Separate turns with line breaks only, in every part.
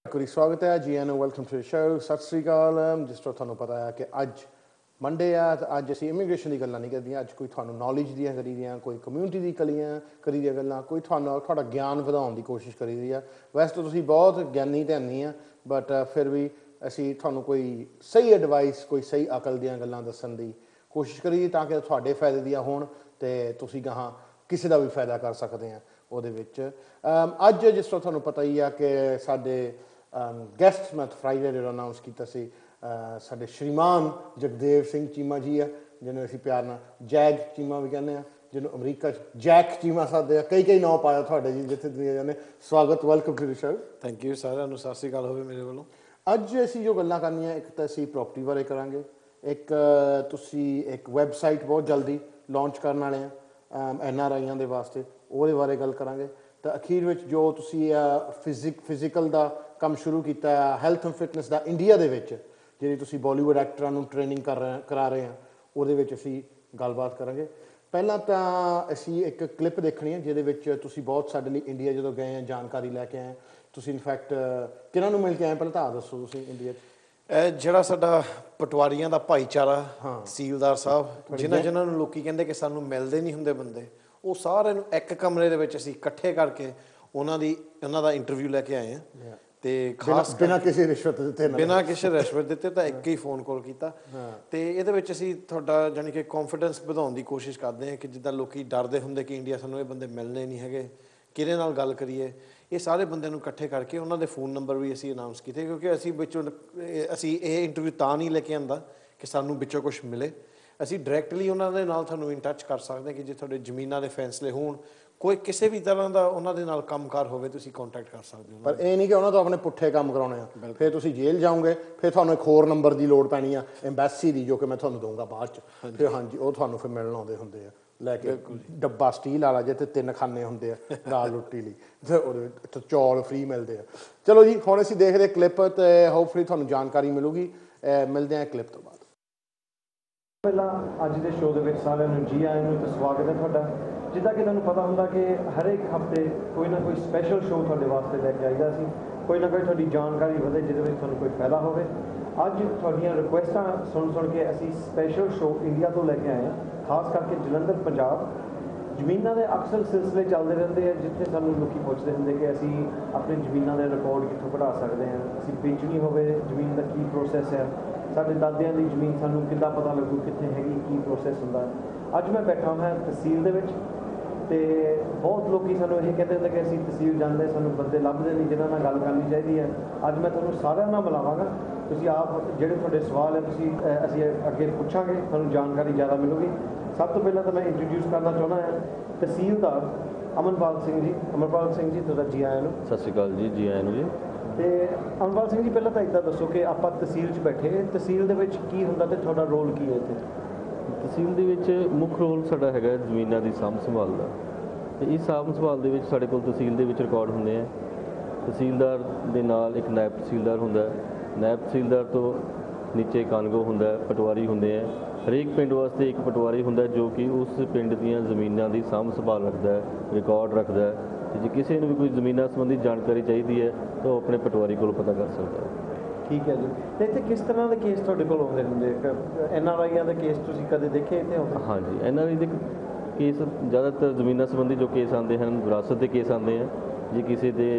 कोई स्वागत है जी and welcome to the show Sat Shri अकाल जिस तरह थानू पता है कि अज मंडे आ तो अज असी इमीग्रेशन की गल्लां नहीं करदी अज कोई थानू नॉलेज दियां करी दियां कोई कम्यूनिटी दी कलियां करी दियां गल्लां कोई थानू थोड़ा ज्ञान वधाउण दी कोशिश करी दी है वैसे तो तुसीं बहुत ज्ञानी ते नहीं है बट फिर भी असी थानू कोई सही एडवाइस कोई सही अकल दियां गल्लां दस्सण दी कोशिश करी ताकि तुहाडे फायदे दियां होण ते तुसीं गाहां किसी का भी फायदा कर सकते हैं ਉਹਦੇ ਵਿੱਚ ਅੱਜ ਜਿਸ ਤਰ੍ਹਾਂ ਤੁਹਾਨੂੰ ਪਤਾ ਹੀ ਆ ਕਿ ਸਾਡੇ ਗੈਸਟ ਮੈਂ ਫਰਾਈਡੇ ਜਿਹੜਾ ਅਨਾਉਂਸ ਕੀਤਾ ਸੀ ਸਾਡੇ ਸ਼੍ਰੀਮਾਨ ਜਗਦੇਵ ਸਿੰਘ ਚੀਮਾ ਜੀ ਆ ਜਿਹਨੂੰ ਅਸੀਂ ਪਿਆਰ ਨਾਲ ਜੈਗ ਚੀਮਾ ਵੀ ਕਹਿੰਦੇ ਆ ਜਿਹਨੂੰ ਅਮਰੀਕਾ 'ਚ ਜੈਕ ਚੀਮਾ ਸਕਦੇ ਆ ਕਈ ਨਾਂ ਪਾਇਆ ਤੁਹਾਡੇ ਜੀ ਜਿੱਥੇ ਤੁਸੀਂ ਜਾਂਦੇ ਸਵਾਗਤ welcome to the show
thank you ਸਾਰਿਆਂ ਨੂੰ ਸਤਿ ਸ਼੍ਰੀ ਅਕਾਲ ਹੋਵੇ ਮੇਰੇ ਵੱਲੋਂ
ਅੱਜ ਅਸੀਂ ਜੋ ਗੱਲਾਂ ਕਰਨੀਆਂ ਇੱਕ ਤਾਂ ਅਸੀਂ ਪ੍ਰੋਪਰਟੀ ਬਾਰੇ ਕਰਾਂਗੇ ਇੱਕ ਤੁਸੀਂ ਇੱਕ ਵੈਬਸਾਈਟ ਬਹੁਤ ਜਲਦੀ ਲਾਂਚ ਕਰਨ ਵਾਲੇ ਆ NRIਆਂ ਦੇ ਵਾਸਤੇ ਉਹਦੇ ਬਾਰੇ ਗੱਲ ਕਰਾਂਗੇ ਤਾਂ ਅਖੀਰ ਵਿੱਚ ਜੋ ਤੁਸੀਂ ਫਿਜ਼ੀਕਲ ਦਾ ਕੰਮ ਸ਼ੁਰੂ ਕੀਤਾ health and fitness the India ਦੇ ਵਿੱਚ ਜਿਹੜੀ ਤੁਸੀਂ ਬਾਲੀਵੁੱਡ ਐਕਟਰਾਂ ਨੂੰ ਟ੍ਰੇਨਿੰਗ ਕਰਾ ਰਹੇ ਆ ਉਹਦੇ ਵਿੱਚ ਅਸੀਂ ਗੱਲਬਾਤ ਕਰਾਂਗੇ ਪਹਿਲਾਂ ਤਾਂ ਅਸੀਂ ਇੱਕ ਕਲਿੱਪ ਦੇਖਣੀ ਹੈ ਜਿਹਦੇ ਵਿੱਚ ਤੁਸੀਂ ਬਹੁਤ ਸਾਡੇ ਲਈ ਇੰਡੀਆ ਜਦੋਂ ਗਏ ਆ ਜਾਣਕਾਰੀ ਲੈ ਕੇ ਆਏ ਤੁਸੀਂ ਇਨਫੈਕਟ ਕਿਹਨਾਂ ਨੂੰ ਮਿਲ ਕੇ ਆਏ ਪਹਿਲਾਂ ਤਾਂ ਦੱਸੋ ਤੁਸੀਂ ਇੰਡੀਆ 'ਚ
ਇਹ ਜਿਹੜਾ ਸਾਡਾ ਪਟਵਾਰੀਆਂ ਦਾ ਭਾਈਚਾਰਾ ਤਹਿਸੀਲਦਾਰ ਸਾਹਿਬ ਜਿਨ੍ਹਾਂ ਨੂੰ ਲੋਕੀ ਕਹਿੰਦੇ ਕਿ ਸਾਨੂੰ ਮਿਲਦੇ ਨਹੀਂ ਹੁੰਦੇ ਬੰਦੇ ਉਹ ਸਾਰਿਆਂ ਨੂੰ ਇੱਕ ਕਮਰੇ ਦੇ ਵਿੱਚ ਅਸੀਂ ਇਕੱਠੇ ਕਰਕੇ ਉਹਨਾਂ ਦਾ ਇੰਟਰਵਿਊ ਲੈ ਕੇ ਆਏ ਹਾਂ ਤੇ ਖਾਸ
ਬਿਨਾਂ ਕਿਸੇ ਰਿਸ਼ਵਤ ਦਿੱਤੇ
ਤਾਂ ਇੱਕ ਹੀ ਫੋਨ ਕਾਲ ਕੀਤਾ ਤੇ ਇਹਦੇ ਵਿੱਚ ਅਸੀਂ ਤੁਹਾਡਾ ਜਾਣੀ ਕਿ ਕੌਨਫੀਡੈਂਸ ਵਧਾਉਣ ਦੀ ਕੋਸ਼ਿਸ਼ ਕਰਦੇ ਹਾਂ ਕਿ ਜਿੱਦਾਂ ਲੋਕੀ ਡਰਦੇ ਹੁੰਦੇ ਕਿ ਇੰਡੀਆ ਸਾਨੂੰ ਇਹ ਬੰਦੇ ਮਿਲਣੇ ਨਹੀਂ ਹੈਗੇ ਕਿਹਦੇ ਨਾਲ ਗੱਲ ਕਰੀਏ ਇਹ ਸਾਰੇ ਬੰਦਿਆਂ ਨੂੰ ਇਕੱਠੇ ਕਰਕੇ ਉਹਨਾਂ ਦੇ ਫੋਨ ਨੰਬਰ ਵੀ ਅਸੀਂ ਅਨਾਉਂਸ ਕੀਤੇ ਕਿਉਂਕਿ ਅਸੀਂ ਇਹ ਇੰਟਰਵਿਊ ਤਾਂ ਨਹੀਂ ਲੈ ਕੇ ਆਂਦਾ ਕਿ ਸਾਨੂੰ ਵਿੱਚੋਂ ਕੁਛ ਮਿਲੇ ਅਸੀਂ ਡਾਇਰੈਕਟਲੀ ਉਹਨਾਂ ਦੇ ਨਾਲ ਤੁਹਾਨੂੰ ਇਨ ਟੱਚ ਕਰ ਸਕਦੇ ਕਿ ਜੇ ਤੁਹਾਡੇ ਜ਼ਮੀਨਾਂ ਦੇ ਫੈਸਲੇ ਹੋਣ ਕੋਈ ਕਿਸੇ ਵੀ ਤਰ੍ਹਾਂ ਦਾ ਉਹਨਾਂ ਦੇ ਨਾਲ ਕੰਮਕਾਰ ਹੋਵੇ ਤੁਸੀਂ ਕੰਟੈਕਟ ਕਰ ਸਕਦੇ ਹੋ
ਪਰ ਇਹ ਨਹੀਂ ਕਿ ਉਹਨਾਂ ਤੋਂ ਆਪਣੇ ਪੁੱਠੇ ਕੰਮ ਕਰਾਉਣੇ ਆ ਫਿਰ ਤੁਸੀਂ ਜੇਲ੍ਹ ਜਾਓਗੇ ਫਿਰ ਤੁਹਾਨੂੰ ਇੱਕ ਹੋਰ ਨੰਬਰ ਦੀ ਲੋੜ ਪੈਣੀ ਆ ਐਮਬੈਸੀ ਦੀ ਜੋ ਕਿ ਮੈਂ ਤੁਹਾਨੂੰ ਦਊਂਗਾ ਬਾਅਦ 'ਚ ਫਿਰ ਹਾਂਜੀ ਉਹ ਤੁਹਾਨੂੰ ਫਿਰ ਮਿਲਣ ਆਉਂਦੇ ਹੁੰਦੇ ਆ ਲੈ ਕੇ ਡੱਬਾ ਸਟੀਲ ਵਾਲਾ ਜਿੱਥੇ 3 ਖਾਨੇ ਹੁੰਦੇ ਆ ਦਾਲ ਰੋਟੀ ਲਈ ਤੇ ਉਹਦੇ ਵਿੱਚ ਚੌਲ ਫ੍ਰੀ ਮਿਲਦੇ ਆ ਚਲੋ ਜੀ ਹੁਣ ਅਸੀਂ ਦੇਖਦੇ ਕਲਿੱਪ ਤੇ ਹੋਪਫੁਲੀ ਤੁਹਾਨੂੰ ਜਾਣਕਾਰੀ ਮਿਲੂਗੀ ਮਿਲਦੇ ਆ ਕਲਿੱਪ ਤੋਂ ਬਾਅਦ
ਪਹਿਲਾਂ ਅੱਜ ਦੇ ਸ਼ੋਅ ਦੇ ਵਿੱਚ ਸਾਰਿਆਂ ਨੂੰ ਜੀ ਆਇਆਂ ਨੂੰ ਤੇ ਸਵਾਗਤ ਹੈ ਤੁਹਾਡਾ ਜਿੱਦਾਂ ਕਿ ਤੁਹਾਨੂੰ ਪਤਾ ਹੁੰਦਾ ਕਿ ਹਰ ਇੱਕ ਹਫ਼ਤੇ ਕੋਈ ਨਾ ਕੋਈ ਸਪੈਸ਼ਲ ਸ਼ੋਅ ਤੁਹਾਡੇ ਵਾਸਤੇ ਲੈ ਕੇ ਆਈਦਾ ਸੀ ਕੋਈ ਨਾ ਕੋਈ ਤੁਹਾਡੀ ਜਾਣਕਾਰੀ ਵਧੇ ਜਿਹਦੇ ਵਿੱਚ ਤੁਹਾਨੂੰ ਕੋਈ ਫਾਇਦਾ ਹੋਵੇ ਅੱਜ ਤੁਹਾਡੀਆਂ ਰਿਕੁਐਸਟਾਂ ਸੁਣ ਕੇ ਅਸੀਂ ਸਪੈਸ਼ਲ ਸ਼ੋਅ ਇੰਡੀਆ ਤੋਂ ਲੈ ਕੇ ਆਏ ਹਾਂ ਖਾਸ ਕਰਕੇ ਜਲੰਧਰ ਪੰਜਾਬ ਜ਼ਮੀਨਾਂ ਦੇ ਅਕਸਰ ਸਿਲਸਿਲੇ ਚੱਲਦੇ ਰਹਿੰਦੇ ਆ ਜਿੱਥੇ ਸਾਨੂੰ ਲੋਕੀ ਪੁੱਛਦੇ ਹੁੰਦੇ ਕਿ ਅਸੀਂ ਆਪਣੀ ਜ਼ਮੀਨਾਂ ਦੇ ਰਿਕਾਰਡ ਕਿੱਥੋਂ ਕਢਾ ਸਕਦੇ ਹਾਂ ਅਸੀਂ ਵੇਚਣੀ ਹੋਵੇ ਜ਼ਮੀਨ ਦਾ ਕੀ ਪ੍ਰੋਸੈਸ ਹੈ ਸਾਡੇ ਦਾਦਿਆਂ ਦੀ ਜ਼ਮੀਨ ਸਾਨੂੰ ਕਿੱਦਾਂ ਪਤਾ ਲੱਗੂ ਕਿੱਥੇ ਹੈਗੀ ਕੀ ਪ੍ਰੋਸੈਸ ਹੁੰਦਾ ਅੱਜ ਮੈਂ ਬੈਠਾ ਹਾਂ ਤਹਿਸੀਲ ਦੇ ਵਿੱਚ ਅਤੇ ਬਹੁਤ ਲੋਕ ਸਾਨੂੰ ਇਹ ਕਹਿੰਦੇ ਹੁੰਦੇ ਕਿ ਅਸੀਂ ਤਹਿਸੀਲ ਜਾਂਦੇ ਸਾਨੂੰ ਬੰਦੇ ਲੱਭਦੇ ਨਹੀਂ ਜਿਹਨਾਂ ਨਾਲ ਗੱਲ ਕਰਨੀ ਚਾਹੀਦੀ ਹੈ ਅੱਜ ਮੈਂ ਤੁਹਾਨੂੰ ਸਾਰਿਆਂ ਨਾਲ ਮਿਲਾਵਾਂਗਾ ਤੁਸੀਂ ਆਪ ਜਿਹੜੇ ਤੁਹਾਡੇ ਸਵਾਲ ਹੈ ਅਸੀਂ ਅੱਗੇ ਪੁੱਛਾਂਗੇ ਤੁਹਾਨੂੰ ਜਾਣਕਾਰੀ ਜ਼ਿਆਦਾ ਮਿਲੂਗੀ ਸਭ ਤੋਂ ਪਹਿਲਾਂ ਤਾਂ ਮੈਂ ਇੰਟਰੋਡਿਊਸ ਕਰਨਾ ਚਾਹੁੰਦਾ ਹਾਂ ਤਹਿਸੀਲਦਾਰ ਅਮਨਪਾਲ ਸਿੰਘ ਜੀ ਤੁਹਾਡਾ ਜੀ ਆਇਆਂ ਨੂੰ
ਸਤਿ ਸ਼੍ਰੀ ਅਕਾਲ ਜੀ ਆਇਆਂ ਨੂੰ ਜੀ
ਅਤੇ ਅਮਨਪਾਲ ਸਿੰਘ ਜੀ ਪਹਿਲਾਂ ਤਾਂ ਇੱਦਾਂ ਦੱਸੋ ਕਿ ਆਪਾਂ ਤਹਿਸੀਲ 'ਚ ਬੈਠੇ ਤਹਿਸੀਲ ਦੇ ਵਿੱਚ ਕੀ ਹੁੰਦਾ ਅਤੇ ਤੁਹਾਡਾ ਰੋਲ ਕੀ ਹੈ ਇੱਥੇ
ਤਹਿਸੀਲ ਦੇ ਵਿੱਚ ਮੁੱਖ ਰੋਲ ਸਾਡਾ ਹੈਗਾ ਜ਼ਮੀਨਾਂ ਦੀ ਸਾਂਭ ਸੰਭਾਲ ਦਾ ਅਤੇ ਇਸ ਸਾਂਭ ਸੰਭਾਲ ਦੇ ਵਿੱਚ ਸਾਡੇ ਕੋਲ ਤਹਿਸੀਲ ਦੇ ਵਿੱਚ ਰਿਕਾਰਡ ਹੁੰਦੇ ਆ ਤਹਿਸੀਲਦਾਰ ਦੇ ਨਾਲ ਇੱਕ ਨਾਇਬ ਤਹਿਸੀਲਦਾਰ ਹੁੰਦਾ ਨਾਇਬ ਤਹਿਸੀਲਦਾਰ ਤੋਂ ਨੀਚੇ ਕਾਨਗੋ ਹੁੰਦਾ ਪਟਵਾਰੀ ਹੁੰਦੇ ਆ ਹਰੇਕ ਪਿੰਡ ਵਾਸਤੇ ਇੱਕ ਪਟਵਾਰੀ ਹੁੰਦਾ ਜੋ ਕਿ ਉਸ ਪਿੰਡ ਦੀਆਂ ਜ਼ਮੀਨਾਂ ਦੀ ਸਾਂਭ ਸੰਭਾਲ ਰੱਖਦਾ ਹੈ ਰਿਕਾਰਡ ਰੱਖਦਾ ਹੈ ਅਤੇ ਜੇ ਕਿਸੇ ਨੂੰ ਵੀ ਕੋਈ ਜ਼ਮੀਨਾਂ ਸੰਬੰਧੀ ਜਾਣਕਾਰੀ ਚਾਹੀਦੀ ਹੈ ਤਾਂ ਉਹ ਆਪਣੇ ਪਟਵਾਰੀ ਕੋਲ ਪਤਾ ਕਰ ਸਕਦਾ ਹੈ
ਠੀਕ ਹੈ ਜੀ ਅਤੇ ਇੱਥੇ ਕਿਸ ਤਰ੍ਹਾਂ ਦੇ ਕੇਸ ਤੁਹਾਡੇ ਕੋਲ ਆਉਂਦੇ ਹੁੰਦੇ NRIਆਂ ਦੇ ਕੇਸ ਤੁਸੀਂ ਕਦੇ ਦੇਖੇ ਇੱਥੇ ਆਉਂਦੇ
ਹਾਂਜੀ NRI ਦੇ ਕੇਸ ਜ਼ਿਆਦਾਤਰ ਜ਼ਮੀਨਾਂ ਸੰਬੰਧੀ ਜੋ ਕੇਸ ਆਉਂਦੇ ਹਨ ਵਿਰਾਸਤ ਦੇ ਕੇਸ ਆਉਂਦੇ ਆ ਜੇ ਕਿਸੇ ਦੇ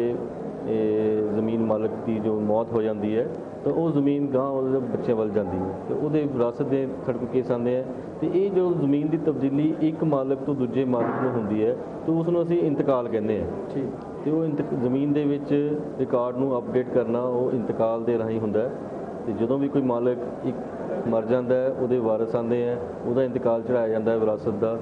ਜ਼ਮੀਨ ਮਾਲਕ ਦੀ ਜੋ ਮੌਤ ਹੋ ਜਾਂਦੀ ਹੈ ਤਾਂ ਉਹ ਜ਼ਮੀਨ ਗਾਂ ਉਹਦੇ ਬੱਚਿਆਂ ਵੱਲ ਜਾਂਦੀ ਹੈ ਅਤੇ ਉਹਦੇ ਵਿਰਾਸਤ ਦੇ ਸਾਡੇ ਕੋਲ ਕੇਸ ਆਉਂਦੇ ਆ ਅਤੇ ਇਹ ਜੋ ਜ਼ਮੀਨ ਦੀ ਤਬਦੀਲੀ ਇੱਕ ਮਾਲਕ ਤੋਂ ਦੂਜੇ ਮਾਲਕ ਨੂੰ ਹੁੰਦੀ ਹੈ ਤਾਂ ਉਸ ਨੂੰ ਅਸੀਂ ਇੰਤਕਾਲ ਕਹਿੰਦੇ ਹਾਂ ਠੀਕ ਅਤੇ ਉਹ ਜ਼ਮੀਨ ਦੇ ਵਿੱਚ ਰਿਕਾਰਡ ਨੂੰ ਅਪਡੇਟ ਕਰਨਾ ਉਹ ਇੰਤਕਾਲ ਦੇ ਰਾਹੀਂ ਹੁੰਦਾ ਅਤੇ ਜਦੋਂ ਵੀ ਕੋਈ ਮਾਲਕ ਇੱਕ ਮਰ ਜਾਂਦਾ ਹੈ ਉਹਦੇ ਵਾਰਸ ਆਉਂਦੇ ਹੈ ਉਹਦਾ ਇੰਤਕਾਲ ਚੜ੍ਹਾਇਆ ਜਾਂਦਾ ਹੈ ਵਿਰਾਸਤ ਦਾ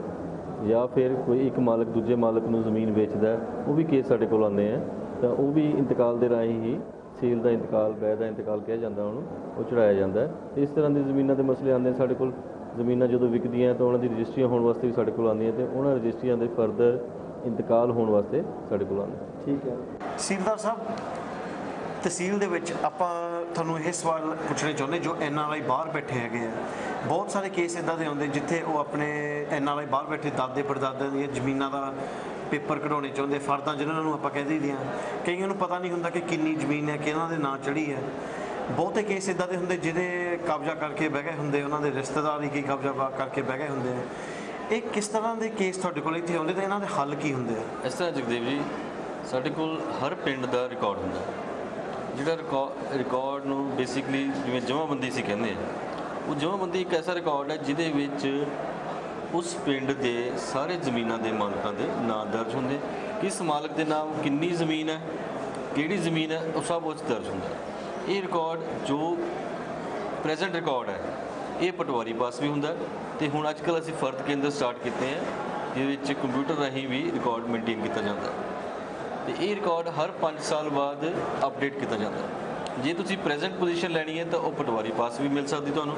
ਜਾਂ ਫਿਰ ਕੋਈ ਇੱਕ ਮਾਲਕ ਦੂਜੇ ਮਾਲਕ ਨੂੰ ਜ਼ਮੀਨ ਵੇਚਦਾ ਉਹ ਵੀ ਕੇਸ ਸਾਡੇ ਕੋਲ ਆਉਂਦੇ ਆ ਤਾਂ ਉਹ ਵੀ ਇੰਤਕਾਲ ਦੇ ਰਾਹੀਂ ਹੀ ਸੀਲ ਦਾ ਇੰਤਕਾਲ ਬੈਅ ਦਾ ਇੰਤਕਾਲ ਕਿਹਾ ਜਾਂਦਾ ਉਹਨੂੰ ਉਹ ਚੜ੍ਹਾਇਆ ਜਾਂਦਾ ਹੈ ਇਸ ਤਰ੍ਹਾਂ ਦੀ ਜ਼ਮੀਨਾਂ ਦੇ ਮਸਲੇ ਆਉਂਦੇ ਸਾਡੇ ਕੋਲ ਜ਼ਮੀਨਾਂ ਜਦੋਂ ਵਿਕਦੀਆਂ ਤਾਂ ਉਹਨਾਂ ਦੀ ਰਜਿਸਟਰੀਆਂ ਹੋਣ ਵਾਸਤੇ ਵੀ ਸਾਡੇ ਕੋਲ ਆਉਂਦੀਆਂ ਅਤੇ ਉਹਨਾਂ ਰਜਿਸਟਰੀਆਂ ਦੇ ਫਰਦਰ ਇੰਤਕਾਲ ਹੋਣ ਵਾਸਤੇ ਸਾਡੇ ਕੋਲ ਆਉਂਦੇ
ਠੀਕ ਹੈ ਤਹਿਸੀਲਦਾਰ ਸਾਹਿਬ ਤਹਿਸੀਲ ਦੇ ਵਿੱਚ ਆਪਾਂ ਤੁਹਾਨੂੰ ਇਹ ਸਵਾਲ ਪੁੱਛਣੇ ਚਾਹੁੰਦੇ ਜੋ NRI ਬਾਹਰ ਬੈਠੇ ਹੈਗੇ ਆ ਬਹੁਤ ਸਾਰੇ ਕੇਸ ਇੱਦਾਂ ਦੇ ਆਉਂਦੇ ਜਿੱਥੇ ਉਹ ਆਪਣੇ NRI ਬਾਹਰ ਬੈਠੇ ਦਾਦੇ ਪੜਦਾਦਿਆਂ ਦੀਆਂ ਜ਼ਮੀਨਾਂ ਦਾ
ਪੇਪਰ ਕਢਾਉਣੇ ਚਾਹੁੰਦੇ, ਫਰਦਾਂ ਜਿਹਨਾਂ ਨੂੰ ਆਪਾਂ ਕਹਿ ਦਈਦੇ ਹਾਂ, ਕਈਆਂ ਨੂੰ ਪਤਾ ਨਹੀਂ ਹੁੰਦਾ ਕਿ ਕਿੰਨੀ ਜ਼ਮੀਨ ਹੈ, ਕਿਹਨਾਂ ਦੇ ਨਾਂ ਚੜ੍ਹੀ ਹੈ। ਬਹੁਤੇ ਕੇਸ ਇੱਦਾਂ ਦੇ ਹੁੰਦੇ ਜਿਹਦੇ ਕਬਜ਼ਾ ਕਰਕੇ ਬਹਿ ਗਏ ਹੁੰਦੇ, ਉਹਨਾਂ ਦੇ ਰਿਸ਼ਤੇਦਾਰ ਹੀ ਕੀ ਕਬਜ਼ਾ ਕਰਕੇ ਬਹਿ ਗਏ ਹੁੰਦੇ ਆ। ਇਹ ਕਿਸ ਤਰ੍ਹਾਂ ਦੇ ਕੇਸ ਤੁਹਾਡੇ ਕੋਲ ਇੱਥੇ ਆਉਂਦੇ ਤੇ ਇਹਨਾਂ ਦੇ ਹੱਲ ਕੀ ਹੁੰਦੇ ਆ?
ਇਸ ਤਰ੍ਹਾਂ ਜਗਦੇਵ ਜੀ, ਸਾਡੇ ਕੋਲ ਹਰ ਪਿੰਡ ਦਾ ਰਿਕਾਰਡ ਹੁੰਦਾ, ਜਿਹੜਾ ਰਿਕਾਰਡ ਨੂੰ ਬੇਸਿਕਲੀ ਜਿਵੇਂ ਜਮ੍ਹਾਂਬੰਦੀ ਅਸੀਂ ਕਹਿੰਦੇ ਹਾਂ, ਉਹ ਜਮ੍ਹਾਂਬੰਦੀ ਇੱਕ ਐਸਾ ਰਿਕਾਰਡ ਹੈ ਜਿਹਦੇ ਵਿੱਚ ਉਸ ਪਿੰਡ ਦੇ ਸਾਰੇ ਜ਼ਮੀਨਾਂ ਦੇ ਮਾਲਕਾਂ ਦੇ ਨਾਂ ਦਰਜ ਹੁੰਦੇ, ਕਿਸ ਮਾਲਕ ਦੇ ਨਾਮ ਕਿੰਨੀ ਜ਼ਮੀਨ ਹੈ, ਕਿਹੜੀ ਜ਼ਮੀਨ ਹੈ, ਉਹ ਸਭ ਉਸ ਦਰਜ ਹੁੰਦਾ। ਇਹ ਰਿਕਾਰਡ ਜੋ ਪ੍ਰੈਜ਼ੈਂਟ ਰਿਕਾਰਡ ਹੈ ਇਹ ਪਟਵਾਰੀ ਪਾਸ ਵੀ ਹੁੰਦਾ, ਅਤੇ ਹੁਣ ਅੱਜ ਕੱਲ੍ਹ ਅਸੀਂ ਫਰਦ ਕੇਂਦਰ ਸਟਾਰਟ ਕੀਤੇ ਹੈ ਜਿਹਦੇ ਵਿੱਚ ਕੰਪਿਊਟਰ ਰਾਹੀਂ ਵੀ ਰਿਕਾਰਡ ਮੇਨਟੇਨ ਕੀਤਾ ਜਾਂਦਾ, ਅਤੇ ਇਹ ਰਿਕਾਰਡ ਹਰ 5 ਸਾਲ ਬਾਅਦ ਅਪਡੇਟ ਕੀਤਾ ਜਾਂਦਾ। ਜੇ ਤੁਸੀਂ ਪ੍ਰੈਜ਼ੈਂਟ ਪੋਜੀਸ਼ਨ ਲੈਣੀ ਹੈ ਤਾਂ ਉਹ ਪਟਵਾਰੀ ਪਾਸ ਵੀ ਮਿਲ ਸਕਦੀ ਤੁਹਾਨੂੰ,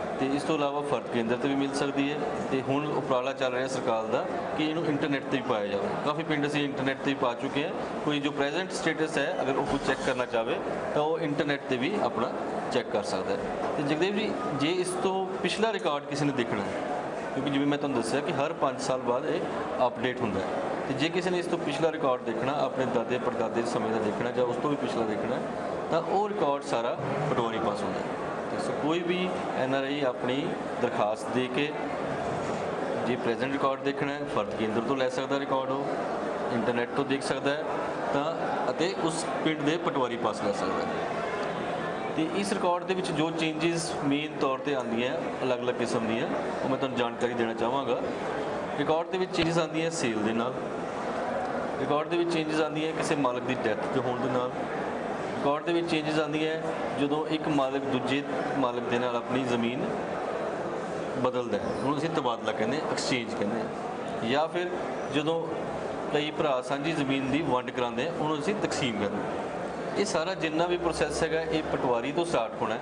ਅਤੇ ਇਸ ਤੋਂ ਇਲਾਵਾ ਫਰਦ ਕੇਂਦਰ 'ਤੇ ਵੀ ਮਿਲ ਸਕਦੀ ਹੈ। ਅਤੇ ਹੁਣ ਉਪਰਾਲਾ ਚੱਲ ਰਿਹਾ ਸਰਕਾਰ ਦਾ ਕਿ ਇਹਨੂੰ ਇੰਟਰਨੈੱਟ 'ਤੇ ਵੀ ਪਾਇਆ ਜਾਵੇ। ਕਾਫੀ ਪਿੰਡ ਅਸੀਂ ਇੰਟਰਨੈੱਟ 'ਤੇ ਵੀ ਪਾ ਚੁੱਕੇ ਹਾਂ। ਕੋਈ ਜੋ ਪ੍ਰੈਜ਼ੈਂਟ ਸਟੇਟਸ ਹੈ ਅਗਰ ਉਹ ਕੁਝ ਚੈੱਕ ਕਰਨਾ ਚਾਹਵੇ ਤਾਂ ਉਹ ਇੰਟਰਨੈੱਟ 'ਤੇ ਵੀ ਆਪਣਾ ਚੈੱਕ ਕਰ ਸਕਦਾ ਹੈ। ਅਤੇ ਜਗਦੇਵ ਜੀ, ਜੇ ਇਸ ਤੋਂ ਪਿਛਲਾ ਰਿਕਾਰਡ ਕਿਸੇ ਨੇ ਦੇਖਣਾ ਹੈ, ਕਿਉਂਕਿ ਜਿਵੇਂ ਮੈਂ ਤੁਹਾਨੂੰ ਦੱਸਿਆ ਕਿ ਹਰ 5 ਸਾਲ ਬਾਅਦ ਇਹ ਅਪਡੇਟ ਹੁੰਦਾ ਹੈ, ਅਤੇ ਜੇ ਕਿਸੇ ਨੇ ਇਸ ਤੋਂ ਪਿਛਲਾ ਰਿਕਾਰਡ ਦੇਖਣਾ, ਆਪਣੇ ਦਾਦੇ ਪੜਦਾਦੇ ਦੇ ਸਮੇਂ ਦਾ ਦੇਖਣਾ ਜਾਂ ਉਸ ਤੋਂ ਵੀ ਪਿਛਲਾ ਦੇਖਣਾ, ਤਾਂ ਉਹ ਰਿਕਾਰਡ ਸਾਰਾ ਪਟਵਾਰੀ ਪਾਸ ਹੁੰਦਾ ਹੈ। ਸੋ ਕੋਈ ਵੀ NRI ਆਪਣੀ ਦਰਖਾਸਤ ਦੇ ਕੇ ਜੇ ਪ੍ਰੈਜ਼ੈਂਟ ਰਿਕਾਰਡ ਦੇਖਣਾ ਹੈ, ਫਰਦ ਕੇਂਦਰ ਤੋਂ ਲੈ ਸਕਦਾ ਰਿਕਾਰਡ, ਉਹ ਇੰਟਰਨੈੱਟ ਤੋਂ ਦੇਖ ਸਕਦਾ ਹੈ ਤਾਂ, ਅਤੇ ਉਸ ਪਿੰਡ ਦੇ ਪਟਵਾਰੀ ਪਾਸ ਲੈ ਸਕਦਾ ਹੈ। ਅਤੇ ਇਸ ਰਿਕਾਰਡ ਦੇ ਵਿੱਚ ਜੋ ਚੇਂਜਿਸ ਮੇਨ ਤੌਰ 'ਤੇ ਆਉਂਦੀਆਂ ਅਲੱਗ-ਅਲੱਗ ਕਿਸਮ ਦੀਆਂ, ਉਹ ਮੈਂ ਤੁਹਾਨੂੰ ਜਾਣਕਾਰੀ ਦੇਣਾ ਚਾਹਾਂਗਾ। ਰਿਕਾਰਡ ਦੇ ਵਿੱਚ ਚੇਂਜਿਸ ਆਉਂਦੀਆਂ ਸੇਲ ਦੇ ਨਾਲ, ਰਿਕਾਰਡ ਦੇ ਵਿੱਚ ਚੇਂਜਿਸ ਆਉਂਦੀਆਂ ਕਿਸੇ ਮਾਲਕ ਦੀ ਡੈਥ ਹੋਣ ਦੇ ਨਾਲ, ਰਿਕਾਰਡ ਦੇ ਵਿੱਚ ਚੇਂਜਿਸ ਆਉਂਦੀਆਂ ਜਦੋਂ ਇੱਕ ਮਾਲਕ ਦੂਜੇ ਮਾਲਕ ਦੇ ਨਾਲ ਆਪਣੀ ਜ਼ਮੀਨ ਬਦਲਦਾ ਹੈ, ਉਹਨੂੰ ਅਸੀਂ ਤਬਾਦਲਾ ਕਹਿੰਦੇ, ਐਕਸਚੇਂਜ ਕਹਿੰਦੇ ਹਾਂ, ਜਾਂ ਫਿਰ ਜਦੋਂ ਕਈ ਭਰਾ ਸਾਂਝੀ ਜ਼ਮੀਨ ਦੀ ਵੰਡ ਕਰਾਉਂਦੇ, ਉਹਨੂੰ ਅਸੀਂ ਤਕਸੀਮ ਕਹਿੰਦੇ ਹਾਂ। ਇਹ ਸਾਰਾ ਜਿੰਨਾ ਵੀ ਪ੍ਰੋਸੈਸ ਹੈਗਾ ਇਹ ਪਟਵਾਰੀ ਤੋਂ ਸਟਾਰਟ ਹੋਣਾ।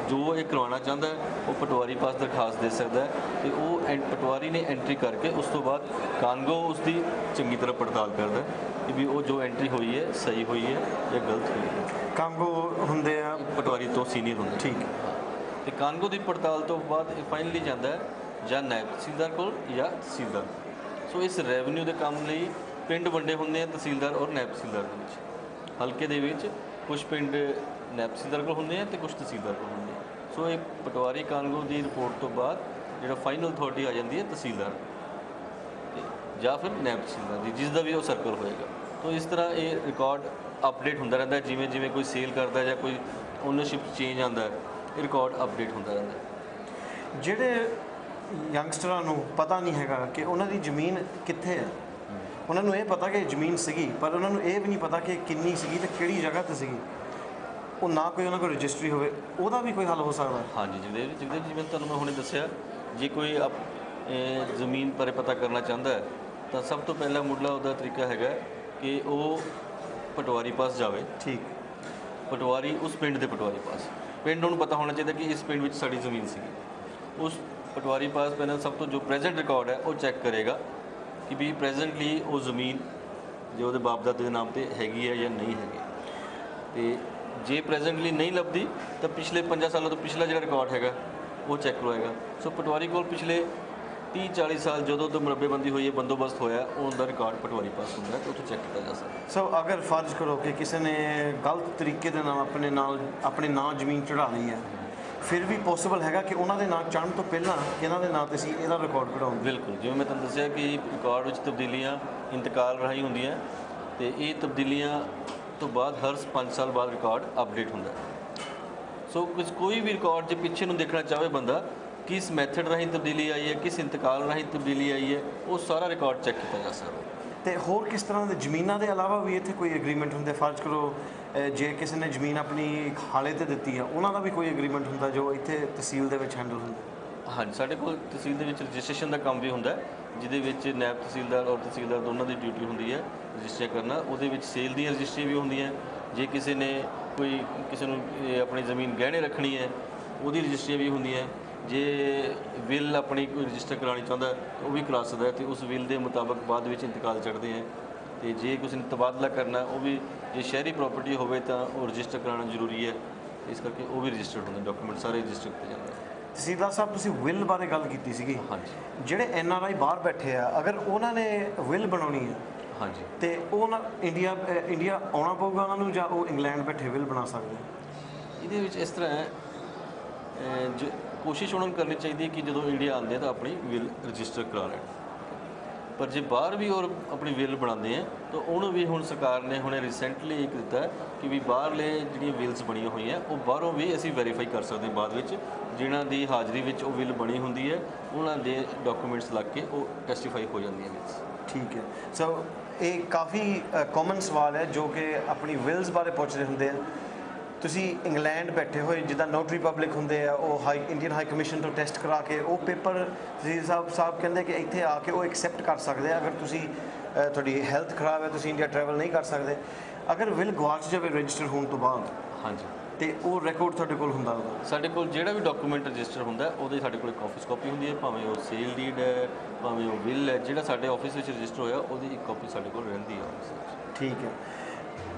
ਜੋ ਇਹ ਕਰਵਾਉਣਾ ਚਾਹੁੰਦਾ ਉਹ ਪਟਵਾਰੀ ਪਾਸ ਦਰਖਾਸਤ ਦੇ ਸਕਦਾ ਹੈ, ਅਤੇ ਉਹ ਪਟਵਾਰੀ ਨੇ ਐਂਟਰੀ ਕਰਕੇ ਉਸ ਤੋਂ ਬਾਅਦ ਕਾਨੂੰਗੋ ਉਸ ਦੀ ਚੰਗੀ ਤਰ੍ਹਾਂ ਪੜਤਾਲ ਕਰਦਾ ਕਿ ਵੀ ਉਹ ਜੋ ਐਂਟਰੀ ਹੋਈ ਹੈ ਸਹੀ ਹੋਈ ਹੈ ਜਾਂ ਗਲਤ ਹੋਈ ਹੈ।
ਕਾਂਗੋ ਹੁੰਦੇ ਆ
ਪਟਵਾਰੀ ਤੋਂ ਸੀਨੀਅਰ ਹੁੰਦੇ,
ਠੀਕ ਹੈ।
ਅਤੇ ਕਾਨੂੰਗੋ ਦੀ ਪੜਤਾਲ ਤੋਂ ਬਾਅਦ ਇਹ ਫਾਈਨਲੀ ਜਾਂਦਾ ਹੈ ਜਾਂ ਨਾਇਬ ਤਹਿਸੀਲਦਾਰ ਕੋਲ ਜਾਂ ਤਹਿਸੀਲਦਾਰ। ਸੋ ਇਸ ਰੈਵਨਿਊ ਦੇ ਕੰਮ ਲਈ ਪਿੰਡ ਵੰਡੇ ਹੁੰਦੇ ਆ ਤਹਿਸੀਲਦਾਰ ਔਰ ਨਾਇਬ ਤਹਿਸੀਲਦਾਰ ਦੇ ਵਿੱਚ। ਹਲਕੇ ਦੇ ਵਿੱਚ ਕੁਝ ਪਿੰਡ ਨਾਇਬ ਤਹਿਸੀਲਦਾਰ ਕੋਲ ਹੁੰਦੇ ਆ ਅਤੇ ਕੁਝ ਤਹਿਸੀਲਦਾਰ ਕੋਲ ਹੁੰਦੇ ਆ। ਸੋ ਇਹ ਪਟਵਾਰੀ ਕਾਨੂੰਗੋ ਦੀ ਰਿਪੋਰਟ ਤੋਂ ਬਾਅਦ ਜਿਹੜਾ ਫਾਈਨਲ ਅਥਾਰਟੀ ਆ ਜਾਂਦੀ ਹੈ ਤਹਿਸੀਲਦਾਰ ਜਾਂ ਫਿਰ ਨਾਇਬ ਤਹਿਸੀਲਦਾਰ ਦੀ, ਜਿਸ ਦਾ ਵੀ ਉਹ ਸਰਕਲ ਹੋਏਗਾ। ਤਾਂ ਇਸ ਤਰ੍ਹਾਂ ਇਹ ਰਿਕਾਰਡ ਅਪਡੇਟ ਹੁੰਦਾ ਰਹਿੰਦਾ, ਜਿਵੇਂ ਜਿਵੇਂ ਕੋਈ ਸੇਲ ਕਰਦਾ ਜਾਂ ਕੋਈ ਓਨਰਸ਼ਿਪ ਚੇਂਜ ਆਉਂਦਾ, ਇਹ ਰਿਕਾਰਡ ਅਪਡੇਟ ਹੁੰਦਾ ਰਹਿੰਦਾ।
ਜਿਹੜੇ ਯੰਗਸਟਰਾਂ ਨੂੰ ਪਤਾ ਨਹੀਂ ਹੈਗਾ ਕਿ ਉਹਨਾਂ ਦੀ ਜ਼ਮੀਨ ਕਿੱਥੇ ਹੈ, ਉਹਨਾਂ ਨੂੰ ਇਹ ਪਤਾ ਕਿ ਜ਼ਮੀਨ ਸੀਗੀ, ਪਰ ਉਹਨਾਂ ਨੂੰ ਇਹ ਵੀ ਨਹੀਂ ਪਤਾ ਕਿ ਕਿੰਨੀ ਸੀਗੀ ਅਤੇ ਕਿਹੜੀ ਜਗ੍ਹਾ 'ਤੇ ਸੀਗੀ, ਉਹ ਨਾ ਕੋਈ ਉਹਨਾਂ ਕੋਲ ਰਜਿਸਟਰੀ ਹੋਵੇ, ਉਹਦਾ ਵੀ ਕੋਈ ਹੱਲ ਹੋ ਸਕਦਾ?
ਹਾਂਜੀ ਜਗਦੇਵ ਜੀ, ਜਿਵੇਂ ਤੁਹਾਨੂੰ ਮੈਂ ਹੁਣੇ ਦੱਸਿਆ, ਜੇ ਕੋਈ ਜ਼ਮੀਨ ਬਾਰੇ ਪਤਾ ਕਰਨਾ ਚਾਹੁੰਦਾ ਹੈ ਤਾਂ ਸਭ ਤੋਂ ਪਹਿਲਾਂ ਮੁੱਢਲਾ ਉਹਦਾ ਤਰੀਕਾ ਹੈਗਾ ਕਿ ਉਹ ਪਟਵਾਰੀ ਪਾਸ ਜਾਵੇ।
ਠੀਕ।
ਪਟਵਾਰੀ ਉਸ ਪਿੰਡ ਦੇ ਪਟਵਾਰੀ ਪਾਸ, ਪਿੰਡ ਉਹਨੂੰ ਪਤਾ ਹੋਣਾ ਚਾਹੀਦਾ ਕਿ ਇਸ ਪਿੰਡ ਵਿੱਚ ਸਾਡੀ ਜ਼ਮੀਨ ਸੀਗੀ। ਉਸ ਪਟਵਾਰੀ ਪਾਸ ਪਹਿਲਾਂ ਸਭ ਤੋਂ ਜੋ ਪ੍ਰੈਜ਼ੈਂਟ ਰਿਕਾਰਡ ਹੈ ਉਹ ਚੈੱਕ ਕਰੇਗਾ ਕਿ ਵੀ ਪ੍ਰੈਜ਼ੈਂਟਲੀ ਉਹ ਜ਼ਮੀਨ ਜੋ ਉਹਦੇ ਬਾਪ ਦਾਦੇ ਦੇ ਨਾਮ 'ਤੇ ਹੈਗੀ ਹੈ ਜਾਂ ਨਹੀਂ ਹੈਗੀ। ਅਤੇ ਜੇ ਪ੍ਰੈਜ਼ੈਂਟਲੀ ਨਹੀਂ ਲੱਭਦੀ ਤਾਂ ਪਿਛਲੇ 5 ਸਾਲਾਂ ਤੋਂ ਪਿਛਲਾ ਜਿਹੜਾ ਰਿਕਾਰਡ ਹੈਗਾ ਉਹ ਚੈੱਕ ਕਰਵਾਏਗਾ। ਸੋ ਪਟਵਾਰੀ ਕੋਲ ਪਿਛਲੇ 30-40 ਸਾਲ ਜਦੋਂ ਤੋਂ ਮੁਰੱਬੇਬੰਦੀ ਹੋਈ ਹੈ, ਬੰਦੋਬਸਤ ਹੋਇਆ, ਉਹਦਾ ਰਿਕਾਰਡ ਪਟਵਾਰੀ ਪਾਸ ਹੁੰਦਾ ਹੈ, ਉੱਥੋਂ ਚੈੱਕ ਕੀਤਾ ਜਾ ਸਕਦਾ।
ਸੋ ਅਗਰ ਫਰਜ਼ ਕਰੋ ਕਿ ਕਿਸੇ ਨੇ ਗਲਤ ਤਰੀਕੇ ਦੇ ਨਾਲ ਆਪਣੇ ਨਾਂ ਜ਼ਮੀਨ ਚੜ੍ਹਾ ਲਈ ਹੈ, ਫਿਰ ਵੀ ਪੋਸੀਬਲ ਹੈਗਾ ਕਿ ਉਹਨਾਂ ਦੇ ਨਾਂ ਚੜ੍ਹਨ ਤੋਂ ਪਹਿਲਾਂ ਇਹਨਾਂ ਦੇ ਨਾਂ 'ਤੇ ਅਸੀਂ ਇਹਦਾ ਰਿਕਾਰਡ ਕਢਾਉਂਗੇ?
ਬਿਲਕੁਲ, ਜਿਵੇਂ ਮੈਂ ਤੁਹਾਨੂੰ ਦੱਸਿਆ ਕਿ ਰਿਕਾਰਡ ਵਿੱਚ ਤਬਦੀਲੀਆਂ ਇੰਤਕਾਲ ਰਾਹੀਂ ਹੁੰਦੀਆਂ, ਅਤੇ ਇਹ ਤਬਦੀਲੀਆਂ ਤੋਂ ਬਾਅਦ ਹਰ 5 ਸਾਲ ਬਾਅਦ ਰਿਕਾਰਡ ਅਪਡੇਟ ਹੁੰਦਾ। ਸੋ ਕੋਈ ਵੀ ਰਿਕਾਰਡ ਜੇ ਪਿੱਛੇ ਨੂੰ ਦੇਖਣਾ ਚਾਹਵੇ ਬੰਦਾ, ਕਿਸ ਮੈਥਡ ਰਾਹੀਂ ਤਬਦੀਲੀ ਆਈ ਹੈ, ਕਿਸ ਇੰਤਕਾਲ ਰਾਹੀਂ ਤਬਦੀਲੀ ਆਈ ਹੈ, ਉਹ ਸਾਰਾ ਰਿਕਾਰਡ ਚੈੱਕ ਕੀਤਾ ਜਾ ਸਕਦਾ।
ਅਤੇ ਹੋਰ ਕਿਸ ਤਰ੍ਹਾਂ ਦੇ ਜ਼ਮੀਨਾਂ ਦੇ ਇਲਾਵਾ ਵੀ ਇੱਥੇ ਕੋਈ ਐਗਰੀਮੈਂਟ ਹੁੰਦੇ? ਫਰਜ਼ ਕਰੋ ਜੇ ਕਿਸੇ ਨੇ ਜ਼ਮੀਨ ਆਪਣੀ ਹਾਲੇ 'ਤੇ ਦਿੱਤੀ ਆ, ਉਹਨਾਂ ਦਾ ਵੀ ਕੋਈ ਐਗਰੀਮੈਂਟ ਹੁੰਦਾ ਜੋ ਇੱਥੇ ਤਹਿਸੀਲ ਦੇ ਵਿੱਚ ਹੈਂਡਲ ਹੁੰਦਾ?
ਹਾਂਜੀ, ਸਾਡੇ ਕੋਲ ਤਹਿਸੀਲ ਦੇ ਵਿੱਚ ਰਜਿਸਟ੍ਰੇਸ਼ਨ ਦਾ ਕੰਮ ਵੀ ਹੁੰਦਾ, ਜਿਹਦੇ ਵਿੱਚ ਨਾਇਬ ਤਹਿਸੀਲਦਾਰ ਔਰ ਤਹਿਸੀਲਦਾਰ ਦੋਨਾਂ ਦੀ ਡਿਊਟੀ ਹੁੰਦੀ ਹੈ ਰਜਿਸਟਰ ਕਰਨਾ। ਉਹਦੇ ਵਿੱਚ ਸੇਲ ਦੀਆਂ ਰਜਿਸਟਰੀਆਂ ਵੀ ਹੁੰਦੀਆਂ, ਜੇ ਕਿਸੇ ਨੇ ਕਿਸੇ ਨੂੰ ਆਪਣੀ ਜ਼ਮੀਨ ਗਹਿਣੇ ਰੱਖਣੀ ਹੈ ਉਹਦੀ ਰਜਿਸਟਰੀਆਂ ਵੀ ਹੁੰਦੀਆਂ, ਜੇ ਵਿਲ ਆਪਣੀ ਕੋਈ ਰਜਿਸਟਰ ਕਰਾਉਣੀ ਚਾਹੁੰਦਾ ਉਹ ਵੀ ਕਰਾ ਸਕਦਾ, ਅਤੇ ਉਸ ਵਿਲ ਦੇ ਮੁਤਾਬਕ ਬਾਅਦ ਵਿੱਚ ਇੰਤਕਾਲ ਚੜ੍ਹਦੇ ਹੈ। ਅਤੇ ਜੇ ਕਿਸੇ ਨੇ ਤਬਾਦਲਾ ਕਰਨਾ, ਉਹ ਵੀ ਜੇ ਸ਼ਹਿਰੀ ਪ੍ਰਾਪਰਟੀ ਹੋਵੇ ਤਾਂ ਉਹ ਰਜਿਸਟਰ ਕਰਾਉਣਾ ਜ਼ਰੂਰੀ ਹੈ, ਇਸ ਕਰਕੇ ਉਹ ਵੀ ਰਜਿਸਟਰਡ ਹੁੰਦੇ, ਡਾਕੂਮੈਂਟ ਸਾਰੇ ਰਜਿਸਟਰ ਕੀਤੇ ਜਾਂਦੇ।
ਤਹਿਸੀਲਦਾਰ ਸਾਹਿਬ ਤੁਸੀਂ ਵਿਲ ਬਾਰੇ ਗੱਲ ਕੀਤੀ ਸੀਗੀ।
ਹਾਂਜੀ
ਜਿਹੜੇ NRI ਬਾਹਰ ਬੈਠੇ ਆ, ਅਗਰ ਉਹਨਾਂ ਨੇ ਵਿਲ ਬਣਾਉਣੀ ਹੈ
ਹਾਂਜੀ
ਤੇ ਉਹ ਨਾ ਇੰਡੀਆ ਆਉਣਾ ਪਊਗਾ ਉਹਨਾਂ ਨੂੰ, ਜਾਂ ਉਹ ਇੰਗਲੈਂਡ ਬੈਠੇ ਵਿਲ ਬਣਾ ਸਕਦੇ?
ਇਹਦੇ ਵਿੱਚ ਇਸ ਤਰ੍ਹਾਂ ਹੈ, ਕੋਸ਼ਿਸ਼ ਉਹਨਾਂ ਨੂੰ ਕਰਨੀ ਚਾਹੀਦੀ ਹੈ ਕਿ ਜਦੋਂ ਇੰਡੀਆ ਆਉਂਦੇ ਤਾਂ ਆਪਣੀ ਵਿਲ ਰਜਿਸਟਰ ਕਰਾ ਲੈਣ। ਪਰ ਜੇ ਬਾਹਰ ਵੀ ਔਰ ਆਪਣੀ ਵਿਲ ਬਣਾਉਂਦੇ ਆ ਤਾਂ ਉਹਨੂੰ ਵੀ ਹੁਣ ਸਰਕਾਰ ਨੇ ਹੁਣੇ ਰੀਸੈਂਟਲੀ ਇੱਕ ਦਿੱਤਾ ਕਿ ਵੀ ਬਾਹਰਲੇ ਜਿਹੜੀਆਂ ਵਿਲਸ ਬਣੀਆਂ ਹੋਈਆਂ ਉਹ ਬਾਹਰੋਂ ਵੀ ਅਸੀਂ ਵੈਰੀਫਾਈ ਕਰ ਸਕਦੇ ਬਾਅਦ ਵਿੱਚ, ਜਿਨ੍ਹਾਂ ਦੀ ਹਾਜ਼ਰੀ ਵਿੱਚ ਉਹ ਵਿਲ ਬਣੀ ਹੁੰਦੀ ਹੈ ਉਹਨਾਂ ਦੇ ਡਾਕੂਮੈਂਟਸ ਲੱਗ ਕੇ ਉਹ ਟੈਸਟੀਫਾਈ ਹੋ ਜਾਂਦੀਆਂ ਵਿਲਸ।
ਠੀਕ ਹੈ। ਸੋ ਇਹ ਕਾਫੀ ਕਾਮਨ ਸਵਾਲ ਹੈ ਜੋ ਕਿ ਆਪਣੀ ਵਿਲਸ ਬਾਰੇ ਪੁੱਛਦੇ ਹੁੰਦੇ ਆ। ਤੁਸੀਂ ਇੰਗਲੈਂਡ ਬੈਠੇ ਹੋਏ ਜਿੱਦਾਂ ਨੋਟਰੀ ਪਬਲਿਕ ਹੁੰਦੇ ਆ, ਉਹ ਇੰਡੀਅਨ ਹਾਈ ਕਮਿਸ਼ਨ ਤੋਂ ਟੈਸਟ ਕਰਾ ਕੇ ਉਹ ਪੇਪਰ ਤਹਿਸੀਲ ਸਾਹਿਬ ਕਹਿੰਦੇ ਕਿ ਇੱਥੇ ਆ ਕੇ ਉਹ ਐਕਸੈਪਟ ਕਰ ਸਕਦੇ ਆ। ਅਗਰ ਤੁਸੀਂ ਤੁਹਾਡੀ ਹੈਲਥ ਖਰਾਬ ਹੈ, ਤੁਸੀਂ ਇੰਡੀਆ ਟਰੈਵਲ ਨਹੀਂ ਕਰ ਸਕਦੇ, ਅਗਰ ਵਿਲ ਗਵਾਚ ਜਾਵੇ ਰਜਿਸਟਰ ਹੋਣ ਤੋਂ ਬਾਅਦ,
ਹਾਂਜੀ,
ਤੇ ਉਹ ਰਿਕਾਰਡ ਤੁਹਾਡੇ ਕੋਲ ਹੁੰਦਾ ਉਹਦਾ?
ਸਾਡੇ ਕੋਲ ਜਿਹੜਾ ਵੀ ਡਾਕੂਮੈਂਟ ਰਜਿਸਟਰ ਹੁੰਦਾ ਉਹਦੇ ਸਾਡੇ ਕੋਲ ਇੱਕ ਆਫਿਸ ਕਾਪੀ ਹੁੰਦੀ ਹੈ, ਭਾਵੇਂ ਉਹ ਸੇਲ ਡੀਡ ਹੈ, ਭਾਵੇਂ ਉਹ ਵਿਲ ਹੈ, ਜਿਹੜਾ ਸਾਡੇ ਆਫਿਸ ਵਿੱਚ ਰਜਿਸਟਰ ਹੋਇਆ ਉਹਦੀ ਇੱਕ ਕਾਪੀ ਸਾਡੇ ਕੋਲ ਰਹਿੰਦੀ ਹੈ ਆਫਿਸ ਵਿੱਚ।
ਠੀਕ ਹੈ।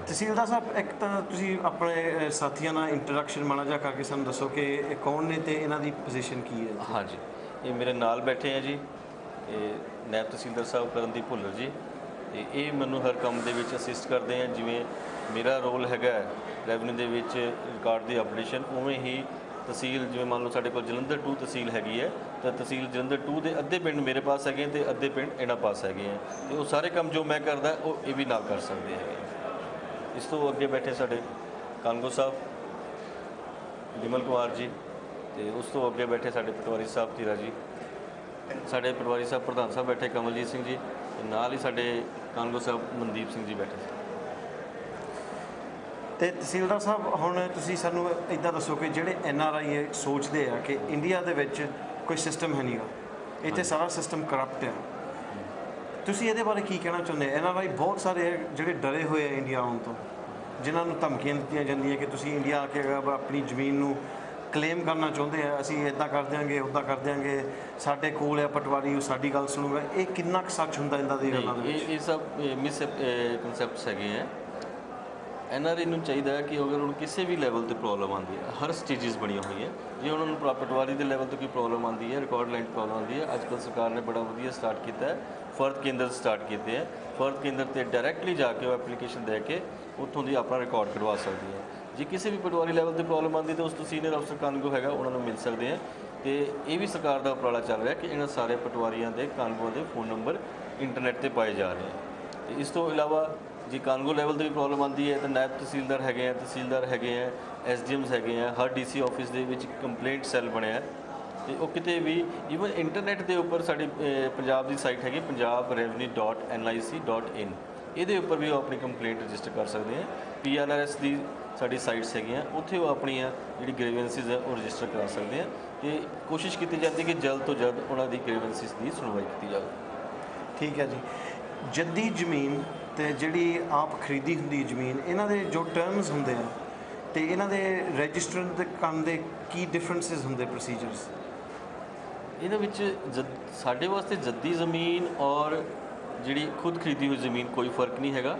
ਤਹਿਸੀਲਦਾਰ ਸਾਹਿਬ, ਇੱਕ ਤਾਂ ਤੁਸੀਂ ਆਪਣੇ ਸਾਥੀਆਂ ਨਾਲ ਇੰਟਰੈਕਸ਼ਨ ਮਾੜਾ ਜਿਹਾ ਕਰਕੇ ਸਾਨੂੰ ਦੱਸੋ ਕਿ ਇਹ ਕੌਣ ਨੇ ਤੇ ਇਹਨਾਂ ਦੀ ਪੋਜੀਸ਼ਨ ਕੀ ਹੈ?
ਹਾਂਜੀ, ਇਹ ਮੇਰੇ ਨਾਲ ਬੈਠੇ ਆ ਜੀ, ਇਹ ਨਾਇਬ ਤਹਿਸੀਲਦਾਰ ਸਾਹਿਬ ਕਰਨਦੀਪ ਭੁੱਲਰ ਜੀ, ਤੇ ਇਹ ਮੈਨੂੰ ਹਰ ਕੰਮ ਦੇ ਵਿੱਚ ਅਸਿਸਟ ਕਰਦੇ ਆ। ਜਿਵੇਂ ਮੇਰਾ ਰੋਲ ਹੈਗਾ ਰੈਵਨਿਊ ਦੇ ਵਿੱਚ ਰਿਕਾਰਡ ਦੀ ਅਪਡੇਸ਼ਨ, ਉਵੇਂ ਹੀ ਤਹਿਸੀਲ, ਜਿਵੇਂ ਮੰਨ ਲਓ ਸਾਡੇ ਕੋਲ ਜਲੰਧਰ 2 ਤਹਿਸੀਲ ਹੈਗੀ ਹੈ, ਤਾਂ ਤਹਿਸੀਲ ਜਲੰਧਰ 2 ਦੇ ਅੱਧੇ ਪਿੰਡ ਮੇਰੇ ਪਾਸ ਹੈਗੇ ਤੇ ਅੱਧੇ ਪਿੰਡ ਇਹਨਾਂ ਪਾਸ ਹੈਗੇ ਆ, ਤੇ ਉਹ ਸਾਰੇ ਕੰਮ ਜੋ ਮੈਂ ਕਰਦਾ ਉਹ ਇਹ ਵੀ ਨਾਲ ਕਰ ਸਕਦੇ ਹੈਗੇ। ਇਸ ਤੋਂ ਅੱਗੇ ਬੈਠੇ ਸਾਡੇ ਕਾਂਗੋ ਸਾਹਿਬ ਵਿਮਲ ਕੁਮਾਰ ਜੀ, ਤੇ ਉਸ ਤੋਂ ਅੱਗੇ ਬੈਠੇ ਸਾਡੇ ਪਟਵਾਰੀ ਸਾਹਿਬ ਧੀਰਾ ਜੀ, ਸਾਡੇ ਪਟਵਾਰੀ ਸਾਹਿਬ ਪ੍ਰਧਾਨ ਸਾਹਿਬ ਬੈਠੇ ਕਮਲਜੀਤ ਸਿੰਘ ਜੀ, ਤੇ ਨਾਲ ਹੀ ਸਾਡੇ ਕਾਂਗੋ ਸਾਹਿਬ ਮਨਦੀਪ ਸਿੰਘ ਜੀ ਬੈਠੇ।
ਤੇ ਤਹਿਸੀਲਦਾਰ ਸਾਹਿਬ, ਹੁਣ ਤੁਸੀਂ ਸਾਨੂੰ ਇੱਦਾਂ ਦੱਸੋ ਕਿ ਜਿਹੜੇ NRI ਸੋਚਦੇ ਆ ਕਿ ਇੰਡੀਆ ਦੇ ਵਿੱਚ ਕੋਈ ਸਿਸਟਮ ਹੈ ਨਹੀਂਗਾ, ਇੱਥੇ ਸਾਰਾ ਸਿਸਟਮ ਕਰਪਟ ਹੈ, ਤੁਸੀਂ ਇਹਦੇ ਬਾਰੇ ਕੀ ਕਹਿਣਾ ਚਾਹੁੰਦੇ? NRI ਬਹੁਤ ਸਾਰੇ ਜਿਹੜੇ ਡਰੇ ਹੋਏ ਆ ਇੰਡੀਆ ਆਉਣ ਤੋਂ, ਜਿਨ੍ਹਾਂ ਨੂੰ ਧਮਕੀਆਂ ਦਿੱਤੀਆਂ ਜਾਂਦੀਆਂ ਕਿ ਤੁਸੀਂ ਇੰਡੀਆ ਆ ਕੇ ਆਪਣੀ ਜ਼ਮੀਨ ਨੂੰ ਕਲੇਮ ਕਰਨਾ ਚਾਹੁੰਦੇ ਆ, ਅਸੀਂ ਇੱਦਾਂ ਕਰ ਦਿਆਂਗੇ, ਉੱਦਾਂ ਕਰ ਦਿਆਂਗੇ, ਸਾਡੇ ਕੋਲ ਆ ਪਟਵਾਰੀ, ਉਹ ਸਾਡੀ ਗੱਲ ਸੁਣੂਗਾ। ਇਹ ਕਿੰਨਾ ਕੁ ਸੱਚ ਹੁੰਦਾ ਇਹਨਾਂ ਦੀ ਗੱਲਾਂ ਦੇ ਵਿੱਚ?
ਇਹ ਸਭ ਮਿਸ ਕਨਸੈਪਟਸ ਹੈਗੇ ਆ। NRI ਨੂੰ ਚਾਹੀਦਾ ਹੈ ਕਿ ਅਗਰ ਹੁਣ ਕਿਸੇ ਵੀ ਲੈਵਲ 'ਤੇ ਪ੍ਰੋਬਲਮ ਆਉਂਦੀ ਹੈ, ਹਰ ਸਟੇਜਿਸ ਬਣੀਆਂ ਹੋਈਆਂ, ਜੇ ਉਹਨਾਂ ਨੂੰ ਪਟਵਾਰੀ ਦੇ ਲੈਵਲ 'ਤੇ ਕੋਈ ਪ੍ਰੋਬਲਮ ਆਉਂਦੀ ਹੈ, ਰਿਕਾਰਡ ਲਾਈਨ ਪ੍ਰੋਬਲਮ ਆਉਂਦੀ ਹੈ, ਅੱਜ ਕੱਲ੍ਹ ਸਰਕਾਰ ਨੇ ਬੜਾ ਵਧੀਆ ਸਟਾਰਟ ਕੀਤਾ ਹੈ, ਫਰਦ ਕੇਂਦਰ ਸਟਾਰਟ ਕੀਤੇ ਹੈ। ਫਰਦ ਕੇਂਦਰ 'ਤੇ ਡਾਇਰੈਕਟਲੀ ਜਾ ਕੇ ਉਹ ਐਪਲੀਕੇਸ਼ਨ ਦੇ ਕੇ ਉੱਥੋਂ ਦੀ ਆਪਣਾ ਰਿਕਾਰਡ ਕਰਵਾ ਸਕਦੀ ਹੈ। ਜੇ ਕਿਸੇ ਵੀ ਪਟਵਾਰੀ ਲੈਵਲ 'ਤੇ ਪ੍ਰੋਬਲਮ ਆਉਂਦੀ ਤਾਂ ਉਸ ਤੋਂ ਸੀਨੀਅਰ ਅਫਸਰ ਕਾਨੂੰਗੋ ਹੈਗਾ, ਉਹਨਾਂ ਨੂੰ ਮਿਲ ਸਕਦੇ ਆ। ਤੇ ਇਹ ਵੀ ਸਰਕਾਰ ਦਾ ਉਪਰਾਲਾ ਚੱਲ ਰਿਹਾ ਕਿ ਇਹਨਾਂ ਸਾਰੇ ਪਟਵਾਰੀਆਂ ਦੇ ਕਾਨੂੰਗੋਆਂ ਦੇ ਫੋਨ ਨੰਬਰ ਇੰਟਰਨੈਟ 'ਤੇ ਪਾਏ ਜਾ ਰਹੇ ਆ। ਤੇ ਇਸ ਤੋਂ ਇਲਾਵਾ ਜੇ ਕਾਨੂੰਗੋ ਲੈਵਲ 'ਤੇ ਵੀ ਪ੍ਰੋਬਲਮ ਆਉਂਦੀ ਹੈ ਤਾਂ ਨਾਇਬ ਤਹਿਸੀਲਦਾਰ ਹੈਗੇ ਆ, SDMs ਹੈਗੇ ਆ, ਹਰ DC ਆਫਿਸ ਦੇ ਵਿੱਚ ਕੰਪਲੇਂਟ ਸੈੱਲ ਬਣਿਆ, ਤੇ ਉਹ ਕਿਤੇ ਵੀ ਈਵਨ ਇੰਟਰਨੈਟ ਦੇ ਉੱਪਰ ਸਾਡੀ ਪੰਜਾਬ ਦੀ ਸਾਈਟ ਹੈਗੀ punjabrevenue.nic.in, ਇਹਦੇ ਉੱਪਰ ਵੀ ਉਹ ਆਪਣੀ ਕੰਪਲੇਂਟ ਰਜਿਸਟਰ ਕਰ ਸਕਦੇ ਆ। PRRS ਦੀ ਸਾਡੀ ਸਾਈਟਸ ਹੈਗੀਆਂ, ਉੱਥੇ ਉਹ ਆਪਣੀਆਂ ਜਿਹੜੀ ਗ੍ਰੀਵੈਂਸਿਸ ਹੈ ਉਹ ਰਜਿਸਟਰ ਕਰਾ ਸਕਦੇ ਆ, ਤੇ ਕੋਸ਼ਿਸ਼ ਕੀਤੀ ਜਾਂਦੀ ਕਿ ਜਲਦ ਤੋਂ ਜਲਦ ਉਹਨਾਂ ਦੀ ਗ੍ਰੀਵੈਂਸਿਸ ਦੀ ਸੁਣਵਾਈ ਕੀਤੀ ਜਾਵੇ।
ਠੀਕ ਹੈ ਜੀ। ਜੱਦੀ ਜ਼ਮੀਨ ਤੇ ਜਿਹੜੀ ਆਪ ਖਰੀਦੀ ਹੁੰਦੀ ਜ਼ਮੀਨ, ਇਹਨਾਂ ਦੇ ਜੋ ਟਰਮਸ ਹੁੰਦੇ ਆ ਤੇ ਇਹਨਾਂ ਦੇ ਰਜਿਸਟਰ ਕਰਨ ਦੇ ਕੀ ਡਿਫਰੈਂਸਿਸ ਹੁੰਦੇ ਪ੍ਰੋਸੀਜਰਸ?
ਇਹਦੇ ਵਿੱਚ ਸਾਡੇ ਵਾਸਤੇ ਜੱਦੀ ਜ਼ਮੀਨ ਔਰ ਜਿਹੜੀ ਖੁਦ ਖਰੀਦੀ ਹੋਈ ਜ਼ਮੀਨ ਕੋਈ ਫਰਕ ਨਹੀਂ ਹੈਗਾ।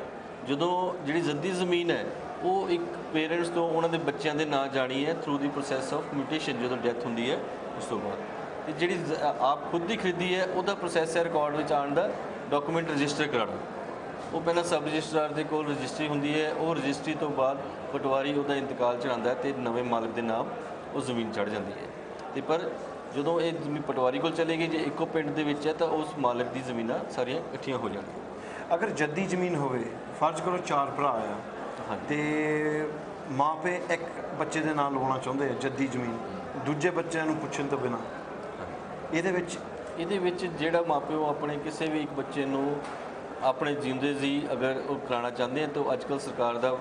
ਜਦੋਂ ਜਿਹੜੀ ਜੱਦੀ ਜ਼ਮੀਨ ਹੈ ਉਹ ਇੱਕ ਪੇਰੈਂਟਸ ਤੋਂ ਉਹਨਾਂ ਦੇ ਬੱਚਿਆਂ ਦੇ ਨਾਂ ਜਾਣੀ ਹੈ through the process of mutation, ਜਦੋਂ ਡੈਥ ਹੁੰਦੀ ਹੈ ਉਸ ਤੋਂ ਬਾਅਦ। ਤੇ ਜਿਹੜੀ ਆਪ ਖੁਦ ਦੀ ਖਰੀਦੀ ਹੈ ਉਹਦਾ ਪ੍ਰੋਸੈਸ ਹੈ ਰਿਕਾਰਡ ਵਿੱਚ ਆਉਣ ਦਾ, ਡਾਕੂਮੈਂਟ ਰਜਿਸਟਰ ਕਰਾਉਣਾ। ਉਹ ਪਹਿਲਾਂ ਸਬ ਰਜਿਸਟਰਾਰ ਦੇ ਕੋਲ ਰਜਿਸਟਰੀ ਹੁੰਦੀ ਹੈ, ਉਹ ਰਜਿਸਟਰੀ ਤੋਂ ਬਾਅਦ ਪਟਵਾਰੀ ਉਹਦਾ ਇੰਤਕਾਲ ਚੜਾਉਂਦਾ ਅਤੇ ਨਵੇਂ ਮਾਲਕ ਦੇ ਨਾਮ ਉਹ ਜ਼ਮੀਨ ਚੜ੍ਹ ਜਾਂਦੀ ਹੈ। ਤੇ ਪਰ ਜਦੋਂ ਇਹ ਜ਼ਮੀਨ ਪਟਵਾਰੀ ਕੋਲ ਚਲੇਗੀ, ਜੇ ਇੱਕੋ ਪਿੰਡ ਦੇ ਵਿੱਚ ਹੈ ਤਾਂ ਉਸ ਮਾਲਕ ਦੀ ਜ਼ਮੀਨਾਂ ਸਾਰੀਆਂ ਇਕੱਠੀਆਂ ਹੋ ਜਾਣਗੀਆਂ।
ਅਗਰ ਜੱਦੀ ਜ਼ਮੀਨ ਹੋਵੇ, ਫਰਜ਼ ਕਰੋ 4 ਭਰਾ ਆ ਤੇ ਮਾਪੇ ਇੱਕ ਬੱਚੇ ਦੇ ਨਾਲ ਲਵਾਉਣਾ ਚਾਹੁੰਦੇ ਆ ਜੱਦੀ ਜ਼ਮੀਨ, ਦੂਜੇ ਬੱਚਿਆਂ ਨੂੰ ਪੁੱਛਣ ਤੋਂ ਬਿਨਾਂ,
ਇਹਦੇ ਵਿੱਚ ਜਿਹੜਾ ਮਾਪਿਓ ਆਪਣੇ ਕਿਸੇ ਵੀ ਇੱਕ ਬੱਚੇ ਨੂੰ ਆਪਣੇ ਜਿਉਂਦੇ ਜੀ ਅਗਰ ਉਹ ਕਰਾਉਣਾ ਚਾਹੁੰਦੇ ਆ ਤਾਂ ਅੱਜ ਕੱਲ੍ਹ ਸਰਕਾਰ ਦਾ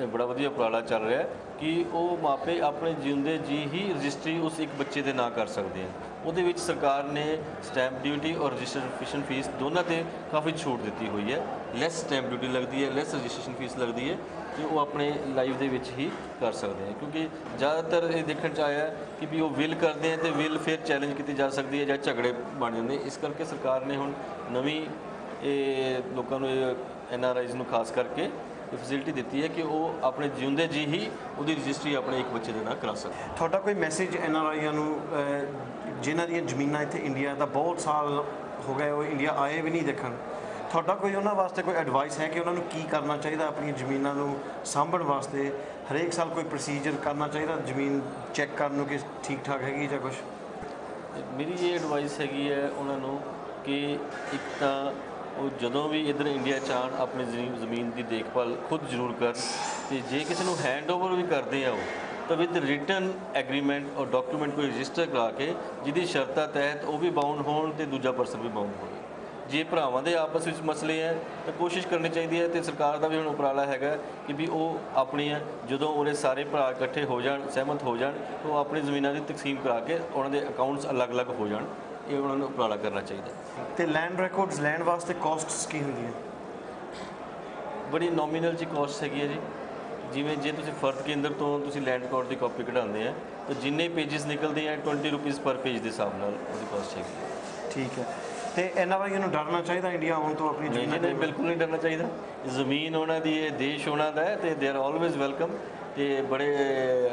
ਬੜਾ ਵਧੀਆ ਉਪਰਾਲਾ ਚੱਲ ਰਿਹਾ ਕਿ ਉਹ ਮਾਪੇ ਆਪਣੇ ਜਿਉਂਦੇ ਜੀ ਹੀ ਰਜਿਸਟਰੀ ਉਸ ਇੱਕ ਬੱਚੇ ਦੇ ਨਾਂ ਕਰ ਸਕਦੇ ਆ। ਉਹਦੇ ਵਿੱਚ ਸਰਕਾਰ ਨੇ ਸਟੈਂਪ ਡਿਊਟੀ ਔਰ ਰਜਿਸਟ੍ਰੇਸ਼ਨ ਫੀਸ ਦੋਨਾਂ 'ਤੇ ਕਾਫੀ ਛੂਟ ਦਿੱਤੀ ਹੋਈ ਹੈ। ਲੈਸ ਸਟੈਂਪ ਡਿਊਟੀ ਲੱਗਦੀ ਹੈ, ਲੈਸ ਰਜਿਸਟ੍ਰੇਸ਼ਨ ਫੀਸ ਲੱਗਦੀ ਹੈ, ਤੇ ਉਹ ਆਪਣੇ ਲਾਈਫ ਦੇ ਵਿੱਚ ਹੀ ਕਰ ਸਕਦੇ ਆ। ਕਿਉਂਕਿ ਜ਼ਿਆਦਾਤਰ ਇਹ ਦੇਖਣ 'ਚ ਆਇਆ ਕਿ ਵੀ ਉਹ ਵਿਲ ਕਰਦੇ ਆ ਅਤੇ ਵਿਲ ਫਿਰ ਚੈਲੰਜ ਕੀਤੀ ਜਾ ਸਕਦੀ ਹੈ ਜਾਂ ਝਗੜੇ ਬਣ ਜਾਂਦੇ। ਇਸ ਕਰਕੇ ਸਰਕਾਰ ਨੇ ਹੁਣ ਨਵੀਂ ਇਹ ਲੋਕਾਂ ਨੂੰ NRIs ਨੂੰ ਖਾਸ ਕਰਕੇ ਫੈਸਿਲਿਟੀ ਦਿੱਤੀ ਹੈ ਕਿ ਉਹ ਆਪਣੇ ਜਿਉਂਦੇ ਜੀ ਹੀ ਉਹਦੀ ਰਜਿਸਟਰੀ ਆਪਣੇ ਇੱਕ ਬੱਚੇ ਦੇ ਨਾਲ ਕਰਾ ਸਕਦਾ।
ਤੁਹਾਡਾ ਕੋਈ ਮੈਸੇਜ NRIਆਂ ਨੂੰ ਜਿਨ੍ਹਾਂ ਦੀਆਂ ਜ਼ਮੀਨਾਂ ਇੱਥੇ ਇੰਡੀਆ ਦਾ ਬਹੁਤ ਸਾਲ ਹੋ ਗਏ ਉਹ ਇੰਡੀਆ ਆਏ ਵੀ ਨਹੀਂ ਦੇਖਣ, ਤੁਹਾਡਾ ਕੋਈ ਉਹਨਾਂ ਵਾਸਤੇ ਕੋਈ ਐਡਵਾਈਸ ਹੈ ਕਿ ਉਹਨਾਂ ਨੂੰ ਕੀ ਕਰਨਾ ਚਾਹੀਦਾ ਆਪਣੀਆਂ ਜ਼ਮੀਨਾਂ ਨੂੰ ਸਾਂਭਣ ਵਾਸਤੇ? ਹਰੇਕ ਸਾਲ ਕੋਈ ਪ੍ਰੋਸੀਜਰ ਕਰਨਾ ਚਾਹੀਦਾ ਜ਼ਮੀਨ ਚੈੱਕ ਕਰਨ ਨੂੰ ਕਿ ਠੀਕ ਠਾਕ ਹੈਗੀ ਜਾਂ ਕੁਛ?
ਮੇਰੀ ਇਹ ਐਡਵਾਈਸ ਹੈਗੀ ਹੈ ਉਹਨਾਂ ਨੂੰ ਕਿ ਇੱਕ ਤਾਂ ਉਹ ਜਦੋਂ ਵੀ ਇੱਧਰ ਇੰਡੀਆ 'ਚ ਆਉਣ ਆਪਣੀ ਜ਼ਮੀਨ ਦੀ ਦੇਖਭਾਲ ਖੁਦ ਜ਼ਰੂਰ ਕਰਨ, ਅਤੇ ਜੇ ਕਿਸੇ ਨੂੰ ਹੈਂਡਓਵਰ ਵੀ ਕਰਦੇ ਆ ਉਹ ਤਾਂ ਵਿਦ ਰਿਟਨ ਐਗਰੀਮੈਂਟ ਔਰ ਡਾਕੂਮੈਂਟ ਕੋਈ ਰਜਿਸਟਰ ਕਰਾ ਕੇ ਜਿਹਦੀ ਸ਼ਰਤਾਂ ਤਹਿਤ ਉਹ ਵੀ ਬਾਉਂਡ ਹੋਣ ਅਤੇ ਦੂਜਾ ਪਰਸਨ ਵੀ ਬਾਉਂਡ ਹੋਵੇ। ਜੇ ਭਰਾਵਾਂ ਦੇ ਆਪਸ ਵਿੱਚ ਮਸਲੇ ਹੈ ਤਾਂ ਕੋਸ਼ਿਸ਼ ਕਰਨੀ ਚਾਹੀਦੀ ਹੈ, ਅਤੇ ਸਰਕਾਰ ਦਾ ਵੀ ਹੁਣ ਉਪਰਾਲਾ ਹੈਗਾ ਕਿ ਵੀ ਉਹ ਆਪਣੀਆਂ ਜਦੋਂ ਉਹਦੇ ਸਾਰੇ ਭਰਾ ਇਕੱਠੇ ਹੋ ਜਾਣ, ਸਹਿਮਤ ਹੋ ਜਾਣ, ਤਾਂ ਉਹ ਆਪਣੀ ਜ਼ਮੀਨਾਂ ਦੀ ਤਕਸੀਮ ਕਰਾ ਕੇ ਉਹਨਾਂ ਦੇ ਅਕਾਊਂਟਸ ਅਲੱਗ-ਅਲੱਗ ਹੋ ਜਾਣ। ਇਹ ਉਹਨਾਂ ਨੂੰ ਉਪਰਾਲਾ ਕਰਨਾ ਚਾਹੀਦਾ।
ਅਤੇ ਲੈਂਡ ਰਿਕਾਰਡਸ ਲੈਣ ਵਾਸਤੇ ਕਾਸਟਸ ਕੀ ਹੁੰਦੀਆਂ?
ਬੜੀ ਨੋਮੀਨਲ ਜੀ ਕਾਸਟ ਹੈਗੀ ਹੈ ਜੀ। ਜਿਵੇਂ ਜੇ ਤੁਸੀਂ ਫਰਦ ਕੇਂਦਰ ਤੋਂ ਤੁਸੀਂ ਲੈਂਡ ਰਿਕਾਰਡ ਦੀ ਕਾਪੀ ਕਢਾਉਂਦੇ ਆ ਤਾਂ ਜਿੰਨੇ ਪੇਜਸ ਨਿਕਲਦੇ ਆ 20 ਰੁਪੀਜ਼ ਪਰ ਪੇਜ ਦੇ ਹਿਸਾਬ ਨਾਲ ਉਹਦੀ ਕਾਸਟ ਹੈਗੀ ਹੈ।
ਠੀਕ ਹੈ। ਅਤੇ NRIਆਂ ਨੂੰ ਡਰਨਾ ਚਾਹੀਦਾ ਇੰਡੀਆ ਆਉਣ ਤੋਂ ਆਪਣੀ ਜ਼ਮੀਨ?
ਨਹੀਂ, ਬਿਲਕੁਲ ਨਹੀਂ ਡਰਨਾ ਚਾਹੀਦਾ। ਜ਼ਮੀਨ ਉਹਨਾਂ ਦੀ ਹੈ, ਦੇਸ਼ ਉਹਨਾਂ ਦਾ ਹੈ, ਅਤੇ ਦੇ ਆਰ ਆਲਵੇਜ਼ ਵੈਲਕਮ, ਅਤੇ ਬੜੇ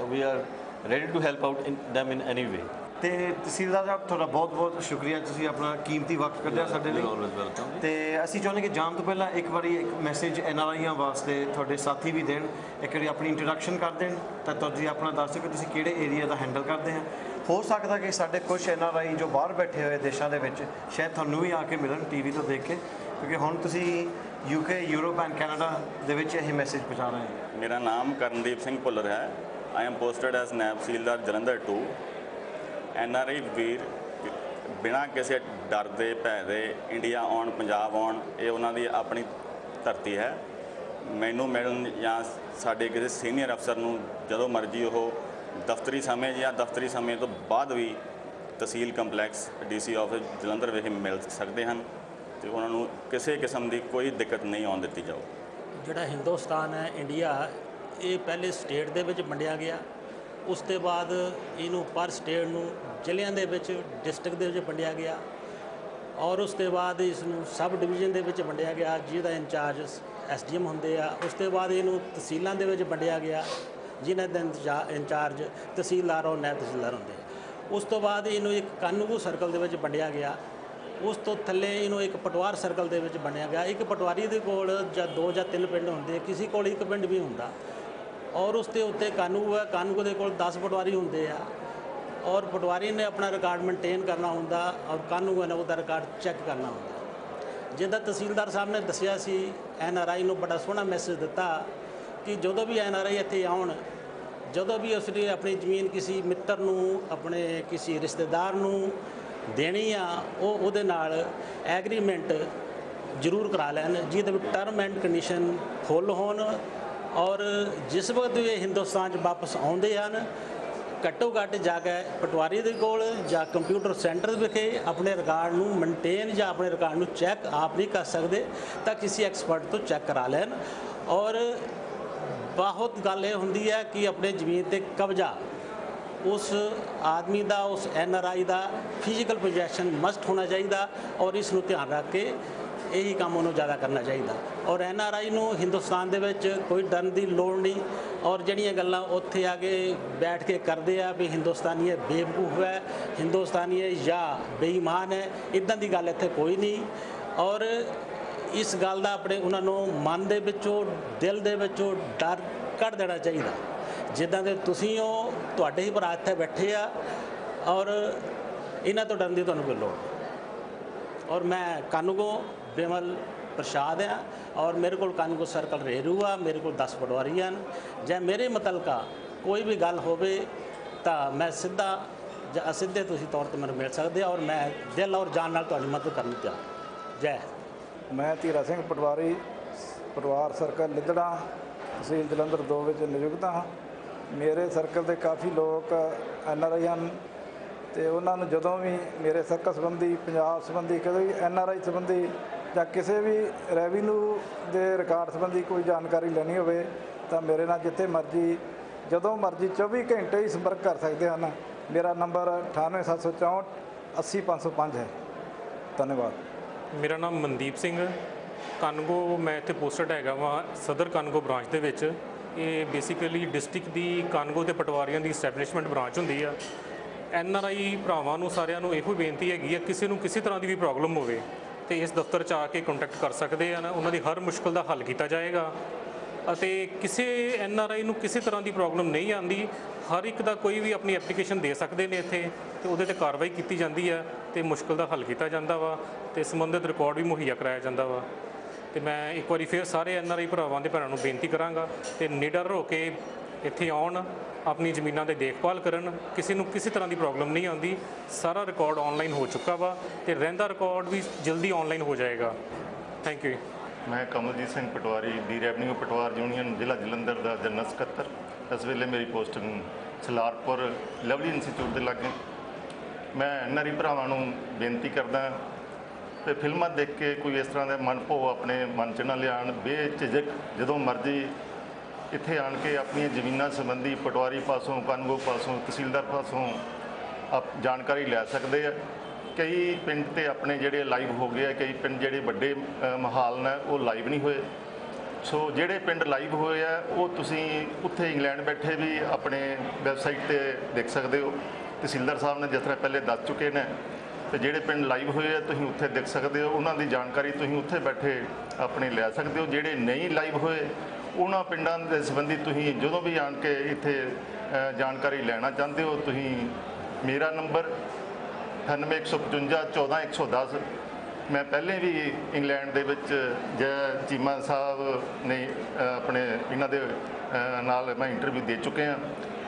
we are ready to help out them in any way.
ਅਤੇ ਤਹਿਸੀਲਦਾਰ ਸਾਹਿਬ ਤੁਹਾਡਾ ਬਹੁਤ ਬਹੁਤ ਸ਼ੁਕਰੀਆ, ਤੁਸੀਂ ਆਪਣਾ ਕੀਮਤੀ ਵਕਤ ਕੱਢਿਆ ਸਾਡੇ ਲਈ। ਅਤੇ ਅਸੀਂ ਚਾਹੁੰਦੇ ਕਿ ਜਾਣ ਤੋਂ ਪਹਿਲਾਂ ਇੱਕ ਵਾਰੀ ਇੱਕ ਮੈਸੇਜ NRIਆਂ ਵਾਸਤੇ ਤੁਹਾਡੇ ਸਾਥੀ ਵੀ ਦੇਣ, ਇੱਕ ਵਾਰੀ ਆਪਣੀ ਇੰਟਰੋਡਕਸ਼ਨ ਕਰ ਦੇਣ ਤਾਂ ਤੁਸੀਂ ਆਪਣਾ ਦੱਸ ਦਿਓ ਕਿ ਤੁਸੀਂ ਕਿਹੜੇ ਏਰੀਆ ਦਾ ਹੈਂਡਲ ਕਰਦੇ ਆ। ਹੋ ਸਕਦਾ ਕਿ ਸਾਡੇ ਕੁਝ NRI ਜੋ ਬਾਹਰ ਬੈਠੇ ਹੋਏ ਦੇਸ਼ਾਂ ਦੇ ਵਿੱਚ ਸ਼ਾਇਦ ਤੁਹਾਨੂੰ ਵੀ ਆ ਕੇ ਮਿਲਣ TV ਤੋਂ ਦੇਖ ਕੇ, ਕਿਉਂਕਿ ਹੁਣ ਤੁਸੀਂ UK, ਯੂਰਪ ਐਂਡ ਕੈਨੇਡਾ ਦੇ ਵਿੱਚ ਇਹ ਮੈਸੇਜ ਪਹੁੰਚਾ ਰਹੇ ਹੋ।
ਮੇਰਾ ਨਾਮ ਕਰਨਦੀਪ ਸਿੰਘ ਭੁੱਲਰ ਹੈ। I am posted as Nayab tehsildar Jalandhar 2। NRI ਵੀਰ ਬਿਨਾਂ ਕਿਸੇ ਡਰ ਦੇ ਭੈ ਦੇ ਇੰਡੀਆ ਆਉਣ, ਪੰਜਾਬ ਆਉਣ, ਇਹ ਉਹਨਾਂ ਦੀ ਆਪਣੀ ਧਰਤੀ ਹੈ। ਮੈਨੂੰ ਮਿਲਣ ਜਾਂ ਸਾਡੇ ਕਿਸੇ ਸੀਨੀਅਰ ਅਫਸਰ ਨੂੰ ਜਦੋਂ ਮਰਜ਼ੀ ਉਹ ਦਫ਼ਤਰੀ ਸਮੇਂ ਜਾਂ ਦਫ਼ਤਰੀ ਸਮੇਂ ਤੋਂ ਬਾਅਦ ਵੀ ਤਹਿਸੀਲ ਕੰਪਲੈਕਸ DC ਆਫਿਸ ਜਲੰਧਰ ਵਿਖੇ ਮਿਲ ਸਕਦੇ ਹਨ, ਅਤੇ ਉਹਨਾਂ ਨੂੰ ਕਿਸੇ ਕਿਸਮ ਦੀ ਕੋਈ ਦਿੱਕਤ ਨਹੀਂ ਆਉਣ ਦਿੱਤੀ ਜਾਊ।
ਜਿਹੜਾ ਹਿੰਦੁਸਤਾਨ ਹੈ, ਇੰਡੀਆ, ਇਹ ਪਹਿਲੇ ਸਟੇਟ ਦੇ ਵਿੱਚ ਵੰਡਿਆ ਗਿਆ। ਉਸ ਤੋਂ ਬਾਅਦ ਇਹਨੂੰ ਪਰ ਸਟੇਟ ਨੂੰ ਜ਼ਿਲ੍ਹਿਆਂ ਦੇ ਵਿੱਚ, ਡਿਸਟ੍ਰਿਕਟ ਦੇ ਵਿੱਚ ਵੰਡਿਆ ਗਿਆ, ਔਰ ਉਸ ਤੋਂ ਬਾਅਦ ਇਸ ਨੂੰ ਸਬ ਡਿਵੀਜ਼ਨ ਦੇ ਵਿੱਚ ਵੰਡਿਆ ਗਿਆ ਜਿਹਦਾ ਇੰਚਾਰਜ SDM ਹੁੰਦੇ ਆ। ਉਸ ਤੋਂ ਬਾਅਦ ਇਹਨੂੰ ਤਹਿਸੀਲਾਂ ਦੇ ਵਿੱਚ ਵੰਡਿਆ ਗਿਆ ਜਿਨ੍ਹਾਂ ਦੇ ਇੰਚਾਰਜ ਤਹਿਸੀਲਦਾਰ ਔਰ ਨਾਇਬ ਤਹਿਸੀਲਦਾਰ ਹੁੰਦੇ ਆ। ਉਸ ਤੋਂ ਬਾਅਦ ਇਹਨੂੰ ਇੱਕ ਕਾਨੂੰਗੋ ਸਰਕਲ ਦੇ ਵਿੱਚ ਵੰਡਿਆ ਗਿਆ। ਉਸ ਤੋਂ ਥੱਲੇ ਇਹਨੂੰ ਇੱਕ ਪਟਵਾਰ ਸਰਕਲ ਦੇ ਵਿੱਚ ਵੰਡਿਆ ਗਿਆ। ਇੱਕ ਪਟਵਾਰੀ ਦੇ ਕੋਲ ਜਾਂ 2 ਜਾਂ 3 ਪਿੰਡ ਹੁੰਦੇ, ਕਿਸੇ ਕੋਲ ਇੱਕ ਪਿੰਡ ਵੀ ਹੁੰਦਾ। ਔਰ ਉਸ ਦੇ ਉੱਤੇ ਕਾਨੂੰਗੋ ਹੈ, ਕਾਨੂੰਗੋ ਦੇ ਕੋਲ 10 ਪਟਵਾਰੀ ਹੁੰਦੇ ਆ, ਔਰ ਪਟਵਾਰੀ ਨੇ ਆਪਣਾ ਰਿਕਾਰਡ ਮੇਨਟੇਨ ਕਰਨਾ ਹੁੰਦਾ, ਔਰ ਕਾਨੂੰਗੋ ਨੇ ਉਹਦਾ ਰਿਕਾਰਡ ਚੈੱਕ ਕਰਨਾ ਹੁੰਦਾ। ਜਿੱਦਾਂ ਤਹਿਸੀਲਦਾਰ ਸਾਹਿਬ ਨੇ ਦੱਸਿਆ ਸੀ, NRI ਨੂੰ ਬੜਾ ਸੋਹਣਾ ਮੈਸੇਜ ਦਿੱਤਾ ਕਿ ਜਦੋਂ ਵੀ NRI ਇੱਥੇ ਆਉਣ, ਜਦੋਂ ਵੀ ਉਸਨੇ ਆਪਣੀ ਜ਼ਮੀਨ ਕਿਸੇ ਮਿੱਤਰ ਨੂੰ, ਆਪਣੇ ਕਿਸੇ ਰਿਸ਼ਤੇਦਾਰ ਨੂੰ ਦੇਣੀ ਆ, ਉਹ ਉਹਦੇ ਨਾਲ ਐਗਰੀਮੈਂਟ ਜ਼ਰੂਰ ਕਰਾ ਲੈਣ ਜਿਹਦੇ ਵਿੱਚ ਟਰਮ ਐਂਡ ਕੰਡੀਸ਼ਨ ਫੁੱਲ ਹੋਣ। ਔਰ ਜਿਸ ਵਕਤ ਵੀ ਹਿੰਦੁਸਤਾਨ 'ਚ ਵਾਪਸ ਆਉਂਦੇ ਹਨ, ਘੱਟੋ ਘੱਟ ਜਾ ਕੇ ਪਟਵਾਰੀ ਦੇ ਕੋਲ ਜਾਂ ਕੰਪਿਊਟਰ ਸੈਂਟਰ ਵਿਖੇ ਆਪਣੇ ਰਿਕਾਰਡ ਨੂੰ ਮੇਨਟੇਨ ਜਾਂ ਆਪਣੇ ਰਿਕਾਰਡ ਨੂੰ ਚੈੱਕ ਆਪ ਨਹੀਂ ਕਰ ਸਕਦੇ ਤਾਂ ਕਿਸੇ ਐਕਸਪਰਟ ਤੋਂ ਚੈੱਕ ਕਰਾ ਲੈਣ। ਔਰ ਬਹੁਤ ਗੱਲ ਇਹ ਹੁੰਦੀ ਹੈ ਕਿ ਆਪਣੇ ਜ਼ਮੀਨ 'ਤੇ ਕਬਜ਼ਾ ਉਸ ਆਦਮੀ ਦਾ, ਉਸ NRI ਦਾ ਫਿਜ਼ੀਕਲ ਪੋਜੈਸ਼ਨ ਮਸਟ ਹੋਣਾ ਚਾਹੀਦਾ, ਔਰ ਇਸ ਨੂੰ ਧਿਆਨ ਰੱਖ ਕੇ ਇਹੀ ਕੰਮ ਉਹਨੂੰ ਜ਼ਿਆਦਾ ਕਰਨਾ ਚਾਹੀਦਾ। ਔਰ NRI ਨੂੰ ਹਿੰਦੁਸਤਾਨ ਦੇ ਵਿੱਚ ਕੋਈ ਡਰਨ ਦੀ ਲੋੜ ਨਹੀਂ। ਔਰ ਜਿਹੜੀਆਂ ਗੱਲਾਂ ਉੱਥੇ ਆ ਕੇ ਬੈਠ ਕੇ ਕਰਦੇ ਆ ਵੀ ਹਿੰਦੁਸਤਾਨੀ ਇਹ ਬੇਵਕੂਫ ਹੈ, ਹਿੰਦੁਸਤਾਨੀ ਇਹ ਜਾਂ ਬੇਈਮਾਨ ਹੈ, ਇੱਦਾਂ ਦੀ ਗੱਲ ਇੱਥੇ ਕੋਈ ਨਹੀਂ। ਔਰ ਇਸ ਗੱਲ ਦਾ ਆਪਣੇ ਉਹਨਾਂ ਨੂੰ ਮਨ ਦੇ ਵਿੱਚੋਂ, ਦਿਲ ਦੇ ਵਿੱਚੋਂ ਡਰ ਕੱਢ ਦੇਣਾ ਚਾਹੀਦਾ। ਜਿੱਦਾਂ ਦੇ ਤੁਸੀਂ ਹੋ, ਤੁਹਾਡੇ ਹੀ ਭਰਾ ਇੱਥੇ ਬੈਠੇ ਆ, ਔਰ ਇਹਨਾਂ ਤੋਂ ਡਰਨ ਦੀ ਤੁਹਾਨੂੰ ਕੋਈ ਲੋੜ ਨਹੀਂ। ਔਰ ਮੈਂ ਕਾਨੂੰਗੋ ਬਿਮਲ ਪ੍ਰਸ਼ਾਦ ਹਾਂ, ਔਰ ਮੇਰੇ ਕੋਲ ਕਾਨੂੰਗੋ ਸਰਕਲ ਰੇਰੂ ਆ, ਮੇਰੇ ਕੋਲ 10 ਪਟਵਾਰੀ ਹਨ। ਜੇ ਮੇਰੇ ਮੁਤਲਕਾ ਕੋਈ ਵੀ ਗੱਲ ਹੋਵੇ ਤਾਂ ਮੈਂ ਸਿੱਧਾ ਜਾਂ ਅਸਿੱਧੇ ਤੁਸੀਂ ਤੌਰ 'ਤੇ ਮੈਨੂੰ ਮਿਲ ਸਕਦੇ, ਔਰ ਮੈਂ ਦਿਲ ਔਰ ਜਾਨ ਨਾਲ ਤੁਹਾਡੀ ਮਦਦ ਕਰਨ ਨੂੰ ਤਿਆਰ। ਜੈ।
ਮੈਂ ਧੀਰਾ ਸਿੰਘ ਪਟਵਾਰੀ, ਪਟਵਾਰ ਸਰਕਲ ਲਿੱਦੜਾ, ਤਹਿਸੀਲ ਜਲੰਧਰ 2 ਵਿੱਚ ਨਿਯੁਕਤ ਹਾਂ। ਮੇਰੇ ਸਰਕਲ ਦੇ ਕਾਫੀ ਲੋਕ NRI ਹਨ, ਅਤੇ ਉਹਨਾਂ ਨੂੰ ਜਦੋਂ ਵੀ ਮੇਰੇ ਸਰਕਲ ਸੰਬੰਧੀ, ਪੰਜਾਬ ਸੰਬੰਧੀ, ਕਦੇ ਵੀ NRI ਸੰਬੰਧੀ ਜਾਂ ਕਿਸੇ ਵੀ ਰੈਵਨਿਊ ਦੇ ਰਿਕਾਰਡ ਸੰਬੰਧੀ ਕੋਈ ਜਾਣਕਾਰੀ ਲੈਣੀ ਹੋਵੇ ਤਾਂ ਮੇਰੇ ਨਾਲ ਜਿੱਥੇ ਮਰਜ਼ੀ, ਜਦੋਂ ਮਰਜ਼ੀ 24 ਘੰਟੇ ਹੀ ਸੰਪਰਕ ਕਰ ਸਕਦੇ ਹਨ। ਮੇਰਾ ਨੰਬਰ 98764 80505 ਹੈ। ਧੰਨਵਾਦ।
ਮੇਰਾ ਨਾਮ ਮਨਦੀਪ ਸਿੰਘ, ਕਾਨਗੋ ਮੈਂ ਇੱਥੇ ਪੋਸਟਡ ਹੈਗਾ ਵਾ ਸਦਰ ਕਾਨਗੋ ਬ੍ਰਾਂਚ ਦੇ ਵਿੱਚ। ਇਹ ਬੇਸਿਕਲੀ ਡਿਸਟ੍ਰਿਕਟ ਦੀ ਕਾਨਗੋ ਤੇ ਪਟਵਾਰੀਆਂ ਦੀ ਸਟੈਬਲਿਸ਼ਮੈਂਟ ਬ੍ਰਾਂਚ ਹੁੰਦੀ ਆ। NRI ਭਰਾਵਾਂ ਨੂੰ ਸਾਰਿਆਂ ਨੂੰ ਇਹੋ ਬੇਨਤੀ ਹੈਗੀ ਆ, ਕਿਸੇ ਨੂੰ ਕਿਸੇ ਤਰ੍ਹਾਂ ਦੀ ਵੀ ਪ੍ਰੋਬਲਮ ਹੋਵੇ ਤੇ ਇਸ ਦਫ਼ਤਰ 'ਚ ਆ ਕੇ ਕੰਟੈਕਟ ਕਰ ਸਕਦੇ ਆ ਨਾ, ਉਹਨਾਂ ਦੀ ਹਰ ਮੁਸ਼ਕਲ ਦਾ ਹੱਲ ਕੀਤਾ ਜਾਏਗਾ। ਅਤੇ ਕਿਸੇ NRI ਨੂੰ ਕਿਸੇ ਤਰ੍ਹਾਂ ਦੀ ਪ੍ਰੋਬਲਮ ਨਹੀਂ ਆਉਂਦੀ, ਹਰ ਇੱਕ ਦਾ ਕੋਈ ਵੀ ਆਪਣੀ ਐਪਲੀਕੇਸ਼ਨ ਦੇ ਸਕਦੇ ਨੇ ਇੱਥੇ ਤੇ ਉਹਦੇ ਤੇ ਕਾਰਵਾਈ ਕੀਤੀ ਜਾਂਦੀ ਆ ਤੇ ਮੁਸ਼ਕਲ ਦਾ ਹੱਲ ਕੀਤਾ ਜਾਂਦਾ ਵਾ ਤੇ ਸੰਬੰਧਿਤ ਰਿਕਾਰਡ ਵੀ ਮੁਹੱਈਆ ਕਰਾਇਆ ਜਾਂਦਾ ਵਾ। ਤੇ ਮੈਂ ਇੱਕ ਵਾਰੀ ਫਿਰ ਸਾਰੇ NRI ਭਰਾਵਾਂ ਦੇ ਭੈਣਾਂ ਨੂੰ ਬੇਨਤੀ ਕਰਾਂਗਾ ਤੇ ਨਿਡਰ ਹੋ ਕੇ ਇੱਥੇ ਆਉਣ, ਆਪਣੀ ਜ਼ਮੀਨਾਂ ਦੀ ਦੇਖਭਾਲ ਕਰਨ। ਕਿਸੇ ਨੂੰ ਕਿਸੇ ਤਰ੍ਹਾਂ ਦੀ ਪ੍ਰੋਬਲਮ ਨਹੀਂ ਆਉਂਦੀ, ਸਾਰਾ ਰਿਕਾਰਡ ਆਨਲਾਈਨ ਹੋ ਚੁੱਕਾ ਵਾ ਤੇ ਰਹਿੰਦਾ ਰਿਕਾਰਡ ਵੀ ਜਲਦੀ ਆਨਲਾਈਨ ਹੋ ਜਾਏਗਾ। Thank you.
ਮੈਂ ਕਮਲਜੀਤ ਸਿੰਘ ਪਟਵਾਰੀ ਦੀ ਰੈਵਨਿਊ ਪਟਵਾਰ ਯੂਨੀਅਨ ਜ਼ਿਲ੍ਹਾ ਜਲੰਧਰ ਦਾ ਜਨਰਲ ਸਕੱਤਰ। ਇਸ ਵੇਲੇ ਮੇਰੀ ਪੋਸਟਿੰਗ ਸਲਾਰਪੁਰ ਲਵਲੀ ਇੰਸਟੀਚਿਊਟ ਦੇ ਲਾਗੇ। ਮੈਂ NRI ਭਰਾਵਾਂ ਨੂੰ ਬੇਨਤੀ ਕਰਦਾ ਤੇ ਫਿਲਮਾਂ ਦੇਖ ਕੇ ਕੋਈ ਇਸ ਤਰ੍ਹਾਂ ਦੇ ਮਨ ਭੋ ਆਪਣੇ ਮਨ 'ਚ ਨਾ ਲਿਆਉਣ। ਬੇਝਿਜਕ ਜਦੋਂ ਮਰਜ਼ੀ ਇੱਥੇ ਆਣ ਕੇ ਆਪਣੀਆਂ ਜ਼ਮੀਨਾਂ ਸੰਬੰਧੀ ਪਟਵਾਰੀ ਪਾਸੋਂ, ਕਾਨੂੰਗੋ ਪਾਸੋਂ, ਤਹਿਸੀਲਦਾਰ ਪਾਸੋਂ ਜਾਣਕਾਰੀ ਲੈ ਸਕਦੇ ਆ। ਕਈ ਪਿੰਡ ਤੇ ਆਪਣੇ ਜਿਹੜੇ ਲਾਈਵ ਹੋ ਗਏ ਆ, ਕਈ ਪਿੰਡ ਜਿਹੜੇ ਵੱਡੇ ਮਹਾਲ ਨੇ ਉਹ ਲਾਈਵ ਨਹੀਂ ਹੋਏ। ਸੋ ਜਿਹੜੇ ਪਿੰਡ ਲਾਈਵ ਹੋਏ ਆ ਉਹ ਤੁਸੀਂ ਉੱਥੇ ਇੰਗਲੈਂਡ ਬੈਠੇ ਵੀ ਆਪਣੇ ਵੈਬਸਾਈਟ ਤੇ ਦੇਖ ਸਕਦੇ ਹੋ। ਤਹਿਸੀਲਦਾਰ ਸਾਹਿਬ ਨੇ ਜਿਸ ਤਰ੍ਹਾਂ ਪਹਿਲੇ ਦੱਸ ਚੁੱਕੇ ਨੇ, ਤੇ ਜਿਹੜੇ ਪਿੰਡ ਲਾਈਵ ਹੋਏ ਆ ਤੁਸੀਂ ਉੱਥੇ ਦੇਖ ਸਕਦੇ ਹੋ। ਉਹਨਾਂ ਦੀ ਜਾਣਕਾਰੀ ਤੁਸੀਂ ਉੱਥੇ ਬੈਠੇ ਆਪਣੀ ਲੈ ਸਕਦੇ ਹੋ। ਜਿਹੜੇ ਨਹੀਂ ਲਾਈਵ ਹੋਏ ਉਹਨਾਂ ਪਿੰਡਾਂ ਦੇ ਸੰਬੰਧੀ ਤੁਸੀਂ ਜਦੋਂ ਵੀ ਆਣ ਕੇ ਇੱਥੇ ਜਾਣਕਾਰੀ ਲੈਣਾ ਚਾਹੁੰਦੇ ਹੋ, ਤੁਸੀਂ ਮੇਰਾ ਨੰਬਰ 9815 14110। ਮੈਂ ਪਹਿਲੇ ਵੀ ਇੰਗਲੈਂਡ ਦੇ ਵਿੱਚ ਜੈ ਚੀਮਾ ਸਾਹਿਬ ਨੇ ਆਪਣੇ ਇਹਨਾਂ ਦੇ ਨਾਲ ਮੈਂ ਇੰਟਰਵਿਊ ਦੇ ਚੁੱਕੇ ਹਾਂ।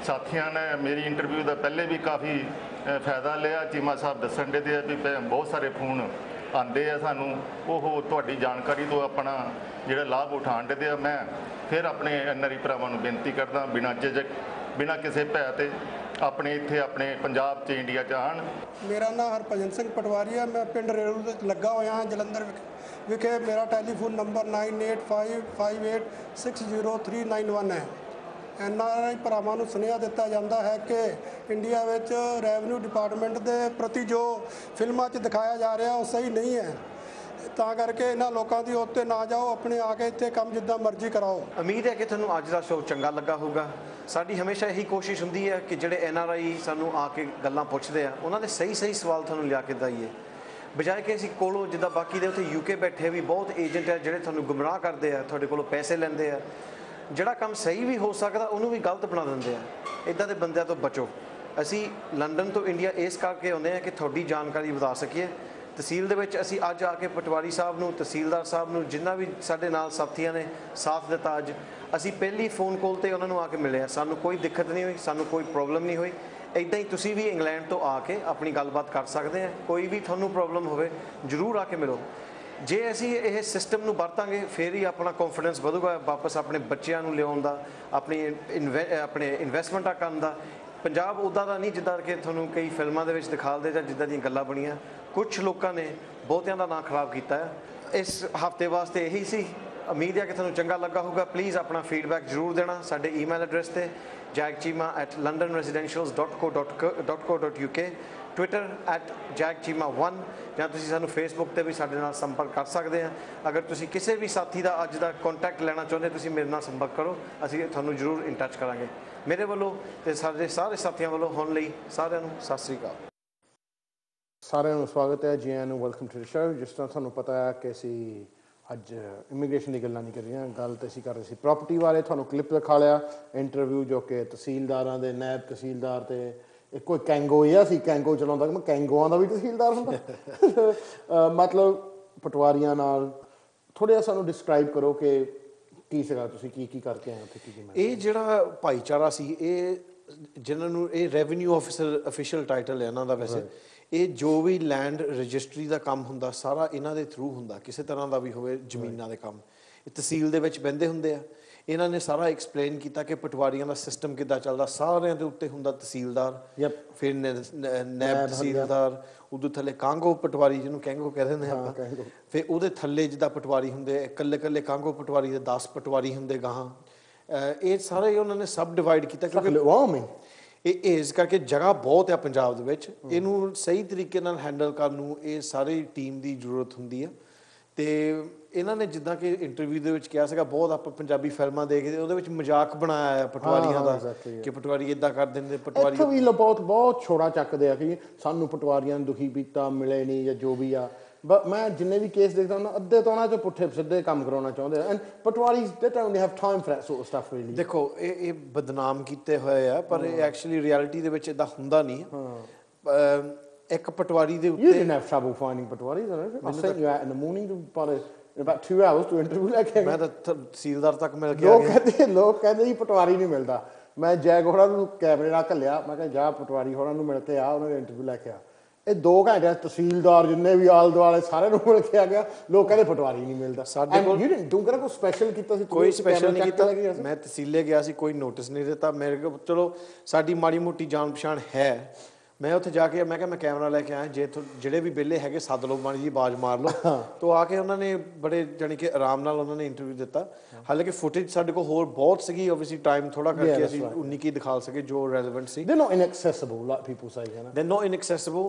ਸਾਥੀਆਂ ਨੇ ਮੇਰੀ ਇੰਟਰਵਿਊ ਦਾ ਪਹਿਲੇ ਵੀ ਕਾਫੀ ਫਾਇਦਾ ਲਿਆ। ਚੀਮਾ ਸਾਹਿਬ ਦੱਸਣ ਦੇ ਆ ਵੀ ਬਹੁਤ ਸਾਰੇ ਫੋਨ ਆਉਂਦੇ ਆ ਸਾਨੂੰ, ਉਹ ਤੁਹਾਡੀ ਜਾਣਕਾਰੀ ਤੋਂ ਆਪਣਾ ਜਿਹੜਾ ਲਾਭ ਉਠਾਉਣ ਦੇ ਆ। ਮੈਂ ਫਿਰ ਆਪਣੇ NRI ਭਰਾਵਾਂ ਨੂੰ ਬੇਨਤੀ ਕਰਦਾ, ਬਿਨਾਂ ਝਿਜਕ, ਬਿਨਾਂ ਕਿਸੇ ਭੈ ਤੇ ਆਪਣੇ ਇੱਥੇ ਆਪਣੇ ਪੰਜਾਬ 'ਚ, ਇੰਡੀਆ 'ਚ ਆਉਣ।
ਮੇਰਾ ਨਾਮ ਹਰਭਜਨ ਸਿੰਘ ਪਟਵਾਰੀ ਹੈ। ਮੈਂ ਪਿੰਡ ਰੇਲੂ ਵਿੱਚ ਲੱਗਾ ਹੋਇਆ ਹਾਂ ਜਲੰਧਰ ਵਿਖੇ। ਮੇਰਾ ਟੈਲੀਫੋਨ ਨੰਬਰ 9855860391 ਹੈ। NRI ਭਰਾਵਾਂ ਨੂੰ ਸੁਨੇਹਾ ਦਿੱਤਾ ਜਾਂਦਾ ਹੈ ਕਿ ਇੰਡੀਆ ਵਿੱਚ ਰੈਵਨਿਊ ਡਿਪਾਰਟਮੈਂਟ ਦੇ ਪ੍ਰਤੀ ਜੋ ਫਿਲਮਾਂ 'ਚ ਦਿਖਾਇਆ ਜਾ ਰਿਹਾ ਉਹ ਸਹੀ ਨਹੀਂ ਹੈ। ਤਾਂ ਕਰਕੇ ਇਹਨਾਂ ਲੋਕਾਂ ਦੀ ਉੱਤੇ ਨਾ ਜਾਓ, ਆਪਣੇ ਆ ਕੇ ਇੱਥੇ ਕੰਮ ਜਿੱਦਾਂ ਮਰਜ਼ੀ ਕਰਾਓ।
ਉਮੀਦ ਹੈ ਕਿ ਤੁਹਾਨੂੰ ਅੱਜ ਦਾ ਸ਼ੋਅ ਚੰਗਾ ਲੱਗਾ ਹੋਊਗਾ। ਸਾਡੀ ਹਮੇਸ਼ਾ ਇਹੀ ਕੋਸ਼ਿਸ਼ ਹੁੰਦੀ ਹੈ ਕਿ ਜਿਹੜੇ NRI ਸਾਨੂੰ ਆ ਕੇ ਗੱਲਾਂ ਪੁੱਛਦੇ ਆ ਉਹਨਾਂ ਦੇ ਸਹੀ ਸਵਾਲ ਤੁਹਾਨੂੰ ਲਿਆ ਕੇ ਦਈਏ, ਬਜਾਏ ਕਿ ਅਸੀਂ ਕੋਲੋਂ ਜਿੱਦਾਂ ਬਾਕੀ ਦੇ ਉੱਥੇ UK ਬੈਠੇ ਵੀ ਬਹੁਤ ਏਜੰਟ ਹੈ ਜਿਹੜੇ ਤੁਹਾਨੂੰ ਗੁੰਮਰਾਹ ਕਰਦੇ ਆ, ਤੁਹਾਡੇ ਕੋਲੋਂ ਪੈਸੇ ਲੈਂਦੇ ਆ। ਜਿਹੜਾ ਕੰਮ ਸਹੀ ਵੀ ਹੋ ਸਕਦਾ ਉਹਨੂੰ ਵੀ ਗਲਤ ਬਣਾ ਦਿੰਦੇ ਆ। ਇੱਦਾਂ ਦੇ ਬੰਦਿਆਂ ਤੋਂ ਬਚੋ। ਅਸੀਂ ਲੰਡਨ ਤੋਂ ਇੰਡੀਆ ਇਸ ਕਰਕੇ ਆਉਂਦੇ ਹਾਂ ਕਿ ਤੁਹਾਡੀ ਜਾਣਕਾਰੀ ਵਧਾ ਸਕੀਏ। ਤਹਿਸੀਲ ਦੇ ਵਿੱਚ ਅਸੀਂ ਅੱਜ ਆ ਕੇ ਪਟਵਾਰੀ ਸਾਹਿਬ ਨੂੰ, ਤਹਿਸੀਲਦਾਰ ਸਾਹਿਬ ਨੂੰ, ਜਿੰਨਾ ਵੀ ਸਾਡੇ ਨਾਲ ਸਾਥੀਆਂ ਨੇ ਸਾਥ ਦਿੱਤਾ, ਅੱਜ ਅਸੀਂ ਪਹਿਲੀ ਫੋਨ ਕਾਲ ਤੇ ਉਹਨਾਂ ਨੂੰ ਆ ਕੇ ਮਿਲੇ ਆ। ਸਾਨੂੰ ਕੋਈ ਦਿੱਕਤ ਨਹੀਂ ਹੋਈ, ਸਾਨੂੰ ਕੋਈ ਪ੍ਰੋਬਲਮ ਨਹੀਂ ਹੋਈ। ਇੱਦਾਂ ਹੀ ਤੁਸੀਂ ਵੀ ਇੰਗਲੈਂਡ ਤੋਂ ਆ ਕੇ ਆਪਣੀ ਗੱਲਬਾਤ ਕਰ ਸਕਦੇ ਆ। ਕੋਈ ਵੀ ਤੁਹਾਨੂੰ ਪ੍ਰੋਬਲਮ ਹੋਵੇ ਜ਼ਰੂਰ ਆ ਕੇ ਮਿਲੋ। ਜੇ ਅਸੀਂ ਇਹ ਸਿਸਟਮ ਨੂੰ ਵਰਤਾਂਗੇ ਫਿਰ ਹੀ ਆਪਣਾ ਕੌਨਫੀਡੈਂਸ ਵਧੂਗਾ ਵਾਪਸ ਆਪਣੇ ਬੱਚਿਆਂ ਨੂੰ ਲਿਆਉਣ ਦਾ, ਆਪਣੇ ਇਨਵੈਸਟਮੈਂਟਾਂ ਕਰਨ ਦਾ। ਪੰਜਾਬ ਉੱਦਾਂ ਦਾ ਨਹੀਂ ਜਿੱਦਾਂ ਕਿ ਤੁਹਾਨੂੰ ਕਈ ਫਿਲਮਾਂ ਦੇ ਵਿੱਚ ਦਿਖਾਲਦੇ ਜਾਂ ਜਿੱਦਾਂ ਦੀਆਂ ਗੱਲਾਂ ਬਣੀਆਂ। ਕੁਝ ਲੋਕਾਂ ਨੇ ਬਹੁਤਿਆਂ ਦਾ ਨਾਂ ਖਰਾਬ ਕੀਤਾ ਹੈ। ਇਸ ਹਫ਼ਤੇ ਵਾਸਤੇ ਇਹੀ ਸੀ। ਉਮੀਦ ਹੈ ਕਿ ਤੁਹਾਨੂੰ ਚੰਗਾ ਲੱਗਾ ਹੋਊਗਾ। ਪਲੀਜ਼ ਆਪਣਾ ਫੀਡਬੈਕ ਜ਼ਰੂਰ ਦੇਣਾ ਸਾਡੇ ਈਮੇਲ ਐਡਰੈਸ ਤੇ jagchima@londonresidentials.co.uk, ਟਵਿੱਟਰ @jagchima1, ਜਾਂ ਤੁਸੀਂ ਸਾਨੂੰ ਫੇਸਬੁੱਕ ਤੇ ਵੀ ਸਾਡੇ ਨਾਲ ਸੰਪਰਕ ਕਰ ਸਕਦੇ ਆ। ਅਗਰ ਤੁਸੀਂ ਕਿਸੇ ਵੀ ਸਾਥੀ ਦਾ ਅੱਜ ਦਾ ਕੰਟੈਕਟ ਲੈਣਾ ਚਾਹੁੰਦੇ ਤੁਸੀਂ ਮੇਰੇ ਨਾਲ ਸੰਪਰਕ ਕਰੋ, ਅਸੀਂ ਤੁਹਾਨੂੰ ਜ਼ਰੂਰ ਇਨ ਟੱਚ ਕਰਾਂਗੇ। ਮੇਰੇ ਵੱਲੋਂ ਤੇ ਸਾਡੇ ਸਾਰੇ ਸਾਥੀਆਂ ਵੱਲੋਂ ਹੁਣ ਲਈ ਸਾਰਿਆਂ ਨੂੰ ਸਤਿ ਸ੍ਰੀ ਅਕਾਲ।
ਸਾਰਿਆਂ ਨੂੰ ਸਵਾਗਤ ਹੈ, ਜੀ ਆਇਆਂ ਨੂੰ, ਵੈਲਕਮ ਟੂ ਦ ਸ਼ੋ। ਜਿਸ ਤਰ੍ਹਾਂ ਤੁਹਾਨੂੰ ਪਤਾ ਹੈ ਕਿ ਅਸੀਂ ਅੱਜ ਇਮੀਗ੍ਰੇਸ਼ਨ ਦੀ ਗੱਲਾਂ ਨਹੀਂ ਕਰ ਰਹੀਆਂ, ਗੱਲ ਤਾਂ ਅਸੀਂ ਕਰ ਰਹੇ ਸੀ ਪ੍ਰਾਪਰਟੀ ਬਾਰੇ। ਤੁਹਾਨੂੰ ਕਲਿੱਪ ਦਿਖਾ ਲਿਆ ਇੰਟਰਵਿਊ ਜੋ ਕਿ ਤਹਿਸੀਲਦਾਰਾਂ ਦੇ, ਨਾਇਬ ਤਹਿਸੀਲਦਾਰ ਤੇ ਇੱਕ ਕੋਈ ਕੈਂਗੋ ਹੀ ਆ ਸੀ, ਕੈਂਗੋ ਚਲਾਉਂਦਾ। ਮੈਂ ਕੈਂਗੋਆਂ ਦਾ ਵੀ ਤਹਿਸੀਲਦਾਰ ਹੁੰਦਾ ਮਤਲਬ ਪਟਵਾਰੀਆਂ ਨਾਲ। ਥੋੜ੍ਹਾ ਜਿਹਾ ਸਾਨੂੰ ਡਿਸਕ੍ਰਾਈਬ ਕਰੋ ਕਿ ਕੀ ਸੀਗਾ, ਤੁਸੀਂ ਕੀ ਕਰਕੇ ਆਏ ਉੱਥੇ, ਕੀ
ਇਹ ਜਿਹੜਾ ਭਾਈਚਾਰਾ ਸੀ, ਇਹ ਜਿਨ੍ਹਾਂ ਨੂੰ ਇਹ ਰੈਵਨਿਊ ਆਫਿਸਰ ਅਫੀਸ਼ੀਅਲ ਟਾਈਟਲ ਹੈ ਇਹਨਾਂ ਦਾ। ਵੈਸੇ ਇਹ ਜੋ ਵੀ ਲੈਂਡ ਰਜਿਸਟਰੀ ਦਾ ਕੰਮ ਹੁੰਦਾ ਸਾਰਾ ਇਹਨਾਂ ਦੇ ਥਰੂ ਹੁੰਦਾ, ਕਿਸੇ ਤਰ੍ਹਾਂ ਦਾ ਵੀ ਹੋਵੇ ਜ਼ਮੀਨਾਂ ਦੇ ਕੰਮ। ਇਹ ਤਹਿਸੀਲ ਦੇ ਵਿੱਚ ਬਹਿੰਦੇ ਹੁੰਦੇ ਆ। ਇਹਨਾਂ ਨੇ ਸਾਰਾ ਐਕਸਪਲੇਨ ਕੀਤਾ ਕਿ ਪਟਵਾਰੀਆਂ ਦਾ ਸਿਸਟਮ ਕਿੱਦਾਂ ਚੱਲਦਾ। ਸਾਰਿਆਂ ਦੇ ਉੱਤੇ ਹੁੰਦਾ ਤਹਿਸੀਲਦਾਰ, ਫਿਰ ਨਾਇਬ ਤਹਿਸੀਲਦਾਰ, ਉਦੋਂ ਥੱਲੇ ਕਾਂਗੋ ਪਟਵਾਰੀ ਜਿਹਨੂੰ ਕੈਂਗੋ ਕਹਿ ਦਿੰਦੇ ਆਪਾਂ, ਫਿਰ ਉਹਦੇ ਥੱਲੇ ਜਿੱਦਾਂ ਪਟਵਾਰੀ ਹੁੰਦੇ ਇਕੱਲੇ ਕਾਂਗੋ ਪਟਵਾਰੀ ਦੇ 10 ਪਟਵਾਰੀ ਹੁੰਦੇ ਗਾਹਾਂ। ਇਹ ਸਾਰੇ ਉਹਨਾਂ ਨੇ ਸਬ ਡਿਵਾਈਡ ਕੀਤਾ ਕਿਉਂਕਿ ਇਹ ਇਸ ਕਰਕੇ ਜਗ੍ਹਾ ਬਹੁਤ ਆ ਪੰਜਾਬ ਦੇ ਵਿੱਚ। ਇਹਨੂੰ ਸਹੀ ਤਰੀਕੇ ਨਾਲ ਹੈਂਡਲ ਕਰਨ ਨੂੰ ਇਹ ਸਾਰੀ ਟੀਮ ਦੀ ਜ਼ਰੂਰਤ ਹੁੰਦੀ ਹੈ। ਤੇ ਇਹਨਾਂ ਨੇ ਜਿੱਦਾਂ ਕਿ ਇੰਟਰਵਿਊ ਦੇ ਵਿੱਚ ਕਿਹਾ ਸੀਗਾ, ਬਹੁਤ ਆਪਾਂ ਪੰਜਾਬੀ ਫਿਲਮਾਂ ਦੇਖਦੇ ਉਹਦੇ ਵਿੱਚ ਮਜ਼ਾਕ ਬਣਾਇਆ ਹੈ ਪਟਵਾਰੀਆਂ ਦਾ ਕਿ ਪਟਵਾਰੀ ਇਦਾਂ ਕਰ ਦਿੰਦੇ, ਪਟਵਾਰੀ
ਇੱਥੇ ਵੀ ਬਹੁਤ ਛੋੜਾ ਚੱਕਦੇ ਆ ਕਿ ਸਾਨੂੰ ਪਟਵਾਰੀਆਂ ਨੂੰ ਦੁਖੀ ਕੀਤਾ, ਮਿਲੇ ਨਹੀਂ ਜਾਂ ਜੋ ਵੀ ਆ। ਮੈਂ ਜਿੰਨੇ ਵੀ ਕੇਸ ਦੇਖਦਾ ਉਹਨਾਂ ਅੱਧੇ ਤੋਂ ਉਹਨਾਂ 'ਚੋਂ ਪੁੱਠੇ ਸਿੱਧੇ ਕੰਮ ਕਰਾਉਣਾ ਚਾਹੁੰਦੇ ਆ ਐਂਡ ਪਟਵਾਰੀਜ਼ ਦੇ time they have time for that sort of stuff really.
ਦੇਖੋ ਇਹ ਬਦਨਾਮ ਕੀਤੇ ਹੋਏ ਆ, ਪਰ ਇਹ ਐਕਚੁਅਲੀ ਰਿਐਲਿਟੀ ਦੇ ਵਿੱਚ ਇਦਾਂ ਹੁੰਦਾ ਨਹੀਂ। ਇੱਕ ਪਟਵਾਰੀ ਦੇ
ਉੱਤੇ you didn't have trouble finding ਪਟਵਾਰੀਜ਼ I sent you out in the morning to in about 2 hours to interview ਲੈ ਕੇ
ਮੈਂ ਤਾਂ ਤਹਿਸੀਲਦਾਰ ਤੱਕ ਮਿਲ ਕੇ ਆ ਗਿਆ।
ਲੋਕ ਕਹਿੰਦੇ ਜੀ ਪਟਵਾਰੀ ਨਹੀਂ ਮਿਲਦਾ। ਮੈਂ ਜੈਕ ਹੋਰਾਂ ਨੂੰ ਕੈਮਰੇ ਨਾਲ ਘੱਲਿਆ, ਮੈਂ ਕਿਹਾ ਜਾ ਪਟਵਾਰੀ ਹੋਰਾਂ ਨੂੰ ਮਿਲ ਕੇ ਆ, ਉਹਨਾਂ ਦੇ ਇੰਟਰਵਿਊ ਲੈ ਕੇ ਆ। ਇਹ 2 ਘੰਟੇ ਤਹਿਸੀਲਦਾਰ ਜਿੰਨੇ ਵੀ ਆਲੇ ਦੁਆਲੇ ਸਾਰਿਆਂ ਨੂੰ ਮਿਲ ਕੇ ਆ ਗਿਆ। ਲੋਕ ਕਹਿੰਦੇ ਪਟਵਾਰੀ ਨਹੀਂ ਮਿਲਦਾ। ਸਾਡੇ ਕੋਲ ਤੂੰ ਕਿਹੜਾ ਕੋਈ ਸਪੈਸ਼ਲ ਕੀਤਾ ਸੀ?
ਕੋਈ ਸਪੈਸ਼ਲ ਨਹੀਂ ਕੀਤਾ। ਮੈਂ ਤਹਿਸੀਲੇ ਗਿਆ ਸੀ, ਕੋਈ ਨੋਟਿਸ ਨਹੀਂ ਦਿੱਤਾ ਮੇਰੇ ਕੋਲ। ਚਲੋ ਸਾਡੀ ਮਾੜੀ ਮੋਟੀ ਜਾਣ ਪਛਾਣ ਹੈ। ਮੈਂ ਉੱਥੇ ਜਾ ਕੇ ਮੈਂ ਕਿਹਾ ਮੈਂ ਕੈਮਰਾ ਲੈ ਕੇ ਆਇਆ, ਜੇ ਜਿਹੜੇ ਵੀ ਵਿਹਲੇ ਹੈਗੇ ਸੱਦ ਲਓ, ਮਾੜੀ ਜੀ ਆਵਾਜ਼ ਮਾਰ ਲਓ। ਤੋ ਆ ਕੇ ਉਹਨਾਂ ਨੇ ਬੜੇ ਜਾਣੀ ਕਿ ਆਰਾਮ ਨਾਲ ਉਹਨਾਂ ਨੇ ਇੰਟਰਵਿਊ ਦਿੱਤਾ। ਹਾਲਾਂਕਿ ਫੁਟੇਜ ਸਾਡੇ ਕੋਲ ਹੋਰ ਬਹੁਤ ਸੀਗੀ, ਓਬਵੀਅਸਲੀ ਟਾਈਮ ਥੋੜਾ ਕਰਕੇ ਅਸੀਂ 19 ਕੀ ਦਿਖਾ ਸਕੇ ਜੋ relevant C.
They're not inaccessible like people say, you know.
They're not inaccessible।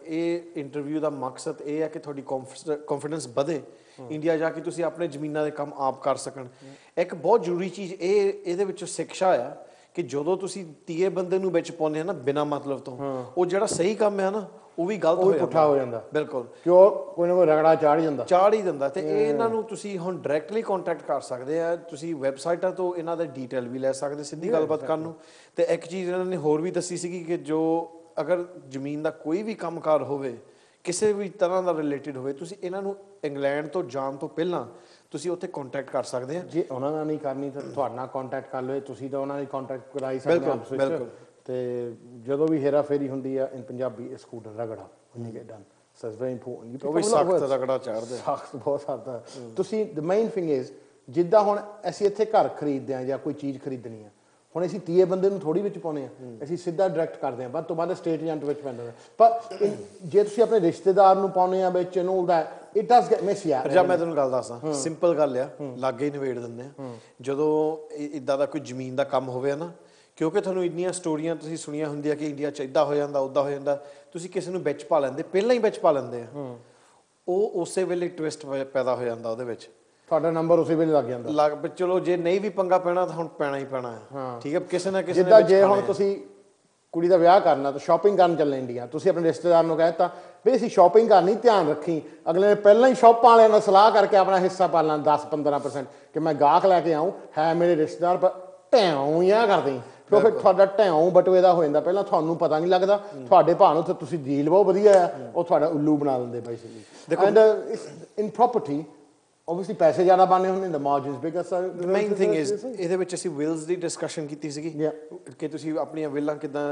ਇਹ ਇੰਟਰਵਿਊ ਦਾ ਮਕਸਦ ਇਹ ਹੈ ਕਿ ਤੁਹਾਡੀ ਕੌਨਫੀਡੈਂਸ ਵਧੇ, ਇੰਡੀਆ ਜਾ ਕੇ ਤੁਸੀਂ ਆਪਣੇ ਜ਼ਮੀਨਾਂ ਦੇ ਕੰਮ ਆਪ ਕਰ ਸਕਣ। ਇੱਕ ਬਹੁਤ ਜ਼ਰੂਰੀ ਚੀਜ਼ ਇਹਦੇ ਵਿੱਚੋਂ ਸਿੱਖਿਆ ਆ ਕਿ ਜਦੋਂ ਤੁਸੀਂ ਤੀਏ ਬੰਦੇ ਨੂੰ ਵਿੱਚ ਪਾਉਂਦੇ ਆ ਨਾ ਬਿਨਾਂ ਮਤਲਬ ਤੋਂ, ਉਹ ਜਿਹੜਾ ਸਹੀ ਕੰਮ ਹੈ ਨਾ ਉਹ ਵੀ ਗਲਤ
ਹੋ ਜਾਂਦਾ।
ਬਿਲਕੁਲ,
ਕਿਉਂ ਕੋਈ ਨਾ ਕੋਈ ਰਗੜਾ ਚਾੜ
ਹੀ ਦਿੰਦਾ। ਤੇ ਇਹਨਾਂ ਨੂੰ ਤੁਸੀਂ ਹੁਣ ਡਾਇਰੈਕਟਲੀ ਕੰਟੈਕਟ ਕਰ ਸਕਦੇ ਆ, ਤੁਸੀਂ ਵੈਬਸਾਈਟਾਂ ਤੋਂ ਇਹਨਾਂ ਦਾ ਡਿਟੇਲ ਵੀ ਲੈ ਸਕਦੇ ਸਿੱਧੀ ਗੱਲਬਾਤ ਕਰਨ ਨੂੰ। ਤੇ ਇੱਕ ਚੀਜ਼ ਇਹਨਾਂ ਨੇ ਹੋਰ ਵੀ ਦੱਸੀ ਸੀਗੀ ਕਿ ਜੋ ਅਗਰ ਜ਼ਮੀਨ ਦਾ ਕੋਈ ਵੀ ਕੰਮਕਾਰ ਹੋਵੇ, ਕਿਸੇ ਵੀ ਤਰ੍ਹਾਂ ਦਾ ਰਿਲੇਟਡ ਹੋਵੇ, ਤੁਸੀਂ ਇਹਨਾਂ ਨੂੰ ਇੰਗਲੈਂਡ ਤੋਂ ਜਾਣ ਤੋਂ ਪਹਿਲਾਂ ਤੁਸੀਂ ਉੱਥੇ ਕੰਟੈਕਟ ਕਰ ਸਕਦੇ ਆ।
ਜੇ ਉਹਨਾਂ ਨਾਲ ਨਹੀਂ ਕਰਨੀ ਤਾਂ ਤੁਹਾਡੇ ਨਾਲ ਕੰਟੈਕਟ ਕਰ ਲਓ, ਤੁਸੀਂ ਤਾਂ ਉਹਨਾਂ ਨਾਲ ਕੰਟੈਕਟ ਕਰਾਈ ਸਕਦੇ ਆਪਸ ਵਿੱਚ। ਤੇ ਜਦੋਂ ਵੀ ਹੇਰਾ ਫੇਰੀ ਹੁੰਦੀ ਆ ਇਨ ਪੰਜਾਬੀ ਇਸ ਕੂਡ ਰਗੜਾ when you get done, so it's very important।
ਉਹ ਵੀ ਸਖਤ ਰਗੜਾ ਚਾੜਦੇ,
ਸਖਤ ਬਹੁਤ ਸਾਦਾ। ਤੁਸੀਂ the main thing is ਜਿੱਦਾਂ ਹੁਣ ਅਸੀਂ ਇੱਥੇ ਘਰ ਖਰੀਦਦੇ ਆ ਜਾਂ ਕੋਈ ਚੀਜ਼ ਖਰੀਦਣੀ ਆ, ਹੁਣ ਅਸੀਂ ਤੀਏ ਬੰਦੇ ਨੂੰ ਥੋੜੀ ਵਿੱਚ ਪਾਉਂਦੇ ਆ, ਅਸੀਂ ਸਿੱਧਾ ਡਾਇਰੈਕਟ ਕਰਦੇ ਆ, ਵੱਧ ਤੋਂ ਵੱਧ ਸਟੇਟ ਏਜੰਟ ਵਿੱਚ ਪੈਂਦਾ। ਪਰ ਜੇ ਤੁਸੀਂ ਆਪਣੇ ਰਿਸ਼ਤੇਦਾਰ ਨੂੰ ਪਾਉਂਦੇ ਆ ਵਿੱਚ ਇਹਨੂੰ ਉਹਦਾ ਇਟ ਡਸ ਗੈਟ ਮੈਸੀ ਆ।
ਜਾਂ ਮੈਂ ਤੁਹਾਨੂੰ ਗੱਲ ਦੱਸਦਾ, ਸਿੰਪਲ ਗੱਲ ਆ, ਲਾਗੇ ਹੀ ਨਿਬੇੜ ਦਿੰਦੇ ਆ। ਜਦੋਂ ਇਦਾਂ ਦਾ ਕੋਈ ਜ਼ਮੀਨ ਦਾ ਕੰਮ ਹੋਵੇ ਨਾ, ਕਿਉਂਕਿ ਤੁਹਾਨੂੰ ਇੰਨੀਆਂ ਸਟੋਰੀਆਂ ਤੁਸੀਂ ਸੁਣੀਆਂ ਹੁੰਦੀਆਂ ਕਿ ਇੰਡੀਆ 'ਚ ਇੱਦਾਂ ਹੋ ਜਾਂਦਾ, ਉੱਦਾਂ ਹੋ ਜਾਂਦਾ, ਤੁਸੀਂ ਕਿਸੇ ਨੂੰ ਵਿੱਚ ਪਾ ਲੈਂਦੇ, ਪਹਿਲਾਂ ਹੀ ਵਿੱਚ ਪਾ ਲੈਂਦੇ ਆ, ਉਹ ਉਸੇ ਵੇਲੇ ਟਵਿਸਟ ਪੈਦਾ ਹੋ ਜਾਂਦਾ ਉਹਦੇ ਵਿੱਚ,
ਤੁਹਾਡਾ ਨੰਬਰ ਉਸੇ ਵੇਲੇ ਲੱਗ ਜਾਂਦਾ।
ਚਲੋ ਜੇ ਨਹੀਂ ਵੀ ਪੰਗਾ ਪੈਣਾ ਤਾਂ ਹੁਣ ਪੈਣਾ ਹੀ ਪੈਣਾ ਹੈ, ਠੀਕ ਹੈ, ਕਿਸੇ ਨਾ ਕਿਸੇ
ਜਿੱਦਾਂ ਜੇ ਹੁਣ ਤੁਸੀਂ ਕੁੜੀ ਦਾ ਵਿਆਹ ਕਰਨਾ ਤਾਂ ਸ਼ਾਪਿੰਗ ਕਰਨ ਚੱਲੇ ਇੰਡੀਆ, ਤੁਸੀਂ ਆਪਣੇ ਰਿਸ਼ਤੇਦਾਰ ਨੂੰ ਕਹਿ ਦਿੱਤਾ ਵੀ ਅਸੀਂ ਸ਼ਾਪਿੰਗ ਕਰਨੀ, ਧਿਆਨ ਰੱਖੀ, ਅਗਲੇ ਨੇ ਪਹਿਲਾਂ ਹੀ ਸ਼ਾਪਾਂ ਵਾਲਿਆਂ ਨਾਲ ਸਲਾਹ ਕਰਕੇ ਆਪਣਾ ਹਿੱਸਾ ਪਾ ਲੈਣਾ 10-15% ਕਿ ਮੈਂ ਗਾਹਕ ਲੈ ਕੇ ਆਊਂ, ਹੈ ਮੇਰੇ ਰਿਸ਼ਤੇਦਾਰ ਪਰ ਢਿਉਂ ਹੀ ਆ ਕਰਦੇ, ਫਿਰ ਤੁਹਾਡਾ ਢਿਉਂ ਬਟੂਏ ਦਾ ਹੋ ਜਾਂਦਾ, ਪਹਿਲਾਂ ਤੁਹਾਨੂੰ ਪਤਾ ਨਹੀਂ ਲੱਗਦਾ, ਤੁਹਾਡੇ ਭਾਅ ਨੂੰ ਤੁਸੀਂ ਡੀਲ ਬਹੁਤ ਵਧੀਆ ਆ, ਉਹ ਤੁਹਾਡਾ ਉੱਲੂ ਬਣਾ ਦਿੰਦੇ basically. And in property obviously ਪੈਸੇ ਜ਼ਿਆਦਾ ਬਣਨੇ ਹੁੰਦੇ, the margins bigger, so
the main thing is ਇਹਦੇ ਵਿੱਚ ਅਸੀਂ ਵਿਲਸ ਦੀ ਡਿਸਕਸ਼ਨ ਕੀਤੀ ਸੀਗੀ ਕਿ ਤੁਸੀਂ ਆਪਣੀਆਂ ਵਿਲਾਂ ਕਿੱਦਾਂ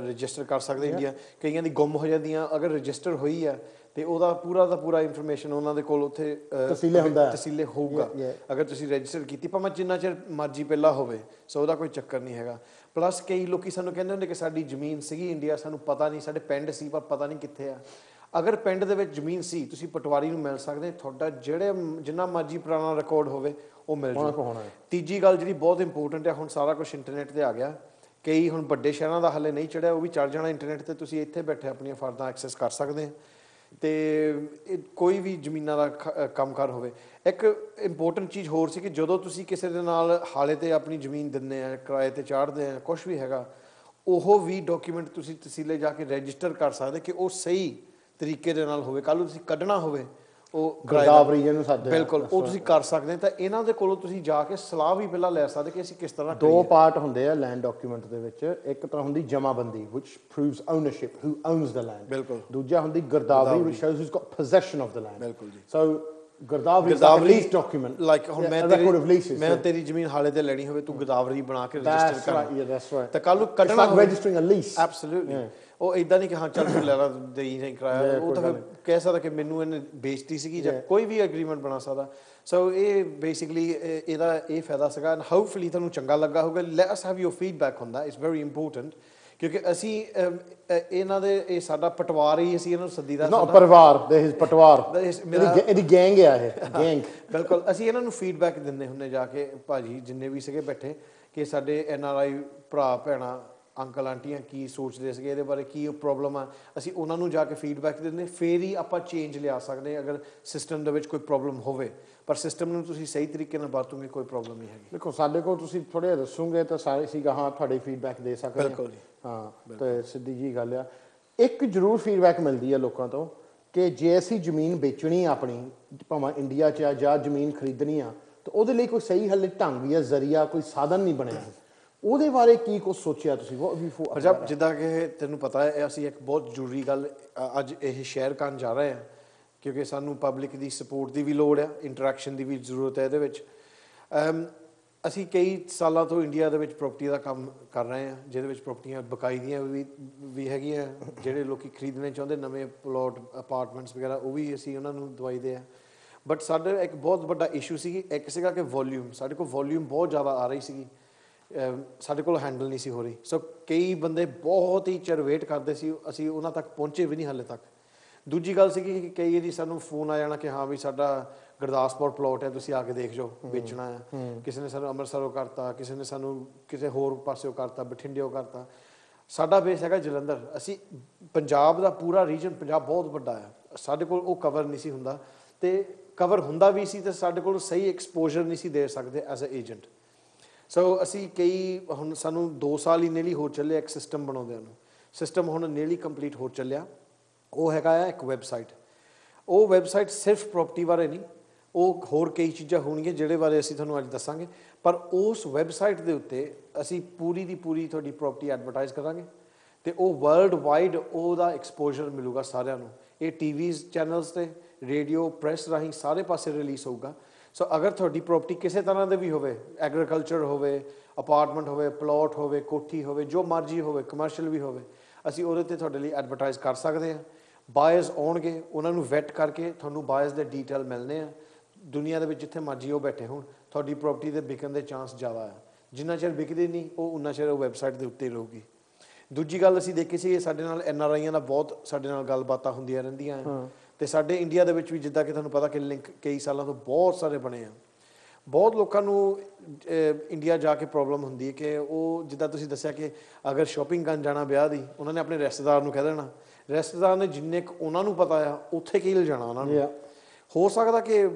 ਰਜਿਸਟਰ ਕਰ ਸਕਦੇ ਇੰਡੀਆ। ਕਈਆਂ ਦੀ ਗੁੰਮ ਹੋ ਜਾਂਦੀਆਂ, ਅਗਰ ਰਜਿਸਟਰ ਹੋਈ ਆ ਤੇ ਉਹਦਾ ਪੂਰਾ ਦਾ ਪੂਰਾ ਇਨਫੋਰਮੇਸ਼ਨ ਉਹਨਾਂ ਦੇ ਕੋਲ ਉੱਥੇ ਤਸੀਲੇ ਹੋਊਗਾ ਅਗਰ ਤੁਸੀਂ ਰਜਿਸਟਰ ਕੀਤੀ, ਭਾਵੇਂ ਜਿੰਨਾ ਚਿਰ ਮਰਜ਼ੀ ਪਹਿਲਾਂ ਹੋਵੇ, ਸੋ ਉਹਦਾ ਕੋਈ ਚੱਕਰ ਨਹੀਂ ਹੈਗਾ। ਪਲੱਸ ਕਈ ਲੋਕੀ ਸਾਨੂੰ ਕਹਿੰਦੇ ਹੁੰਦੇ ਕਿ ਸਾਡੀ ਜ਼ਮੀਨ ਸੀਗੀ ਇੰਡੀਆ, ਸਾਨੂੰ ਪਤਾ ਨਹੀਂ, ਸਾਡੇ ਪਿੰਡ ਸੀ ਪਰ ਪਤਾ ਨਹੀਂ ਕਿੱਥੇ ਆ। ਅਗਰ ਪਿੰਡ ਦੇ ਵਿੱਚ ਜ਼ਮੀਨ ਸੀ, ਤੁਸੀਂ ਪਟਵਾਰੀ ਨੂੰ ਮਿਲ ਸਕਦੇ, ਤੁਹਾਡਾ ਜਿੰਨਾ ਮਰਜ਼ੀ ਪੁਰਾਣਾ ਰਿਕਾਰਡ ਹੋਵੇ ਉਹ ਮਿਲ ਜਾਊਗਾ। ਤੀਜੀ ਗੱਲ ਜਿਹੜੀ ਬਹੁਤ ਇੰਪੋਰਟੈਂਟ ਹੈ, ਹੁਣ ਸਾਰਾ ਕੁਝ ਇੰਟਰਨੈਟ ਤੇ ਆ ਗਿਆ, ਕਈ ਹੁਣ ਵੱਡੇ ਸ਼ਹਿਰਾਂ ਦਾ ਹਾਲੇ ਨਹੀਂ ਚੜਿਆ, ਉਹ ਵੀ ਚੜ ਜਾਣਾ ਇੰਟਰਨੈਟ ਤੇ, ਤੁਸੀਂ ਇੱਥੇ ਬੈਠੇ ਆਪਣੀਆਂ ਫਰਦਾਂ ਐਕਸੈਸ ਕਰ ਸਕਦੇ ਆ। ਤੇ ਕੋਈ ਵੀ ਜ਼ਮੀਨਾਂ ਦਾ ਕੰਮਕਾਰ ਹੋਵੇ। ਇੱਕ ਇੰਪੋਰਟੈਂਟ ਚੀਜ਼ ਹੋਰ ਸੀ ਕਿ ਜਦੋਂ ਤੁਸੀਂ ਕਿਸੇ ਦੇ ਨਾਲ ਹਾਲੇ ਤੇ ਆਪਣੀ ਜ਼ਮੀਨ ਦਿੰਦੇ ਆ, ਕਿਰਾਏ ਤੇ ਚਾੜਦੇ ਆ, ਕੁਛ ਵੀ ਹੈਗਾ, ਉਹ ਵੀ ਡਾਕੂਮੈਂਟ ਤੁਸੀਂ ਤਹਿਸੀਲੇ ਜਾ ਕੇ ਰਜਿਸਟਰ ਕਰ ਸਕਦੇ ਕਿ ਉਹ ਸਹੀ ਤਰੀਕੇ ਦੇ ਨਾਲ ਹੋਵੇ। ਕੱਲ ਨੂੰ ਤੁਸੀਂ ਕੱਢਣਾ ਹੋਵੇ ਉਹ
ਗਰਦਾਵਰੀ ਜਿਹਨੂੰ ਸੱਦਦੇ,
ਬਿਲਕੁਲ ਉਹ ਤੁਸੀਂ ਕਰ ਸਕਦੇ। ਤਾਂ ਇਹਨਾਂ ਦੇ ਕੋਲੋਂ ਤੁਸੀਂ ਜਾ ਕੇ ਸਲਾਹ ਵੀ ਪਹਿਲਾਂ ਲੈ ਸਕਦੇ ਕਿ ਅਸੀਂ ਕਿਸ ਤਰ੍ਹਾਂ।
2 ਪਾਰਟ ਹੁੰਦੇ ਆ ਲੈਂਡ ਡਾਕੂਮੈਂਟ ਦੇ ਵਿੱਚ, ਇੱਕ ਤਾਂ ਹੁੰਦੀ jamabandi which proves ownership, who owns the land,
ਬਿਲਕੁਲ।
ਦੂਜਾ ਹੁੰਦੀ ਗਰਦਾਵਰੀ which shows who's got possession of the land,
ਬਿਲਕੁਲ ਜੀ।
so ਗਰਦਾਵਰੀ is like a lease document,
like ਹੁਣ ਮੈਂ ਤੇਰੀ ਜ਼ਮੀਨ ਹਾਲੇ ਤੇ ਲੈਣੀ ਹੋਵੇ, ਤੂੰ ਗਰਦਾਵਰੀ ਬਣਾ ਕੇ ਰਜਿਸਟਰ ਕਰ, ਤਾਂ ਕੱਲ ਨੂੰ ਕੱਢਣਾ ਹੋਵੇ
registering a lease,
absolutely। ਉਹ ਇਦਾਂ ਨਹੀਂ ਕਿ ਹਾਂ ਚੱਲ ਤੂੰ ਲੈ ਲਾ ਦੇਈ ਨਹੀਂ ਕਰਾਇਆ, ਉਹ ਤਾਂ ਫਿਰ ਕਹਿ ਸਕਦਾ ਕਿ ਮੈਨੂੰ ਇਹਨੇ ਵੇਚਤੀ ਸੀਗੀ, ਜਾਂ ਕੋਈ ਵੀ ਐਗਰੀਮੈਂਟ ਬਣਾ ਸਕਦਾ। ਸੋ ਇਹ ਬੇਸਿਕਲੀ ਇਹਦਾ ਇਹ ਫਾਇਦਾ ਸੀਗਾ। ਐਂਡ ਹੋਪਫੁਲੀ ਤੁਹਾਨੂੰ ਚੰਗਾ ਲੱਗਾ ਹੋਊਗਾ। Let us have your feedback on that, it's very important, ਕਿਉਂਕਿ ਅਸੀਂ ਇਹਨਾਂ ਦੇ ਇਹ ਸਾਡਾ ਪਟਵਾਰ ਹੀ ਅਸੀਂ ਇਹਨਾਂ ਨੂੰ ਸੱਦੀਦਾ,
ਨਾ ਪਰਿਵਾਰ ਦੇ ਹਿਸ ਪਟਵਾਰ ਇਹਦੀ ਗੈਂਗ ਆ, ਇਹ ਗੈਂਗ।
ਬਿਲਕੁਲ, ਅਸੀਂ ਇਹਨਾਂ ਨੂੰ ਫੀਡਬੈਕ ਦਿੰਦੇ ਹੁੰਦੇ ਜਾ ਕੇ, ਭਾਜੀ ਜਿੰਨੇ ਵੀ ਸੀਗੇ ਬੈਠੇ, ਕਿ ਸਾਡੇ NRI ਭਰਾ ਭੈਣਾਂ ਅੰਕਲ ਆਂਟੀਆਂ ਕੀ ਸੋਚਦੇ ਸੀਗੇ ਇਹਦੇ ਬਾਰੇ, ਕੀ ਪ੍ਰੋਬਲਮ ਆ, ਅਸੀਂ ਉਹਨਾਂ ਨੂੰ ਜਾ ਕੇ ਫੀਡਬੈਕ ਦਿੰਦੇ, ਫਿਰ ਹੀ ਆਪਾਂ ਚੇਂਜ ਲਿਆ ਸਕਦੇ ਹਾਂ ਅਗਰ ਸਿਸਟਮ ਦੇ ਵਿੱਚ ਕੋਈ ਪ੍ਰੋਬਲਮ ਹੋਵੇ। ਪਰ ਸਿਸਟਮ ਨੂੰ ਤੁਸੀਂ ਸਹੀ ਤਰੀਕੇ ਨਾਲ ਵਰਤੋਗੇ ਕੋਈ ਪ੍ਰੋਬਲਮ ਨਹੀਂ ਹੈਗੀ।
ਦੇਖੋ ਸਾਡੇ ਕੋਲ ਤੁਸੀਂ ਥੋੜ੍ਹੇ ਦੱਸੋਗੇ ਤਾਂ ਸਾਰੇ ਸੀਗਾ ਹਾਂ ਤੁਹਾਡੇ ਫੀਡਬੈਕ ਦੇ ਸਕਦੇ ਹਾਂ।
ਬਿਲਕੁਲ ਜੀ,
ਹਾਂ ਤੇ ਸਿੱਧੀ ਜੀ ਗੱਲ ਆ। ਇੱਕ ਜ਼ਰੂਰ ਫੀਡਬੈਕ ਮਿਲਦੀ ਹੈ ਲੋਕਾਂ ਤੋਂ ਕਿ ਜੇ ਅਸੀਂ ਜ਼ਮੀਨ ਵੇਚਣੀ ਆਪਣੀ ਭਾਵੇਂ ਇੰਡੀਆ 'ਚ ਆ ਜਾਂ ਜ਼ਮੀਨ ਖਰੀਦਣੀ ਆ ਤਾਂ ਉਹਦੇ ਲਈ ਕੋਈ ਸਹੀ ਹੱਲ ਢੰਗ ਜਾਂ ਜ਼ਰੀਆ ਕੋਈ ਸਾਧਨ ਨਹੀਂ ਬਣਿਆ। ਉਹਦੇ ਬਾਰੇ ਕੀ ਕੁਛ ਸੋਚਿਆ ਤੁਸੀਂ?
ਪੰਜਾਬ ਜਿੱਦਾਂ ਕਿ ਤੈਨੂੰ ਪਤਾ ਹੈ ਅਸੀਂ ਇੱਕ ਬਹੁਤ ਜ਼ਰੂਰੀ ਗੱਲ ਅੱਜ ਇਹ ਸ਼ੇਅਰ ਕਰਨ ਜਾ ਰਹੇ ਹਾਂ ਕਿਉਂਕਿ ਸਾਨੂੰ ਪਬਲਿਕ ਦੀ ਸਪੋਰਟ ਦੀ ਵੀ ਲੋੜ ਆ, ਇੰਟਰੈਕਸ਼ਨ ਦੀ ਵੀ ਜ਼ਰੂਰਤ ਹੈ ਇਹਦੇ ਵਿੱਚ। ਅਸੀਂ ਕਈ ਸਾਲਾਂ ਤੋਂ ਇੰਡੀਆ ਦੇ ਵਿੱਚ ਪ੍ਰੋਪਰਟੀ ਦਾ ਕੰਮ ਕਰ ਰਹੇ ਹਾਂ ਜਿਹਦੇ ਵਿੱਚ ਪ੍ਰੋਪਰਟੀਆਂ ਬਕਾਈ ਦੀਆਂ ਵੀ ਹੈਗੀਆਂ, ਜਿਹੜੇ ਲੋਕ ਖਰੀਦਣੇ ਚਾਹੁੰਦੇ ਨਵੇਂ ਪਲੋਟ ਅਪਾਰਟਮੈਂਟਸ ਵਗੈਰਾ ਉਹ ਵੀ ਅਸੀਂ ਉਹਨਾਂ ਨੂੰ ਦਵਾਈਦੇ ਹਾਂ। ਬਟ ਸਾਡੇ ਇੱਕ ਬਹੁਤ ਵੱਡਾ ਇਸ਼ੂ ਸੀ, ਇੱਕ ਸੀਗਾ ਕਿ ਵੋਲਿਊਮ, ਸਾਡੇ ਕੋਲ ਵੋਲਿਊਮ ਬਹੁਤ ਜ਼ਿਆਦਾ ਆ ਰਹੀ ਸੀਗੀ, ਸਾਡੇ ਕੋਲ ਹੈਂਡਲ ਨਹੀਂ ਸੀ ਹੋ ਰਹੀ। ਸੋ ਕਈ ਬੰਦੇ ਬਹੁਤ ਹੀ ਚਿਰ ਵੇਟ ਕਰਦੇ ਸੀ, ਅਸੀਂ ਉਹਨਾਂ ਤੱਕ ਪਹੁੰਚੇ ਵੀ ਨਹੀਂ ਹਾਲੇ ਤੱਕ। ਦੂਜੀ ਗੱਲ ਸੀਗੀ ਕਿ ਕਈ ਵਾਰੀ ਸਾਨੂੰ ਫੋਨ ਆ ਜਾਣਾ ਕਿ ਹਾਂ ਵੀ ਸਾਡਾ ਗੁਰਦਾਸਪੁਰ ਪਲੋਟ ਹੈ ਤੁਸੀਂ ਆ ਕੇ ਦੇਖ ਜਾਓ ਵੇਚਣਾ ਹੈ, ਕਿਸੇ ਨੇ ਸਾਨੂੰ ਅੰਮ੍ਰਿਤਸਰੋਂ ਕਰਤਾ, ਕਿਸੇ ਨੇ ਸਾਨੂੰ ਕਿਸੇ ਹੋਰ ਪਾਸਿਓਂ ਕਰਤਾ, ਬਠਿੰਡਿਓਂ ਕਰਤਾ। ਸਾਡਾ ਬੇਸ ਹੈਗਾ ਜਲੰਧਰ, ਅਸੀਂ ਪੰਜਾਬ ਦਾ ਪੂਰਾ ਰੀਜਨ, ਪੰਜਾਬ ਬਹੁਤ ਵੱਡਾ ਹੈ, ਸਾਡੇ ਕੋਲ ਉਹ ਕਵਰ ਨਹੀਂ ਸੀ ਹੁੰਦਾ ਅਤੇ ਕਵਰ ਹੁੰਦਾ ਵੀ ਸੀ ਤਾਂ ਸਾਡੇ ਕੋਲ ਸਹੀ ਐਕਸਪੋਜ਼ਰ ਨਹੀਂ ਸੀ ਦੇ ਸਕਦੇ ਐਜ਼ ਅ ਏਜੰਟ। ਸੋ ਅਸੀਂ ਕਈ ਹੁਣ ਸਾਨੂੰ 2 ਸਾਲ ਹੀ ਨੇਲੀ ਹੋ ਚੱਲੇ ਇੱਕ ਸਿਸਟਮ ਬਣਾਉਂਦਿਆਂ ਨੂੰ, ਸਿਸਟਮ ਹੁਣ ਨੇਲੀ ਕੰਪਲੀਟ ਹੋ ਚੱਲਿਆ। ਉਹ ਹੈਗਾ ਆ ਇੱਕ ਵੈਬਸਾਈਟ, ਉਹ ਵੈਬਸਾਈਟ ਸਿਰਫ ਪ੍ਰੋਪਰਟੀ ਬਾਰੇ ਨਹੀਂ, ਉਹ ਹੋਰ ਕਈ ਚੀਜ਼ਾਂ ਹੋਣਗੀਆਂ ਜਿਹੜੇ ਬਾਰੇ ਅਸੀਂ ਤੁਹਾਨੂੰ ਅੱਜ ਦੱਸਾਂਗੇ। ਪਰ ਉਸ ਵੈਬਸਾਈਟ ਦੇ ਉੱਤੇ ਅਸੀਂ ਪੂਰੀ ਦੀ ਪੂਰੀ ਤੁਹਾਡੀ ਪ੍ਰੋਪਰਟੀ ਐਡਵਰਟਾਈਜ਼ ਕਰਾਂਗੇ ਅਤੇ ਉਹ ਵਰਲਡ ਵਾਈਡ ਉਹਦਾ ਐਕਸਪੋਜ਼ਰ ਮਿਲੂਗਾ ਸਾਰਿਆਂ ਨੂੰ। ਇਹ ਟੀਵੀਜ਼ ਚੈਨਲਸ 'ਤੇ, ਰੇਡੀਓ, ਪ੍ਰੈਸ ਰਾਹੀਂ ਸਾਰੇ ਪਾਸੇ ਰਿਲੀਜ਼ ਹੋਊਗਾ। ਸੋ ਅਗਰ ਤੁਹਾਡੀ ਪ੍ਰੋਪਰਟੀ ਕਿਸੇ ਤਰ੍ਹਾਂ ਦੇ ਵੀ ਹੋਵੇ, ਐਗਰੀਕਲਚਰ ਹੋਵੇ, ਅਪਾਰਟਮੈਂਟ ਹੋਵੇ, ਪਲੋਟ ਹੋਵੇ, ਕੋਠੀ ਹੋਵੇ, ਜੋ ਮਰਜ਼ੀ ਹੋਵੇ, ਕਮਰਸ਼ੀਅਲ ਵੀ ਹੋਵੇ, ਅਸੀਂ ਉਹਦੇ 'ਤੇ ਤੁਹਾਡੇ ਲਈ ਐਡਵਰਟਾਈਜ਼ ਕਰ ਸਕਦੇ ਹਾਂ। ਬਾਇਰਸ ਆਉਣਗੇ, ਉਹਨਾਂ ਨੂੰ ਵੈਟ ਕਰਕੇ ਤੁਹਾਨੂੰ ਬਾਇਰਸ ਦੇ ਡੀਟੇਲ ਮਿਲਣੇ ਆ। ਦੁਨੀਆ ਦੇ ਵਿੱਚ ਜਿੱਥੇ ਮਰਜ਼ੀ ਉਹ ਬੈਠੇ ਹੋਣ, ਤੁਹਾਡੀ ਪ੍ਰੋਪਰਟੀ ਦੇ ਵਿਕਣ ਦੇ ਚਾਂਸ ਜ਼ਿਆਦਾ ਆ। ਜਿੰਨਾ ਚਿਰ ਵਿਕਦੀ ਨਹੀਂ ਉਹ ਉਨਾ ਚਿਰ ਉਹ ਵੈਬਸਾਈਟ ਦੇ ਉੱਤੇ ਰਹੂਗੀ। ਦੂਜੀ ਗੱਲ ਅਸੀਂ ਦੇਖੀ ਸੀ, ਸਾਡੇ ਨਾਲ NRIਆਂ ਦਾ ਬਹੁਤ ਸਾਡੇ ਨਾਲ ਗੱਲਬਾਤਾਂ ਹੁੰਦੀਆਂ ਰਹਿੰਦੀਆਂ ਅਤੇ ਸਾਡੇ ਇੰਡੀਆ ਦੇ ਵਿੱਚ ਵੀ ਜਿੱਦਾਂ ਕਿ ਤੁਹਾਨੂੰ ਪਤਾ ਕਿ ਲਿੰਕ ਕਈ ਸਾਲਾਂ ਤੋਂ ਬਹੁਤ ਸਾਰੇ ਬਣੇ ਆ। ਬਹੁਤ ਲੋਕਾਂ ਨੂੰ ਇੰਡੀਆ ਜਾ ਕੇ ਪ੍ਰੋਬਲਮ ਹੁੰਦੀ ਹੈ ਕਿ ਉਹ ਜਿੱਦਾਂ ਤੁਸੀਂ ਦੱਸਿਆ ਕਿ ਅਗਰ ਸ਼ੋਪਿੰਗ ਕਰਨ ਜਾਣਾ ਵਿਆਹ ਦੀ, ਉਹਨਾਂ ਨੇ ਆਪਣੇ ਰਿਸ਼ਤੇਦਾਰ ਨੂੰ ਕਹਿ ਦੇਣਾ, ਰਿਸ਼ਤੇਦਾਰ ਨੇ ਜਿੰਨੇ ਕੁ ਉਹਨਾਂ ਨੂੰ ਪਤਾ ਆ ਉੱਥੇ ਕੀ ਲਿਜਾਣਾ ਉਹਨਾਂ ਨੂੰ। ਹੋ ਸਕਦਾ ਕਿ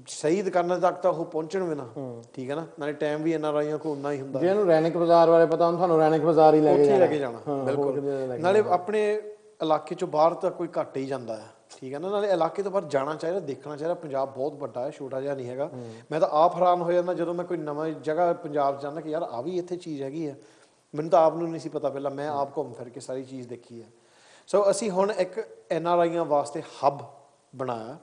ਸਹੀ ਦੁਕਾਨਾਂ ਤੱਕ ਤਾਂ ਉਹ ਪਹੁੰਚਣ ਵੀ ਨਾ, ਠੀਕ ਹੈ ਨਾ, ਨਾਲੇ ਟਾਈਮ ਵੀ NRIਆਂ ਕੋਲ ਉਨਾ ਹੀ ਹੁੰਦਾ।
ਜੇ ਇਹਨੂੰ ਰੈਣਿਕ ਬਾਜ਼ਾਰ ਬਾਰੇ ਪਤਾ ਹੁਣ ਤੁਹਾਨੂੰ ਰੈਣਿਕ ਬਾਜ਼ਾਰ ਹੀ ਲੈ ਕੇ
ਜਾਣਾ। ਬਿਲਕੁਲ, ਨਾਲੇ ਆਪਣੇ ਇਲਾਕੇ 'ਚੋਂ ਬਾਹਰ ਤਾਂ ਕੋਈ ਘੱਟ ਹੀ ਜਾਂਦਾ ਹੈ, ਠੀਕ ਹੈ ਨਾ, ਨਾਲੇ ਇਲਾਕੇ ਤੋਂ ਬਾਹਰ ਜਾਣਾ ਚਾਹੀਦਾ, ਦੇਖਣਾ ਚਾਹੀਦਾ। ਪੰਜਾਬ ਬਹੁਤ ਵੱਡਾ ਹੈ, ਛੋਟਾ ਜਿਹਾ ਨਹੀਂ ਹੈਗਾ। ਮੈਂ ਤਾਂ ਆਪ ਹੈਰਾਨ ਹੋ ਜਾਂਦਾ ਜਦੋਂ ਮੈਂ ਕੋਈ ਨਵਾਂ ਜਗ੍ਹਾ ਪੰਜਾਬ 'ਚ ਜਾਂਦਾ ਕਿ ਯਾਰ ਆ ਵੀ ਇੱਥੇ ਚੀਜ਼ ਹੈਗੀ ਆ, ਮੈਨੂੰ ਤਾਂ ਆਪ ਨੂੰ ਨਹੀਂ ਸੀ ਪਤਾ ਪਹਿਲਾਂ, ਮੈਂ ਆਪ ਘੁੰਮ ਫਿਰ ਕੇ ਸਾਰੀ ਚੀਜ਼ ਦੇਖੀ ਹੈ। ਸੋ ਅਸੀਂ ਹੁਣ ਇੱਕ NRIਆਂ ਵਾਸਤੇ ਹੱਬ ਬਣਾਇਆ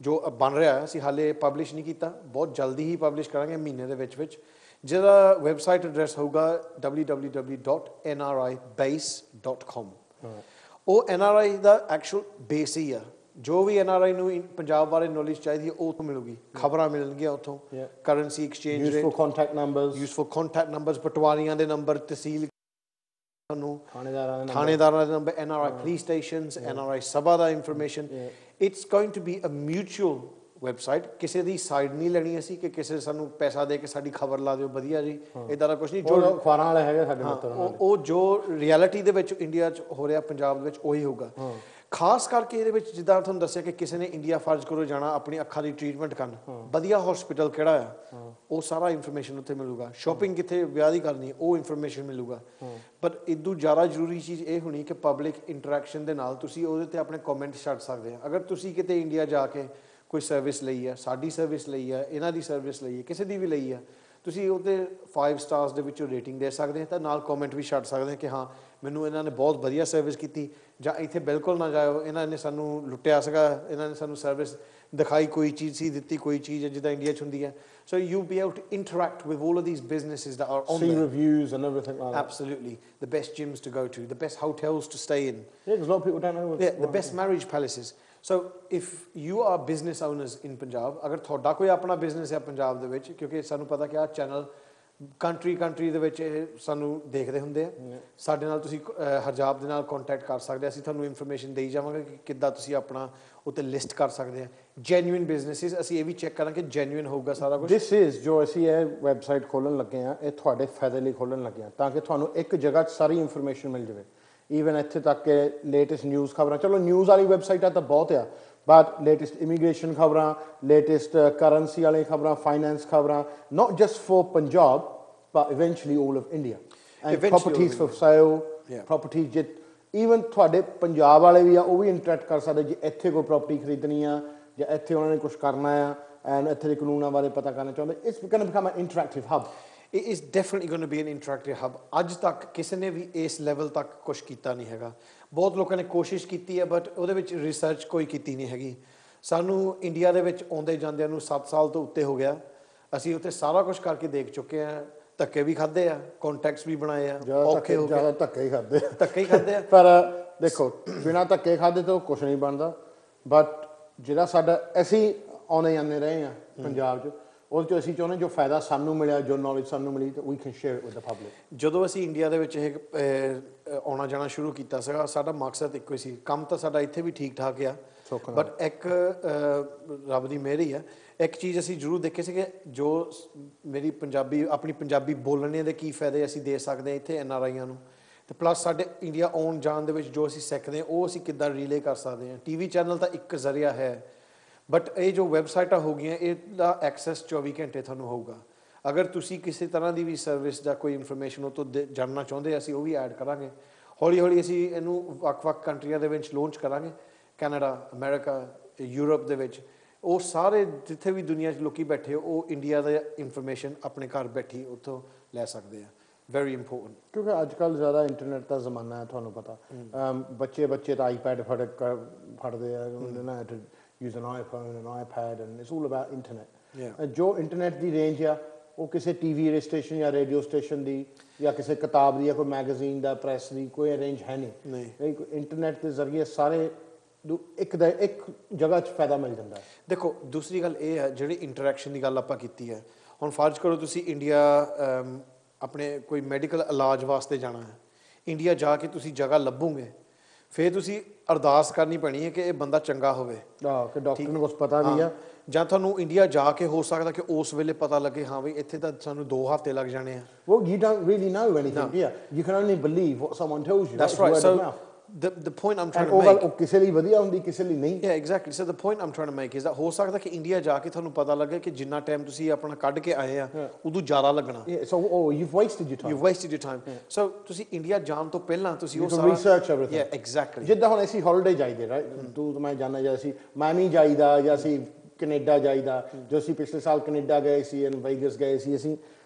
ਜੋ ਬਣ ਰਿਹਾ ਹੈ, ਅਸੀਂ ਹਾਲੇ ਪਬਲਿਸ਼ ਨਹੀਂ ਕੀਤਾ, ਬਹੁਤ ਜਲਦੀ ਹੀ ਪਬਲਿਸ਼ ਕਰਾਂਗੇ ਮਹੀਨੇ ਦੇ ਵਿੱਚ, ਜਿਹਦਾ ਵੈਬਸਾਈਟ ਐਡਰੈਸ ਹੋਊਗਾ www.nribase.com। ਉਹ NRI ਦਾ ਐਕਚੁਅਲ ਬੇਸ ਹੀ ਆ, ਜੋ ਵੀ NRI ਨੂੰ ਪੰਜਾਬ ਬਾਰੇ ਨੌਲੇਜ ਚਾਹੀਦੀ ਹੈ ਉਹ ਉੱਥੋਂ ਮਿਲੂਗੀ, ਖਬਰਾਂ ਮਿਲਣਗੀਆਂ ਉੱਥੋਂ, currency exchange rate, useful contact numbers, ਪਟਵਾਰੀਆਂ ਦੇ ਨੰਬਰ, ਤਹਿਸੀਲ ਥਾਣੇਦਾਰਾਂ ਦੇ ਨੰਬਰ, NRI ਪੁਲਿਸ ਸਟੇਸ਼ਨਸ, NRI ਸਭਾ ਦਾ information. It's going to be a mutual website. ਕਿਸੇ ਦੀ ਸਾਈਡ ਨਹੀਂ ਲੈਣੀ ਅਸੀਂ ਕਿ ਕਿਸੇ ਸਾਨੂੰ ਪੈਸਾ ਦੇ ਕੇ ਸਾਡੀ ਖਬਰ ਲਾ ਦਿਓ, ਵਧੀਆ ਜੀ, ਇੱਦਾਂ ਦਾ ਕੁਛ ਨਹੀਂ। ਜੋ
ਅਖਬਾਰਾਂ ਵਾਲੇ ਹੈਗੇ ਸਾਡੇ ਮਿੱਤਰ,
ਉਹ ਜੋ ਰਿਐਲਿਟੀ ਦੇ ਵਿੱਚ ਇੰਡੀਆ 'ਚ ਹੋ ਰਿਹਾ ਪੰਜਾਬ ਦੇ ਵਿੱਚ ਉਹੀ ਹੋਊਗਾ। ਖਾਸ ਕਰਕੇ ਇਹਦੇ ਵਿੱਚ ਜਿੱਦਾਂ ਤੁਹਾਨੂੰ ਦੱਸਿਆ ਕਿ ਕਿਸੇ ਨੇ ਇੰਡੀਆ ਫਰਜ਼ ਕਰੋ ਜਾਣਾ ਆਪਣੀ ਅੱਖਾਂ ਦੀ ਟ੍ਰੀਟਮੈਂਟ ਕਰਨ, ਵਧੀਆ ਹੌਸਪੀਟਲ ਕਿਹੜਾ ਆ ਉਹ ਸਾਰਾ ਇਨਫੋਰਮੇਸ਼ਨ ਉੱਥੇ ਮਿਲੂਗਾ। ਸ਼ੋਪਿੰਗ ਕਿੱਥੇ ਵਿਆਹ ਦੀ ਕਰਨੀ ਉਹ ਇਨਫੋਰਮੇਸ਼ਨ ਮਿਲੂਗਾ। ਪਰ ਇਦੋਂ ਜ਼ਿਆਦਾ ਜ਼ਰੂਰੀ ਚੀਜ਼ ਇਹ ਹੋਣੀ ਕਿ ਪਬਲਿਕ ਇੰਟਰੈਕਸ਼ਨ ਦੇ ਨਾਲ ਤੁਸੀਂ ਉਹਦੇ 'ਤੇ ਆਪਣੇ ਕਮੈਂਟ ਛੱਡ ਸਕਦੇ ਆ। ਅਗਰ ਤੁਸੀਂ ਕਿਤੇ ਇੰਡੀਆ ਜਾ ਕੇ ਕੋਈ ਸਰਵਿਸ ਲਈ ਹੈ, ਸਾਡੀ ਸਰਵਿਸ ਲਈ ਹੈ, ਇਹਨਾਂ ਦੀ ਸਰਵਿਸ ਲਈ ਹੈ, ਕਿਸੇ ਦੀ ਵੀ ਲਈ ਹੈ, ਤੁਸੀਂ ਉਹਦੇ 5 ਸਟਾਰਸ ਦੇ ਵਿੱਚੋਂ ਰੇਟਿੰਗ ਦੇ ਸਕਦੇ ਆ ਤਾਂ ਨਾਲ ਕਮੈਂਟ ਵੀ ਛੱਡ ਸਕਦੇ ਕਿ ਹਾਂ ਮੈਨੂੰ ਇਹਨਾਂ ਨੇ ਬਹੁਤ ਵਧੀਆ ਸਰਵਿਸ ਕੀਤੀ, ਜਾਂ ਇੱਥੇ ਬਿਲਕੁਲ ਨਾ ਜਾਇਓ, ਇਹਨਾਂ ਨੇ ਸਾਨੂੰ ਲੁੱਟਿਆ ਸੀਗਾ, ਇਹਨਾਂ ਨੇ ਸਾਨੂੰ ਸਰਵਿਸ ਦਿਖਾਈ ਕੋਈ ਚੀਜ਼ ਸੀ, ਦਿੱਤੀ ਕੋਈ ਚੀਜ਼ ਹੈ ਜਿੱਦਾਂ ਇੰਡੀਆ 'ਚ ਹੁੰਦੀ ਹੈ। So you'll be able to interact with all of these businesses that are on there.
See reviews and everything like that.
Absolutely. The best gyms to go to, the best hotels to stay in.
Yeah, because a lot of people don't know.
Yeah, the best marriage palaces. So if you are business owners in Punjab, ਅਗਰ ਤੁਹਾਡਾ ਕੋਈ ਆਪਣਾ business ਹੈ ਪੰਜਾਬ ਦੇ ਵਿੱਚ, ਕਿਉਂਕਿ ਸਾਨੂੰ ਪਤਾ ਕਿ ਆਹ ਚੈਨਲ ਕੰਟਰੀ ਦੇ ਵਿੱਚ ਇਹ ਸਾਨੂੰ ਦੇਖਦੇ ਹੁੰਦੇ ਆ ਸਾਡੇ ਨਾਲ ਤੁਸੀਂ ਹਰਜਾਬ ਦੇ ਨਾਲ ਕੰਟੈਕਟ ਕਰ ਸਕਦੇ ਅਸੀਂ ਤੁਹਾਨੂੰ ਇਨਫੋਰਮੇਸ਼ਨ ਦੇਈ ਜਾਵਾਂਗੇ ਕਿ ਕਿੱਦਾਂ ਤੁਸੀਂ ਆਪਣਾ ਉੱਤੇ ਲਿਸਟ ਕਰ ਸਕਦੇ ਆ ਜੈਨੂਇਨ ਬਿਜ਼ਨੈਸਿਸ ਅਸੀਂ ਇਹ ਵੀ ਚੈੱਕ ਕਰਾਂਗੇ ਜੈਨੂਇਨ ਹੋਊਗਾ ਸਾਰਾ ਕੁਝ
ਦਿਸ ਇਜ਼ ਜੋ ਅਸੀਂ ਇਹ ਵੈਬਸਾਈਟ ਖੋਲ੍ਹਣ ਲੱਗੇ ਆ ਇਹ ਤੁਹਾਡੇ ਫਾਇਦੇ ਲਈ ਖੋਲ੍ਹਣ ਲੱਗੇ ਆ ਤਾਂ ਕਿ ਤੁਹਾਨੂੰ ਇੱਕ ਜਗ੍ਹਾ 'ਚ ਸਾਰੀ ਇਨਫੋਰਮੇਸ਼ਨ ਮਿਲ ਜਾਵੇ ਈਵਨ ਇੱਥੇ ਤੱਕ ਕਿ ਲੇਟੈਸਟ ਨਿਊਜ਼ ਖਬਰਾਂ ਚਲੋ ਨਿਊਜ਼ ਵਾਲੀ ਵੈਬਸਾਈਟਾਂ ਤਾਂ ਬਹੁਤ ਆ ਬਟ ਲੇਟੈਸਟ ਇਮੀਗ੍ਰੇਸ਼ਨ ਖਬਰਾਂ ਲੇਟੈਸਟ ਕਰੰਸੀ ਵਾਲੀ ਖਬਰਾਂ ਫਾਈਨੈਂਸ ਖਬਰਾਂ not just for Punjab but eventually all of India and properties for sale properties ਜਿ even ਤੁਹਾਡੇ ਪੰਜਾਬ ਵਾਲੇ ਵੀ ਆ ਉਹ ਵੀ ਇੰਟਰੈਕਟ ਕਰ ਸਕਦੇ ਜੇ ਇੱਥੇ ਕੋਈ ਪ੍ਰਾਪਰਟੀ ਖਰੀਦਣੀ ਆ ਜਾਂ ਇੱਥੇ ਉਹਨਾਂ ਨੇ ਕੁਝ ਕਰਨਾ ਆ ਐਂਡ ਇੱਥੇ ਦੇ ਕਾਨੂੰਨਾਂ ਬਾਰੇ ਪਤਾ ਕਰਨਾ ਚਾਹੁੰਦੇ it's going to become an interactive hub
It is definitely going to be an interactive hub ਅੱਜ ਤੱਕ ਕਿਸੇ ਨੇ ਵੀ ਇਸ ਲੈਵਲ ਤੱਕ ਕੁਝ ਕੀਤਾ ਨਹੀਂ ਹੈਗਾ ਬਹੁਤ ਲੋਕਾਂ ਨੇ ਕੋਸ਼ਿਸ਼ ਕੀਤੀ ਹੈ ਬਟ ਉਹਦੇ ਵਿੱਚ ਰਿਸਰਚ ਕੋਈ ਕੀਤੀ ਨਹੀਂ ਹੈਗੀ ਸਾਨੂੰ ਇੰਡੀਆ ਦੇ ਵਿੱਚ ਆਉਂਦੇ ਜਾਂਦਿਆਂ ਨੂੰ 7 ਸਾਲ ਤੋਂ ਉੱਤੇ ਹੋ ਗਿਆ ਅਸੀਂ ਉੱਥੇ ਸਾਰਾ ਕੁਝ ਕਰਕੇ ਦੇਖ ਚੁੱਕੇ ਹਾਂ ਧੱਕੇ ਵੀ ਖਾਦੇ ਆ ਕੰਟੈਕਟਸ ਵੀ ਬਣਾਏ ਆ ਔਖੇ ਹੋ ਗਏ
ਧੱਕੇ ਹੀ ਖਾਦੇ
ਆ
ਪਰ ਦੇਖੋ ਬਿਨਾਂ ਧੱਕੇ ਖਾਦੇ ਤੋਂ ਕੁਝ ਨਹੀਂ ਬਣਦਾ ਬਟ ਜਿਹੜਾ ਸਾਡਾ ਅਸੀਂ ਆਉਣੇ ਜਾਂਦੇ ਰਹੇ ਆ ਪੰਜਾਬ 'ਚ ਉਹਦੇ 'ਚ ਅਸੀਂ ਚਾਹੁੰਦੇ ਜੋ ਫਾਇਦਾ ਸਾਨੂੰ ਮਿਲਿਆ ਜੋ ਨੌਲੇਜ ਸਾਨੂੰ ਮਿਲੀ ਤਾਂ we can share it with the public
ਜਦੋਂ ਅਸੀਂ ਇੰਡੀਆ ਦੇ ਵਿੱਚ ਇਹ ਆਉਣਾ ਜਾਣਾ ਸ਼ੁਰੂ ਕੀਤਾ ਸੀਗਾ ਸਾਡਾ ਮਕਸਦ ਇੱਕੋ ਹੀ ਸੀ ਕੰਮ ਤਾਂ ਸਾਡਾ ਇੱਥੇ ਵੀ ਠੀਕ ਠਾਕ ਆ ਬਟ ਇੱਕ ਰੱਬ ਦੀ ਮਿਹਰ ਹੀ ਆ ਇੱਕ ਚੀਜ਼ ਅਸੀਂ ਜ਼ਰੂਰ ਦੇਖੇ ਸੀ ਕਿ ਜੋ ਮੇਰੀ ਆਪਣੀ ਪੰਜਾਬੀ ਬੋਲਣੇ ਦੇ ਕੀ ਫਾਇਦੇ ਅਸੀਂ ਦੇ ਸਕਦੇ ਹਾਂ ਇੱਥੇ NRIਆਂ ਨੂੰ ਤੇ ਪਲੱਸ ਸਾਡੇ ਇੰਡੀਆ ਆਉਣ ਜਾਣ ਦੇ ਵਿੱਚ ਜੋ ਅਸੀਂ ਸਿੱਖਦੇ ਹਾਂ ਉਹ ਅਸੀਂ ਕਿੱਦਾਂ ਰੀਲੇ ਕਰ ਸਕਦੇ ਹਾਂ TV ਚੈਨਲ ਤਾਂ ਇੱਕ ਜ਼ਰੀਆ ਹੈ ਬਟ ਇਹ ਜੋ ਵੈਬਸਾਈਟਾਂ ਹੋ ਗਈਆਂ ਇਹਦਾ ਐਕਸੈਸ 24 ਘੰਟੇ ਤੁਹਾਨੂੰ ਹੋਊਗਾ ਅਗਰ ਤੁਸੀਂ ਕਿਸੇ ਤਰ੍ਹਾਂ ਦੀ ਵੀ ਸਰਵਿਸ ਜਾਂ ਕੋਈ ਇਨਫੋਰਮੇਸ਼ਨ ਉਹ ਤੋਂ ਜਾਣਨਾ ਚਾਹੁੰਦੇ ਅਸੀਂ ਉਹ ਵੀ ਐਡ ਕਰਾਂਗੇ ਹੌਲੀ ਹੌਲੀ ਅਸੀਂ ਇਹਨੂੰ ਵੱਖ-ਵੱਖ ਕੰਟਰੀਆਂ ਦੇ ਵਿੱਚ ਲਾਂਚ ਕਰਾਂਗੇ ਕੈਨੇਡਾ ਅਮਰੀਕਾ ਯੂਰਪ ਦੇ ਵਿੱਚ ਉਹ ਸਾਰੇ ਜਿੱਥੇ ਵੀ ਦੁਨੀਆ 'ਚ ਲੋਕੀ ਬੈਠੇ ਉਹ ਇੰਡੀਆ ਦਾ ਇਨਫੋਰਮੇਸ਼ਨ ਆਪਣੇ ਘਰ ਬੈਠੀ ਉੱਥੋਂ ਲੈ ਸਕਦੇ ਆ ਵੈਰੀ ਇੰਪੋਰਟੈਂਟ
ਕਿਉਂਕਿ ਅੱਜ ਕੱਲ੍ਹ ਜ਼ਿਆਦਾ ਇੰਟਰਨੈਟ ਦਾ ਜ਼ਮਾਨਾ ਹੈ ਤੁਹਾਨੂੰ ਪਤਾ ਬੱਚੇ ਤਾਂ ਆਈਪੈਡ ਫੜਦੇ ਆ ਨਾ to use an iPhone an iPad and it's all about internet ਜੋ ਇੰਟਰਨੈਟ ਦੀ ਰੇਂਜ ਆ ਉਹ ਕਿਸੇ TV ਸਟੇਸ਼ਨ ਜਾਂ ਰੇਡੀਓ ਸਟੇਸ਼ਨ ਦੀ ਜਾਂ ਕਿਸੇ ਕਿਤਾਬ ਦੀ ਜਾਂ ਕੋਈ ਮੈਗਜ਼ੀਨ ਦਾ ਪ੍ਰੈਸ ਦੀ ਕੋਈ ਰੇਂਜ ਹੈ ਨਹੀਂ ਇੰਟਰਨੈਟ ਦੇ ਜ਼ਰੀਏ ਸਾਰੇ ਇੱਕ ਜਗ੍ਹਾ 'ਚ ਫਾਇਦਾ ਮਿਲ ਜਾਂਦਾ ਹੈ
ਦੇਖੋ ਦੂਸਰੀ ਗੱਲ ਇਹ ਹੈ ਜਿਹੜੀ ਇੰਟਰੈਕਸ਼ਨ ਦੀ ਗੱਲ ਆਪਾਂ ਕੀਤੀ ਹੈ ਹੁਣ ਫਰਜ਼ ਕਰੋ ਤੁਸੀਂ ਇੰਡੀਆ ਆਪਣੇ ਕੋਈ ਮੈਡੀਕਲ ਇਲਾਜ ਵਾਸਤੇ ਜਾਣਾ ਹੈ ਇੰਡੀਆ ਜਾ ਕੇ ਤੁਸੀਂ ਜਗ੍ਹਾ ਲੱਭੋਗੇ ਫਿਰ ਤੁਸੀਂ ਅਰਦਾਸ ਕਰਨੀ ਪੈਣੀ ਹੈ ਕਿ ਇਹ ਬੰਦਾ ਚੰਗਾ ਹੋਵੇ
ਕਿ ਡਾਕਟਰ ਨੂੰ ਕੁਝ ਪਤਾ ਵੀ ਆ
ਜਾਂ ਤੁਹਾਨੂੰ ਇੰਡੀਆ ਜਾ ਕੇ ਹੋ ਸਕਦਾ ਕਿ ਉਸ ਵੇਲੇ ਪਤਾ ਲੱਗੇ ਹਾਂ ਵੀ ਇੱਥੇ ਤਾਂ ਸਾਨੂੰ 2 ਹਫ਼ਤੇ ਲੱਗ ਜਾਣੇ ਆ
Well, you don't really know anything, yeah. You can only believe what someone tells you.
That's right. So the point I'm trying to make
ਕਿਸੇ ਲਈ ਵਧੀਆ ਹੁੰਦੀ ਕਿਸੇ ਲਈ ਨਹੀਂ
Yeah, exactly. So the point I'm trying to make is that ਹੋ ਸਕਦਾ ਕਿ ਇੰਡੀਆ ਜਾ ਕੇ ਤੁਹਾਨੂੰ ਪਤਾ ਲੱਗੇ ਕਿ ਜਿੰਨਾ ਟਾਈਮ ਤੁਸੀਂ ਆਪਣਾ ਕੱਢ ਕੇ ਆਏ ਆ ਉਦੋਂ ਜ਼ਿਆਦਾ ਲੱਗਣਾ
So you've wasted your time.
You've wasted your time. So ਤੁਸੀਂ ਇੰਡੀਆ ਜਾਣ ਤੋਂ ਪਹਿਲਾਂ ਤੁਸੀਂ ਉਹ
ਸਾਰਾ research everything.
Yeah, exactly.
ਜਿੱਦਾਂ ਹੁਣ ਅਸੀਂ ਹੌਲੀਡੇ ਜਾਈਦੇ ਰਾਈਟ ਤੂੰ ਮੈਂ ਜਾਣਦਾ ਜਾਂ ਅਸੀਂ ਮਾਇਆਮੀ ਜਾਈਦਾ ਜਾਂ ਅਸੀਂ ਕੈਨੇਡਾ ਜਾਈਦਾ ਜੋ ਅਸੀਂ ਪਿਛਲੇ ਸਾਲ ਕੈਨੇਡਾ ਗਏ ਸੀ ਐਂਡ ਵੇਗਸ ਗਏ ਸੀ ਅਸੀਂ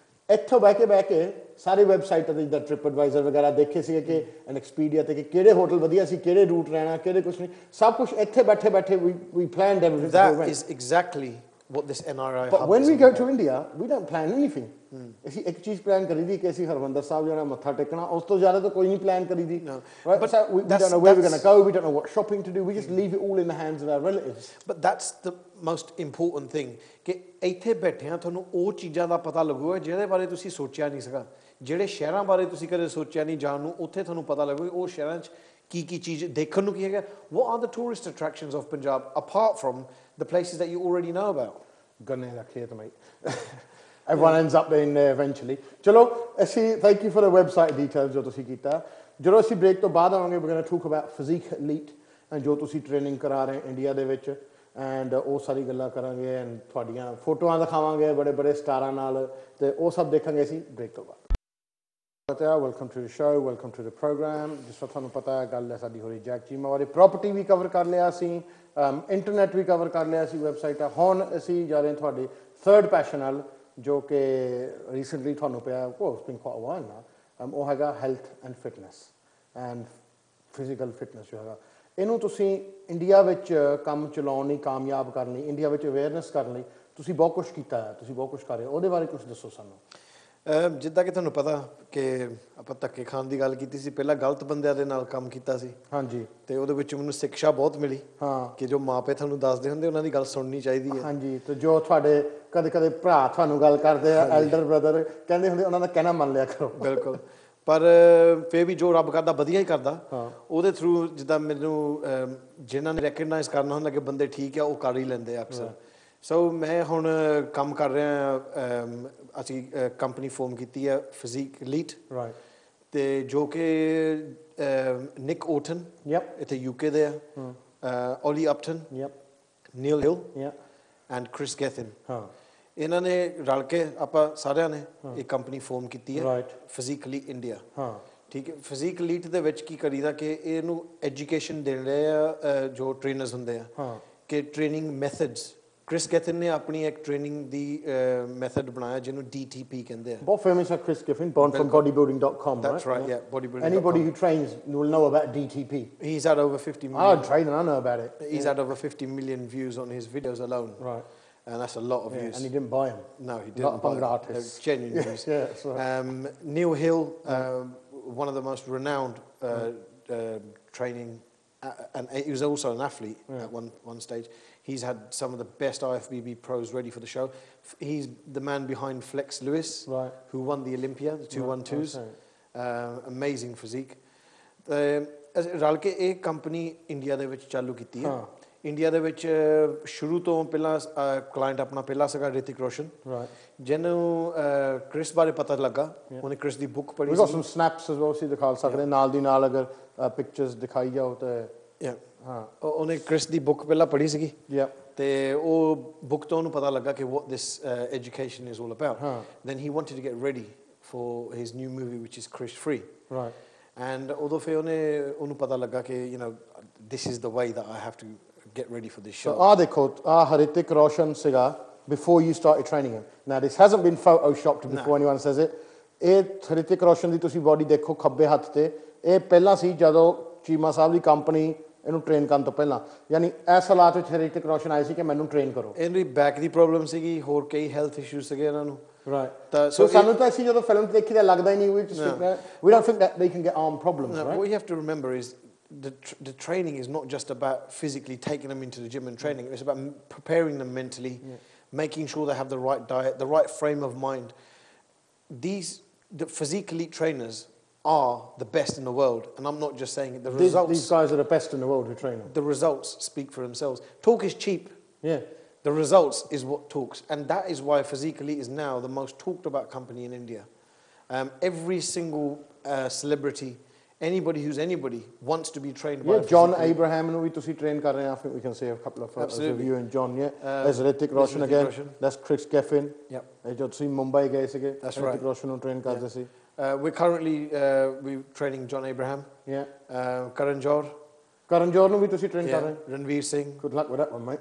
ਇੱਥੋਂ ਬਹਿ ਕੇ ਸਾਰੇ ਵੈਬਸਾਈਟਾਂ ਤੇ ਜਿੱਦਾਂ ਟ੍ਰਿਪ ਐਡਵਾਈਜ਼ਰ ਵਗੈਰਾ ਦੇਖੇ ਸੀਗੇ ਕਿ ਐਂਡ ਐਕਸਪੀਡੀਆ ਤੇ ਕਿ ਕਿਹੜੇ ਹੋਟਲ ਵਧੀਆ ਸੀ ਕਿਹੜੇ ਰੂਟ ਰਹਿਣਾ ਕਿਹੜੇ ਕੁਛ ਨਹੀਂ ਸਭ ਕੁਝ ਇੱਥੇ ਬੈਠੇ we planned everything.
That is exactly what this NRI
But
hub
when
is
we go
about.
to India, we don't plan anything. ਅਸੀਂ ਇੱਕ ਚੀਜ਼ ਪਲਾਨ ਕਰੀਦੀ ਕਿ ਅਸੀਂ ਹਰਮੰਦਰ ਸਾਹਿਬ ਜਾਣਾ ਮੱਥਾ ਟੇਕਣਾ ਉਸ ਤੋਂ ਜ਼ਿਆਦਾ ਤਾਂ ਕੋਈ ਨਹੀਂ ਪਲਾਨ ਕਰੀਦੀ right but we don't know where we're going to go we don't know what shopping to do we just leave it all in the hands of our relatives
but that's the most important thing ਕਿ ਇੱਥੇ ਬੈਠਿਆਂ ਤੁਹਾਨੂੰ ਉਹ ਚੀਜ਼ਾਂ ਦਾ ਪਤਾ ਲੱਗੂਗਾ ਜਿਹਦੇ ਬਾਰੇ ਤੁਸੀਂ ਸੋਚਿਆ ਨਹੀਂ ਸੀਗਾ ਜਿਹੜੇ ਸ਼ਹਿਰਾਂ ਬਾਰੇ ਤੁਸੀਂ ਕਦੇ ਸੋਚਿਆ ਨਹੀਂ ਜਾਣ ਨੂੰ ਉੱਥੇ ਤੁਹਾਨੂੰ ਪਤਾ ਲੱਗੂਗਾ ਉਹ ਸ਼ਹਿਰਾਂ 'ਚ ਕੀ ਚੀਜ਼ ਦੇਖਣ ਨੂੰ ਕੀ ਹੈਗਾ what are the tourist attractions of Punjab apart from the places that you already know about
ਗੰਨੇ ਦਾ ਖੇਤ mate everyone ends up in there eventually ਚਲੋ ਅਸੀਂ thank you for the website details ਜੋ ਤੁਸੀਂ ਕੀਤਾ ਜਦੋਂ ਅਸੀਂ ਬ੍ਰੇਕ ਤੋਂ ਬਾਅਦ ਆਵਾਂਗੇ we're going to talk about physique elite and ਜੋ ਤੁਸੀਂ ਟ੍ਰੇਨਿੰਗ ਕਰਾ ਰਹੇ ਇੰਡੀਆ ਦੇ ਵਿੱਚ ਐਂਡ ਉਹ ਸਾਰੀ ਗੱਲਾਂ ਕਰਾਂਗੇ ਐਂਡ ਤੁਹਾਡੀਆਂ ਫੋਟੋਆਂ ਦਿਖਾਵਾਂਗੇ ਬੜੇ ਸਟਾਰਾਂ ਨਾਲ ਤੇ ਉਹ ਸਭ ਦੇਖਾਂਗੇ ਅਸੀਂ ਬ੍ਰੇਕ ਤੋਂ ਬਾਅਦ welcome to the show welcome to the programme ਜਿਸ ਤਰ੍ਹਾਂ ਤੁਹਾਨੂੰ ਪਤਾ ਹੈ ਗੱਲ ਹੈ ਸਾਡੀ ਹੋ ਰਹੀ ਜੈਕ ਚੀਮਾ ਬਾਰੇ ਪ੍ਰੋਪਰਟੀ ਵੀ ਕਵਰ ਕਰ ਲਿਆ ਅਸੀਂ ਇੰਟਰਨੈਟ ਵੀ ਕਵਰ ਕਰ ਲਿਆ ਸੀ ਵੈਬਸਾਈਟਾਂ ਹੁਣ ਅਸੀਂ ਜਾ ਰਹੇ ਹਾਂ ਤੁਹਾਡੇ ਥਰਡ ਪੈਸ਼ਨ ਨਾਲ ਜੋ ਕਿ ਰੀਸੈਂਟਲੀ ਤੁਹਾਨੂੰ ਪਿਆ it's been quite a while ਨਾ ਉਹ ਹੈਗਾ health and fitness and physical fitness ਜੋ ਹੈਗਾ ਇਹਨੂੰ ਤੁਸੀਂ ਇੰਡੀਆ ਵਿੱਚ ਕੰਮ ਚਲਾਉਣ ਲਈ ਕਾਮਯਾਬ ਕਰਨ ਲਈ ਇੰਡੀਆ ਵਿੱਚ ਅਵੇਅਰਨੈਸ ਕਰਨ ਲਈ ਤੁਸੀਂ ਬਹੁਤ ਕੁਝ ਕੀਤਾ ਹੈ ਤੁਸੀਂ ਬਹੁਤ ਕੁਝ ਕਰ ਰਹੇ ਹੋ ਉਹਦੇ ਬਾਰੇ ਕੁਝ ਦੱਸੋ ਸਾਨੂੰ
ਜਿੱਦਾਂ ਕਿ ਤੁਹਾਨੂੰ ਪਤਾ ਕਿ ਆਪਾਂ ਧੱਕੇ ਖਾਣ ਦੀ ਗੱਲ ਕੀਤੀ ਸੀ ਪਹਿਲਾਂ ਗਲਤ ਬੰਦਿਆਂ ਦੇ ਨਾਲ ਕੰਮ ਕੀਤਾ ਸੀ
ਹਾਂਜੀ
ਤੇ ਉਹਦੇ ਵਿੱਚ ਮੈਨੂੰ ਸਿੱਖਿਆ ਬਹੁਤ ਮਿਲੀ
ਹਾਂ
ਕਿ ਜੋ ਮਾਪੇ ਤੁਹਾਨੂੰ ਦੱਸਦੇ ਹੁੰਦੇ ਉਹਨਾਂ ਦੀ ਗੱਲ ਸੁਣਨੀ ਚਾਹੀਦੀ ਹੈ
ਹਾਂਜੀ ਤੇ ਜੋ ਤੁਹਾਡੇ ਕਦੇ ਭਰਾ ਤੁਹਾਨੂੰ ਗੱਲ ਕਰਦੇ ਆ ਐਲਡਰ ਬ੍ਰਦਰ ਕਹਿੰਦੇ ਹੁੰਦੇ ਉਹਨਾਂ ਦਾ ਕਹਿਣਾ ਮੰਨ ਲਿਆ ਕਰੋ
ਬਿਲਕੁਲ ਪਰ ਫੇਰ ਵੀ ਜੋ ਰੱਬ ਕਰਦਾ ਵਧੀਆ ਹੀ ਕਰਦਾ ਉਹਦੇ ਥਰੂ ਜਿੱਦਾਂ ਮੈਨੂੰ ਜਿਨ੍ਹਾਂ ਨੇ ਰੈਕਗਨਾਈਜ਼ ਕਰਨਾ ਹੁੰਦਾ ਕਿ ਬੰਦੇ ਠੀਕ ਆ ਉਹ ਕਰ ਹੀ ਲੈਂਦੇ ਆ ਅਕਸਰ ਸੋ ਮੈਂ ਹੁਣ ਕੰਮ ਕਰ ਰਿਹਾ ਅਸੀਂ ਕੰਪਨੀ ਫਾਰਮ ਕੀਤੀ ਹੈ ਫਿਜ਼ੀਕ ਲੀਟ
ਰਾਈਟ
ਤੇ ਜੋ ਕਿ ਨਿਕ ਓਟਨ ਇੱਥੇ ਯੂਕੇ ਦੇ ਆ ਓਲੀ ਅਪਟਨ ਨੀਲ ਹਿਲ ਐਂਡ ਕ੍ਰਿਸ ਗੈਥਨ ਇਹਨਾਂ ਨੇ ਰਲ ਕੇ ਆਪਾਂ ਸਾਰਿਆਂ ਨੇ ਇੱਕ ਕੰਪਨੀ ਫਾਰਮ ਕੀਤੀ ਹੈ ਫਿਜ਼ੀਕਲੀ ਇੰਡੀਆ ਠੀਕ ਹੈ ਫਿਜ਼ੀਕ ਲੀਟ ਦੇ ਵਿੱਚ ਕੀ ਕਰੀਦਾ ਕਿ ਇਹਨੂੰ ਐਜੂਕੇਸ਼ਨ ਦੇਣ ਰਹੇ ਆ ਜੋ ਟ੍ਰੇਨਰਸ ਹੁੰਦੇ ਆ ਕਿ ਟ੍ਰੇਨਿੰਗ ਮੈਥਡਸ ਕ੍ਰਿਸ ਗੈਥਨ ਨੇ ਆਪਣੀ ਇੱਕ ਟ੍ਰੇਨਿੰਗ ਦੀ ਮੈਥਡ ਬਣਾਇਆ ਜਿਹਨੂੰ DTP ਕਹਿੰਦੇ ਆ
ਬਹੁਤ ਫੇਮਸ ਹੈ Chris ਗੈਥਨ born from bodybuilding.com
that's right yeah bodybuilding
anybody who trains will know about DTP
he's had over 50 million
I train and I know about it
he's had over 50 million views on his videos alone and that's a lot of views
and he didn't buy them
no he didn't buy them
artists.
Genuine views
that's right.
Neil Hill one of the most renowned training and he was also an athlete at one stage. He's had some of the best IFBB pros ready for the show. He's the man behind Flex Lewis, who won the Olympia, the 212s. Amazing physique. ਰਲ ਕੇ ਇਹ company India ਦੇ ਵਿੱਚ ਚਾਲੂ ਕੀਤੀ ਹੈ India ਦੇ ਵਿੱਚ ਸ਼ੁਰੂ ਤੋਂ ਪਹਿਲਾਂ ਕਲਾਇੰਟ ਆਪਣਾ ਪਹਿਲਾ ਸੀਗਾ ਰਿਤਿਕ ਰੋਸ਼ਨ ਜਿਹਨੂੰ ਕ੍ਰਿਸ ਬਾਰੇ ਪਤਾ ਲੱਗਾ ਉਹਨੇ ਕ੍ਰਿਸ ਦੀ ਬੁੱਕ ਪੜ੍ਹੀ
ਸੀ ਵੀ some snaps as well ਸੀ ਦਿਖਾ ਸਕਦੇ ਨਾਲ ਦੀ ਨਾਲ ਅਗਰ ਪਿਕਚਰਸ ਦਿਖਾਈ ਜਾਓ ਤੇ
ਉਹਨੇ ਕ੍ਰਿਸ ਦੀ ਬੁੱਕ ਪਹਿਲਾਂ ਪੜ੍ਹੀ ਸੀਗੀ ਤੇ ਉਹ ਬੁੱਕ ਤੋਂ ਉਹਨੂੰ ਪਤਾ ਲੱਗਾ ਕਿ what this education is all about then he wanted to get ready for his new movie which is Chris Free and ਉਦੋਂ ਫਿਰ ਉਹਨੂੰ ਪਤਾ ਲੱਗਾ ਕਿ you know this is the way that I have to get ready for this show
ਦੇਖੋ ਹਰਿਤਿਕ ਰੋਸ਼ਨ ਸੀਗਾ before you started training him now this hasn't been photoshopped before anyone says it ਇਹ ਹਰਿਤਿਕ ਰੋਸ਼ਨ ਦੀ ਤੁਸੀਂ ਬਾਡੀ ਦੇਖੋ ਖੱਬੇ ਹੱਥ ਤੇ ਇਹ ਪਹਿਲਾਂ ਸੀ ਜਦੋਂ ਚੀਮਾ ਸਾਹਿਬ ਦੀ ਕੰਪਨੀ ਇਹਨੂੰ ਟ੍ਰੇਨ ਕਰਨ ਤੋਂ ਪਹਿਲਾਂ ਯਾਨੀ ਇਸ ਹਾਲਾਤ ਵਿੱਚ ਹਰਿਤਿਕ ਰੋਸ਼ਨ ਆਏ ਸੀ ਕਿ ਮੈਨੂੰ ਟ੍ਰੇਨ ਕਰੋ
ਇਹਦੀ ਬੈਕ ਦੀ ਪ੍ਰੋਬਲਮ ਸੀਗੀ ਹੋਰ ਕਈ ਹੈਲਥ ਇਸ਼ੂਜ਼ ਸੀਗੇ ਇਹਨਾਂ ਨੂੰ
ਤਾਂ ਸੋ ਸਾਨੂੰ ਤਾਂ ਅਸੀਂ ਜਦੋਂ ਫਿਲਮ ਦੇਖੀਦਾ ਲੱਗਦਾ ਹੀ ਨਹੀਂ we don't think that they can get arm problems right
what you have to remember is the training is not just about physically taking them into the gym and training it's about preparing them mentally making sure they have the right diet the right frame of mind the physique elite trainers are the best in the world and I'm not just saying it the results
these guys are the best in the world who train them
the results speak for themselves talk is cheap the results is what talks and that is why Physique Elite is now the most talked about company in India every single celebrity anybody who's anybody wants to be trained by
John Abraham nu vi tusi train kar rahe hain I think we can say a couple of photos of you and John there's Ritik Roshan again that's Chris Geffin jo tusi Mumbai gaye sige Ritik Roshan nu train karde si
we're currently we're training John Abraham Karan
Johar nu vi tusi train kar rahe
Ranveer Singh
good luck with that one mate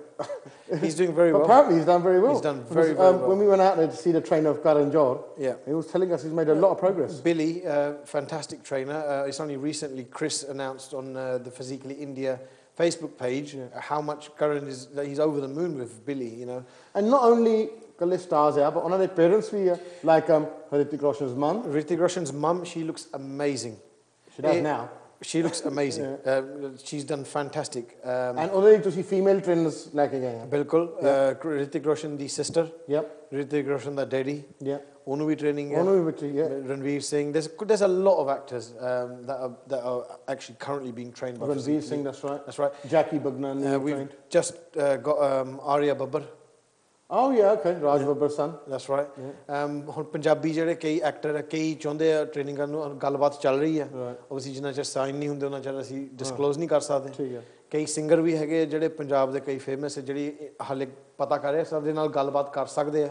he's doing very well
apparently he's done very well
he's done very well
when we went out there to see the trainer of Karan Johar he was telling us he's made a lot of progress
Billy fantastic trainer it's only recently Chris announced on the Physique Elite India Facebook page how much Karan is he's over the moon with Billy you know
and not only ਕੱਲੇ stars are but ਉਹਨਾਂ ਦੇ parents ਵੀ ਆ like Ritik Roshan's mum
Ritik Roshan's mum she looks amazing
she does now
she looks amazing she's done fantastic
and ਉਹਨਾਂ ਦੀ ਤੁਸੀਂ female trainers ਲੈ ਕੇ ਗਏ ਆ
ਬਿਲਕੁਲ Ritik Roshan ਦੀ sister Ritik Roshan ਦਾ daddy ਉਹਨੂੰ ਵੀ training ਹੈ
ਉਹਨੂੰ ਵੀ ਬੱਚੀ
Ranveer Singh there's a lot of actors that are actually currently being trained by
Ranveer Singh that's right Jackie Bagnan
we've just got Arya Babbar
oh yeah okay Raj Babbar's son
that's right ਹੁਣ ਪੰਜਾਬੀ ਜਿਹੜੇ ਕਈ actor ਕਈ ਚਾਹੁੰਦੇ ਆ training ਕਰਨ ਨੂੰ ਗੱਲਬਾਤ ਚੱਲ ਰਹੀ ਆ obviously ਜਿੰਨਾ ਚਿਰ ਸਾਈਨ ਨਹੀਂ ਹੁੰਦੇ ਉਹਨਾਂ ਚਿਰ ਅਸੀਂ ਡਿਸਕਲੋਜ਼ ਨਹੀਂ ਕਰ ਸਕਦੇ
ਠੀਕ ਹੈ
ਕਈ ਸਿੰਗਰ ਵੀ ਹੈਗੇ ਜਿਹੜੇ ਪੰਜਾਬ ਦੇ ਕਈ ਫੇਮਸ ਜਿਹੜੀ ਹਾਲੇ ਪਤਾ ਕਰ ਰਹੇ ਸਭ ਦੇ ਨਾਲ ਗੱਲਬਾਤ ਕਰ ਸਕਦੇ ਆ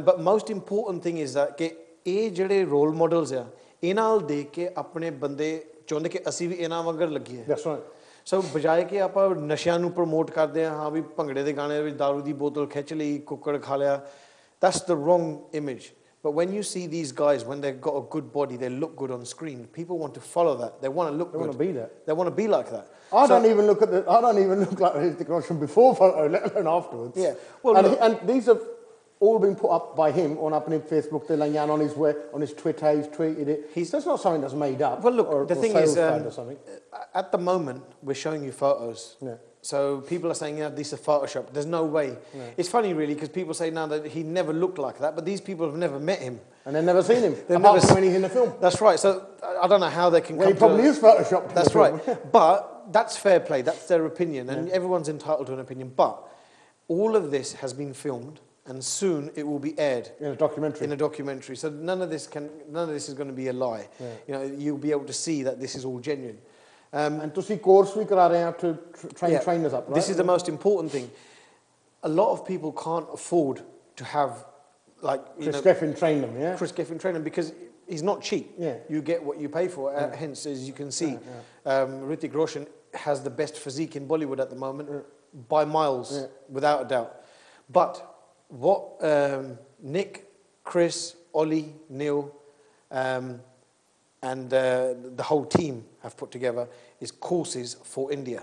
but most important thing is that ਕਿ ਇਹ ਜਿਹੜੇ ਰੋਲ ਮਾਡਲਸ ਆ ਇਹਨਾਂ ਨਾਲ ਦੇਖ ਕੇ ਆਪਣੇ ਬੰਦੇ ਚਾਹੁੰਦੇ ਕਿ ਅਸੀਂ ਵੀ ਇਹਨਾਂ ਵਾਂਗਰ ਲੱਗੀਏ
that's right
ਸੋ ਬਜਾਏ ਕਿ ਆਪਾਂ ਨਸ਼ਿਆਂ ਨੂੰ ਪ੍ਰਮੋਟ ਕਰਦੇ ਹਾਂ ਵੀ ਭੰਗੜੇ ਦੇ ਗਾਣੇ ਵਿੱਚ ਦਾਰੂ ਦੀ ਬੋਤਲ ਖਿੱਚ ਲਈ ਕੁੱਕੜ ਖਾ ਲਿਆ that's the wrong image but when you see these guys when they've got a good body they look good on screen people want to follow that they want to look good
they want to be that
they want to be like that
I don't even look like Ritik Roshan before photo let alone afterwards
well
and these have all been put up by him on apne Facebook te layan on his Twitter he's tweeted it that's not something that's made up
well look the thing is
something
at the moment we're showing you photos So people are saying, yeah, this is Photoshop. There's no way. It's funny, really, because people say now that he never looked like that, but these people have never met him.
And they've never seen him,
They've
apart
never
from when he's in the film.
That's right. So I don't know how they can
Well,
come
he probably is Photoshopped.
That's right. But that's fair play. That's their opinion, and everyone's entitled to an opinion. But all of this has been filmed, and soon it will be aired
in a documentary.
In a documentary. So none of this is going to be a lie. You know, you'll be able to see that this is all genuine.
And to see course we kara rahe hain to train trainers up, right?
This is the most important thing. A lot of people can't afford to have, like,
Chris Geffin train them, yeah?
Chris Geffin train them, because he's not cheap.
Yeah.
You get what you pay for. Hence, as you can see, Hrithik Roshan has the best physique in Bollywood at the moment, by miles, without a doubt. But what Nick, Chris, Ollie, Neil, and the whole team have put together is courses for India.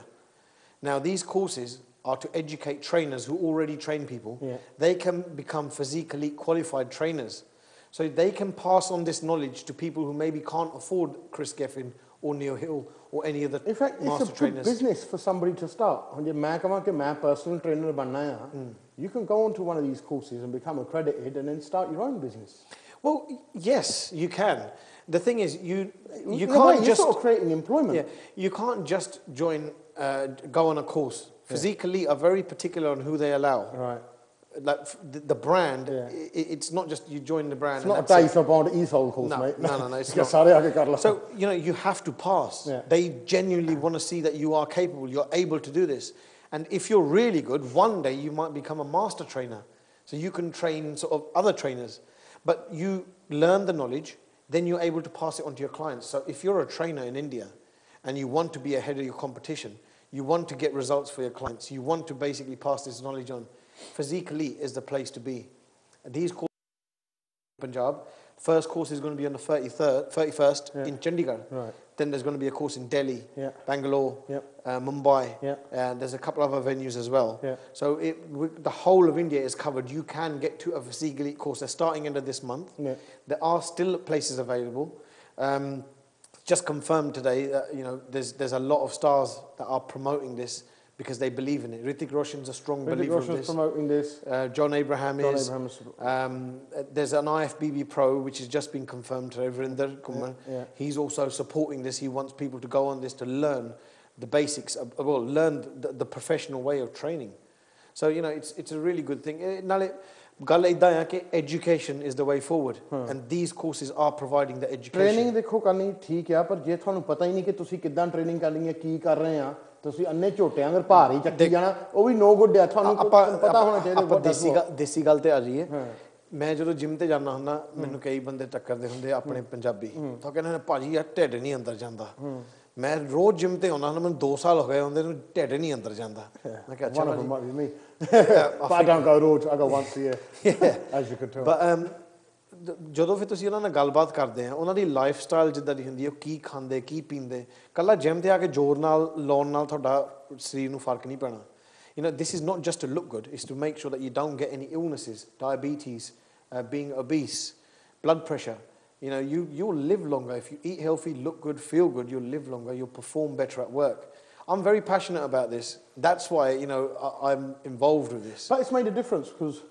Now, these courses are to educate trainers who already train people. They can become physically qualified trainers. So they can pass on this knowledge to people who maybe can't afford Chris Geffin or Neil Hill or any of the
In fact,
master
it's a
trainers.
good business for somebody to start. When मैं कहूँ कि मैं personal trainer बनना है, you can go onto one of these courses and become accredited and then start your own business.
Well, yes, you can. The thing is, you
In a
can't
way, you're
just
sort of creating employment.
Yeah, you can't just join, go on a course. Physically are very particular on who they allow.
Right.
Like the brand, it's not just you join the brand.
It's not a £200 ESOL course,
No,
mate.
no, it's
Yeah,
not.
sorry, I got lost.
So, you know, you have to pass. They genuinely want to see that you are capable, you're able to do this. And if you're really good, one day you might become a master trainer. So you can train sort of other trainers. But you learn the knowledge, then you're able to pass it on to your clients. So if you're a trainer in India and you want to be ahead of your competition, you want to get results for your clients, you want to basically pass this knowledge on, Physique Elite is the place to be. These courses in Punjab, first course is going to be on the 31st in Chandigarh.
Right.
Then there's going to be a course in Delhi, Bangalore, Mumbai, and there's a couple of other venues as well. So the whole of India is covered. You can get to a Physique Elite course. They're starting end of this month. There are still places available. Just confirmed today that, you know, there's a lot of stars that are promoting this because they believe in it. Hrithik Roshan's a strong believer of this.
Promoting this.
John Abraham is.
Abraham's.
There's an IFBB Pro which has just been confirmed today, Vrinder Kumar. He's also supporting this. He wants people to go on this to learn the basics, learn the professional way of training. So, you know, it's a really good thing. ਗੱਲ ਇਦਾਂ ਹੈ ਕਿ education is the way forward and these courses are providing the education.
Training ਦੇਖੋ ਕਰਨੀ ਠੀਕ ਆ ਪਰ ਜੇ ਤੁਹਾਨੂੰ ਪਤਾ ਹੀ ਨਹੀਂ ਕਿ ਤੁਸੀਂ ਕਿੱਦਾਂ ਟ੍ਰੇਨਿੰਗ ਕਰਨੀ ਹੈ ਕੀ ਕਰ ਰਹੇ ਆ ਤੁਸੀਂ ਅੰਨੇ ਝੋਟੇ ਆਂਗਰ ਭਾਰ ਹੀ ਚੱਕੀ ਜਾਣਾ ਉਹ ਵੀ ਨੋ ਗੁੱਡ ਆ ਤੁਹਾਨੂੰ ਪਤਾ ਹੋਣਾ ਚਾਹੀਦਾ
ਆਪਾਂ ਦੇਸੀ ਗੱਲ ਤੇ ਆ ਜਾਈਏ ਮੈਂ ਜਦੋਂ ਜਿਮ ਤੇ ਜਾਂਦਾ ਹੁੰਦਾ ਮੈਨੂੰ ਕਈ ਬੰਦੇ ਟੱਕਰਦੇ ਹੁੰਦੇ ਆਪਣੇ ਪੰਜਾਬੀ ਤਾਂ ਕਹਿੰਦੇ ਨੇ ਭਾਜੀ ਯਾਰ ਢਿੱਡ ਨਹੀਂ ਅੰਦਰ ਜਾਂਦਾ ਮੈਂ ਰੋਜ਼ ਜਿਮ ਤੇ ਆਉਣਾ ਮੈਨੂੰ 2 ਸਾਲ ਹੋ ਗਏ ਹੁੰਦੇ ਨੂੰ ਢਿੱਡ ਨਹੀਂ ਅੰਦਰ ਜਾਂਦਾ ਮੈਂ ਕਿਹਾ ਅੱਛਾ
me I don't go road I go once a year as you can tell
but ਜਦੋਂ ਫਿਰ ਤੁਸੀਂ ਉਹਨਾਂ ਨਾਲ ਗੱਲਬਾਤ ਕਰਦੇ ਆ ਉਹਨਾਂ ਦੀ ਲਾਈਫ ਸਟਾਈਲ ਜਿੱਦਾਂ ਦੀ ਹੁੰਦੀ ਹੈ ਉਹ ਕੀ ਖਾਂਦੇ ਕੀ ਪੀਂਦੇ ਕੱਲਾ ਜਿਮ ਤੇ ਆ ਕੇ ਜ਼ੋਰ ਨਾਲ ਲਾਉਣ ਨਾਲ ਤੁਹਾਡਾ ਸਰੀਰ ਨੂੰ ਫਰਕ ਨਹੀਂ ਪੈਣਾ you know this is not just to look good it's to make sure that you don't get any illnesses diabetes being obese blood pressure you know you'll live longer if you eat healthy look good feel good you'll live longer you'll perform better at work I'm very passionate about this that's why you know I'm involved with this
but it's made a difference because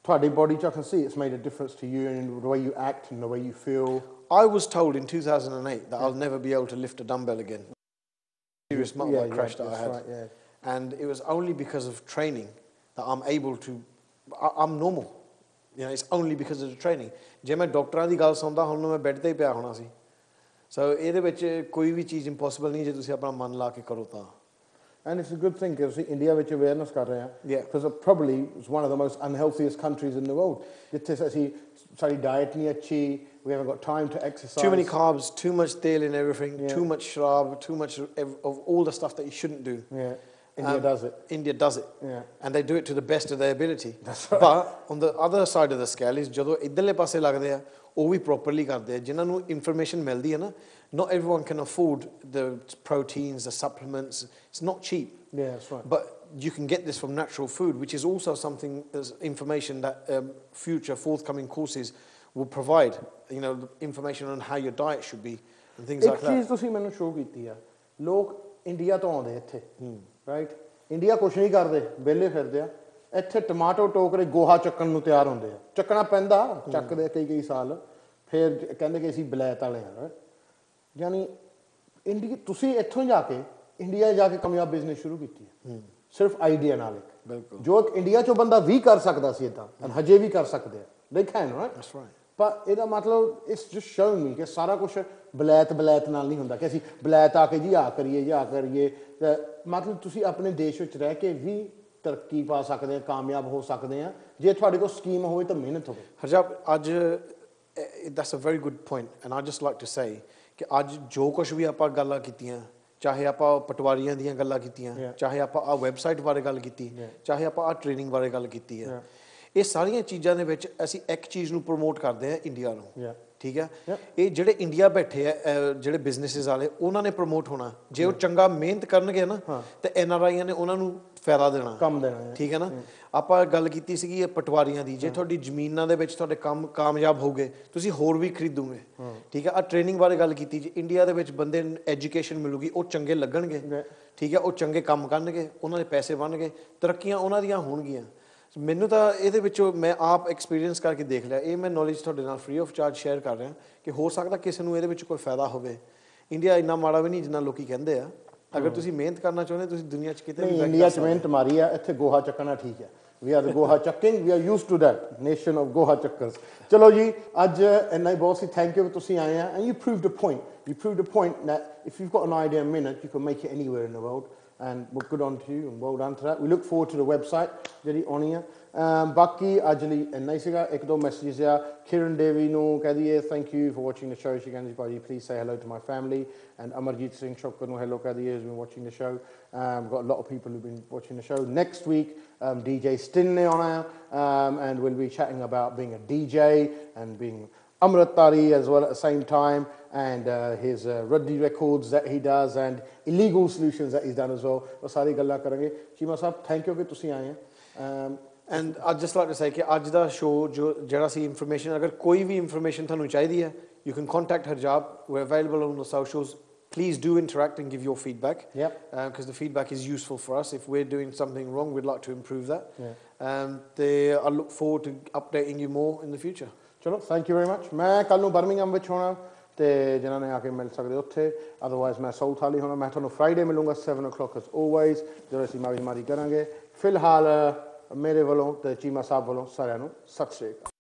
ਤੁਹਾਡੀ body I can see it's made a difference to you and the way you act and the way you feel
I was told in 2008 that I'll never be able to lift a dumbbell again serious motorbike crash that I had
right,
and it was only because of training that I'm able to I'm normal you know it's only because of the training ਜੇ ਮੈਂ ਡਾਕਟਰਾਂ ਦੀ ਗੱਲ ਸੁਣਦਾ ਹੁਣ ਮੈਂ bed ਤੇ ਹੀ ਪਿਆ ਹੋਣਾ ਸੀ ਸੋ ਇਹਦੇ ਵਿੱਚ ਕੋਈ ਵੀ ਚੀਜ਼ ਇੰਪੋਸੀਬਲ ਨਹੀਂ ਜੇ ਤੁਸੀਂ ਆਪਣਾ ਮਨ ਲਾ ਕੇ ਕਰੋ ਤਾਂ
And it's a good thing because India which awareness kar rahe hain because it probably is one of the most unhealthiest countries in the world jitte assi sari diet nahi achhi we haven't got time to exercise
too many carbs too much तेल in everything too much shrab too much of all the stuff that you shouldn't do
India does it
India does it and they do it to the best of their ability
That's right.
but on the other side of the scale is ਜਦੋਂ ਇਧਰਲੇ ਪਾਸੇ ਲੱਗਦੇ ਆ ਉਹ ਵੀ properly ਕਰਦੇ ਆ ਜਿਨ੍ਹਾਂ ਨੂੰ ਇਨਫੋਰਮੇਸ਼ਨ ਮਿਲਦੀ ਹੈ ਨਾ not everyone can afford the proteins the supplements it's not cheap
that's right
but you can get this from natural food which is also something as information that future forthcoming courses will provide you know information on how your diet should be and things like that
ਇੱਕ ਚੀਜ਼ ਤੁਸੀਂ ਮੈਨੂੰ show ਕੀਤੀ ਆ ਲੋਕ India ਤੋਂ ਆਉਂਦੇ ਇੱਥੇ ਰਾਈਟ ਇੰਡੀਆ ਕੁਛ ਨਹੀਂ ਕਰਦੇ ਵਿਹਲੇ ਫਿਰਦੇ ਆ ਇੱਥੇ ਟਮਾਟੋ ਟੋਕਰੇ ਗੋਹਾ ਚੱਕਣ ਨੂੰ ਤਿਆਰ ਹੁੰਦੇ ਆ ਚੱਕਣਾ ਪੈਂਦਾ ਚੱਕਦੇ ਕਈ ਸਾਲ ਫਿਰ ਕਹਿੰਦੇ ਕਿ ਅਸੀਂ ਬਲੈਤ ਵਾਲੇ ਹਾਂ ਯਾਨੀ ਇੰਡੀਆ ਤੁਸੀਂ ਇੱਥੋਂ ਜਾ ਕੇ ਇੰਡੀਆ ਜਾ ਕੇ ਕਾਮਯਾਬ ਬਿਜ਼ਨਸ ਸ਼ੁਰੂ ਕੀਤੀ ਹੈ ਸਿਰਫ ਆਈਡੀਆ ਨਾਲ ਇੱਕ ਬਿਲਕੁਲ ਜੋ ਇੱਕ ਇੰਡੀਆ ਚੋਂ ਬੰਦਾ ਵੀ ਕਰ ਸਕਦਾ ਸੀ ਇਦਾਂ ਹਜੇ ਵੀ ਕਰ ਸਕਦੇ ਆ ਦੇਖਿਆ ਨਾ
ਦੈਟਸ ਰਾਈਟ
ਪਰ ਇਹਦਾ ਮਤਲਬ ਇਸ ਜਸਟ ਸ਼ੋਇੰਗ ਮੀ ਕਿ ਸਾਰਾ ਕੁਝ ਬਲੈਤ ਨਾਲ ਨਹੀਂ ਹੁੰਦਾ ਕਿ ਅਸੀਂ ਬਲੈਤ ਆ ਕੇ ਜੀ ਆ ਕਰੀਏ ਮਤਲਬ ਤੁਸੀਂ ਆਪਣੇ ਦੇਸ਼ ਵਿੱਚ ਰਹਿ ਕੇ ਵੀ ਤਰੱਕੀ ਪਾ ਸਕਦੇ ਆ ਕਾਮਯਾਬ ਹੋ ਸਕਦੇ ਆ ਜੇ ਤੁਹਾਡੇ ਕੋਲ ਸਕੀਮ ਹੋਵੇ ਤਾਂ ਮਿਹਨਤ ਹੋਵੇ
ਹਰਜਾਬ ਅੱਜ that's a very good point and I just like to say ਕਿ ਅੱਜ ਜੋ ਕੁਝ ਵੀ ਆਪਾਂ ਗੱਲਾਂ ਕੀਤੀਆਂ ਚਾਹੇ ਆਪਾਂ ਪਟਵਾਰੀਆਂ ਦੀਆਂ ਗੱਲਾਂ ਕੀਤੀਆਂ ਚਾਹੇ ਆਪਾਂ ਆ ਵੈਬਸਾਈਟ ਬਾਰੇ ਗੱਲ ਕੀਤੀ ਚਾਹੇ ਆਪਾਂ ਆ ਟ੍ਰੇਨਿੰਗ ਬਾਰੇ ਗੱਲ ਕੀਤੀ ਹੈ ਇਹ ਸਾਰੀਆਂ ਚੀਜ਼ਾਂ ਦੇ ਵਿੱਚ ਅਸੀਂ ਇੱਕ ਚੀਜ਼ ਨੂੰ ਪ੍ਰਮੋਟ ਕਰਦੇ ਆ ਇੰਡੀਆ ਨੂੰ ਠੀਕ ਹੈ ਇਹ ਜਿਹੜੇ ਇੰਡੀਆ ਬੈਠੇ ਆ ਜਿਹੜੇ ਬਿਜ਼ਨੈਸਿਸ ਵਾਲੇ ਉਹਨਾਂ ਨੇ ਪ੍ਰਮੋਟ ਹੋਣਾ ਜੇ ਉਹ ਚੰਗਾ ਮਿਹਨਤ ਕਰਨਗੇ ਨਾ ਤੇ NRIਆਂ ਨੇ ਉਹਨਾਂ ਨੂੰ ਫਾਇਦਾ ਦੇਣਾ
ਕੰਮ ਦੇਣਾ
ਠੀਕ ਹੈ ਨਾ ਆਪਾਂ ਗੱਲ ਕੀਤੀ ਸੀਗੀ ਇਹ ਪਟਵਾਰੀਆਂ ਦੀ ਜੇ ਤੁਹਾਡੀ ਜ਼ਮੀਨਾਂ ਦੇ ਵਿੱਚ ਤੁਹਾਡੇ ਕੰਮ ਕਾਮਯਾਬ ਹੋਗੇ ਤੁਸੀਂ ਹੋਰ ਵੀ ਖਰੀਦੋਗੇ ਠੀਕ ਹੈ ਆ ਟ੍ਰੇਨਿੰਗ ਬਾਰੇ ਗੱਲ ਕੀਤੀ ਜੀ ਇੰਡੀਆ ਦੇ ਵਿੱਚ ਬੰਦੇ ਨੂੰ ਐਜੂਕੇਸ਼ਨ ਮਿਲੂਗੀ ਉਹ ਚੰਗੇ ਲੱਗਣਗੇ ਠੀਕ ਹੈ ਉਹ ਚੰਗੇ ਕੰਮ ਕਰਨਗੇ ਉਹਨਾਂ ਦੇ ਪੈਸੇ ਬਣਨਗੇ ਤਰੱਕੀਆਂ ਉਹਨਾਂ ਦੀਆਂ ਹੋਣਗੀਆਂ ਮੈਨੂੰ ਤਾਂ ਇਹਦੇ ਵਿੱਚੋਂ ਮੈਂ ਆਪ ਐਕਸਪੀਰੀਅੰਸ ਕਰਕੇ ਦੇਖ ਲਿਆ ਇਹ ਮੈਂ ਨੌਲੇਜ ਤੁਹਾਡੇ ਨਾਲ ਫ੍ਰੀ ਆਫ ਚਾਰਜ ਸ਼ੇਅਰ ਕਰ ਰਿਹਾ ਕਿ ਹੋ ਸਕਦਾ ਕਿਸੇ ਨੂੰ ਇਹਦੇ ਵਿੱਚ ਕੋਈ ਫਾਇਦਾ ਹੋਵੇ ਇੰਡੀਆ ਇੰਨਾ ਮਾੜਾ ਵੀ ਨਹੀਂ ਜਿੰਨਾ ਲੋਕੀ ਕਹਿੰਦੇ ਆ ਅਗਰ ਤੁਸੀਂ ਮਿਹਨਤ ਕਰਨਾ ਚਾਹੁੰਦੇ ਤੁਸੀਂ ਦੁਨੀਆ 'ਚ ਕਿਤੇ ਵੀ
ਇੰਡੀਆ 'ਚ ਮਿਹਨਤ ਮਾਰੀ ਆ ਇੱਥੇ ਗੋਹਾ ਚੱਕਣਾ ਠੀਕ ਹੈ ਵੀ ਆਰ ਗੋਹਾ ਚੱਕਿੰਗ we are used to that nation of ਗੋਹਾ ਚੱਕਰਸ ਚਲੋ ਜੀ ਅੱਜ ਇੰਨਾ ਹੀ ਬਹੁਤ ਸੀ ਥੈਂਕ ਯੂ ਤੁਸੀਂ ਆਏ ਆ and you proved a point that if you've got an idea in a minute you can make it anywhere in the world and we're good on to you and well done to that we look forward to the website ਜਿਹੜੀ ਆਉਣੀ ਆ ਬਾਕੀ ਅੱਜ ਲਈ ਇੰਨਾ ਹੀ ਸੀਗਾ ਇੱਕ ਦੋ ਮੈਸੇजेस ਆ ਕਿਰਨ ਦੇਵੀ ਨੂੰ ਕਹਿ ਦਈਏ thank you for watching the show she ਕਹਿੰਦੀ ਭਾਜੀ please say hello to my family and Amarjit Singh Shokar ਨੂੰ ਹੈਲੋ ਕਹਿ ਦਈਏ has been watching the show we've got a lot of people who've been watching the show next week DJ Stin ne auna and we'll be chatting about being a DJ and being Amritari as well at the same time and his Ruddy records that he does and illegal solutions that he's done as well ਉਹ ਸਾਰੀ ਗੱਲਾਂ ਕਰਾਂਗੇ ਚੀਮਾ ਸਾਹਿਬ thank you ਕਿ ਤੁਸੀਂ ਆਏ ਆ
and I'd just like to say ਕਿ ਅੱਜ ਦਾ show ਜਿਹੜਾ ਸੀ ਇਨਫੋਰਮੇਸ਼ਨ ਅਗਰ ਕੋਈ ਵੀ ਇਨਫੋਰਮੇਸ਼ਨ ਤੁਹਾਨੂੰ ਚਾਹੀਦੀ ਹੈ you can contact Harjab we're available on the socials please do interact and give your feedback because the feedback is useful for us if we're doing something wrong we'd like to improve that I look forward to updating you more in the future
ਚਲੋ thank you very much ਮੈਂ ਕੱਲ ਨੂੰ Birmingham ਵਿੱਚ ਹੋਣਾ ਤੇ ਜਿਨ੍ਹਾਂ ਨੇ ਆ ਕੇ ਮਿਲ ਸਕਦੇ ਉੱਥੇ ਅਦਰਵਾਈਜ਼ ਮੈਂ ਸਾਊਥ ਵਾਲੀ ਹੋਣਾ ਮੈਂ ਤੁਹਾਨੂੰ ਫਰਾਈਡੇ ਮਿਲੂੰਗਾ 7 o'clock as always ਜਦੋਂ ਅਸੀਂ ਮਾਰੀ ਕਰਾਂਗੇ ਫਿਲਹਾਲ ਮੇਰੇ ਵੱਲੋਂ ਤੇ ਚੀਮਾ ਸਾਹਿਬ ਵੱਲੋਂ ਸਾਰਿਆਂ ਨੂੰ ਸਤਿ ਸ਼੍ਰੀ ਅਕਾਲ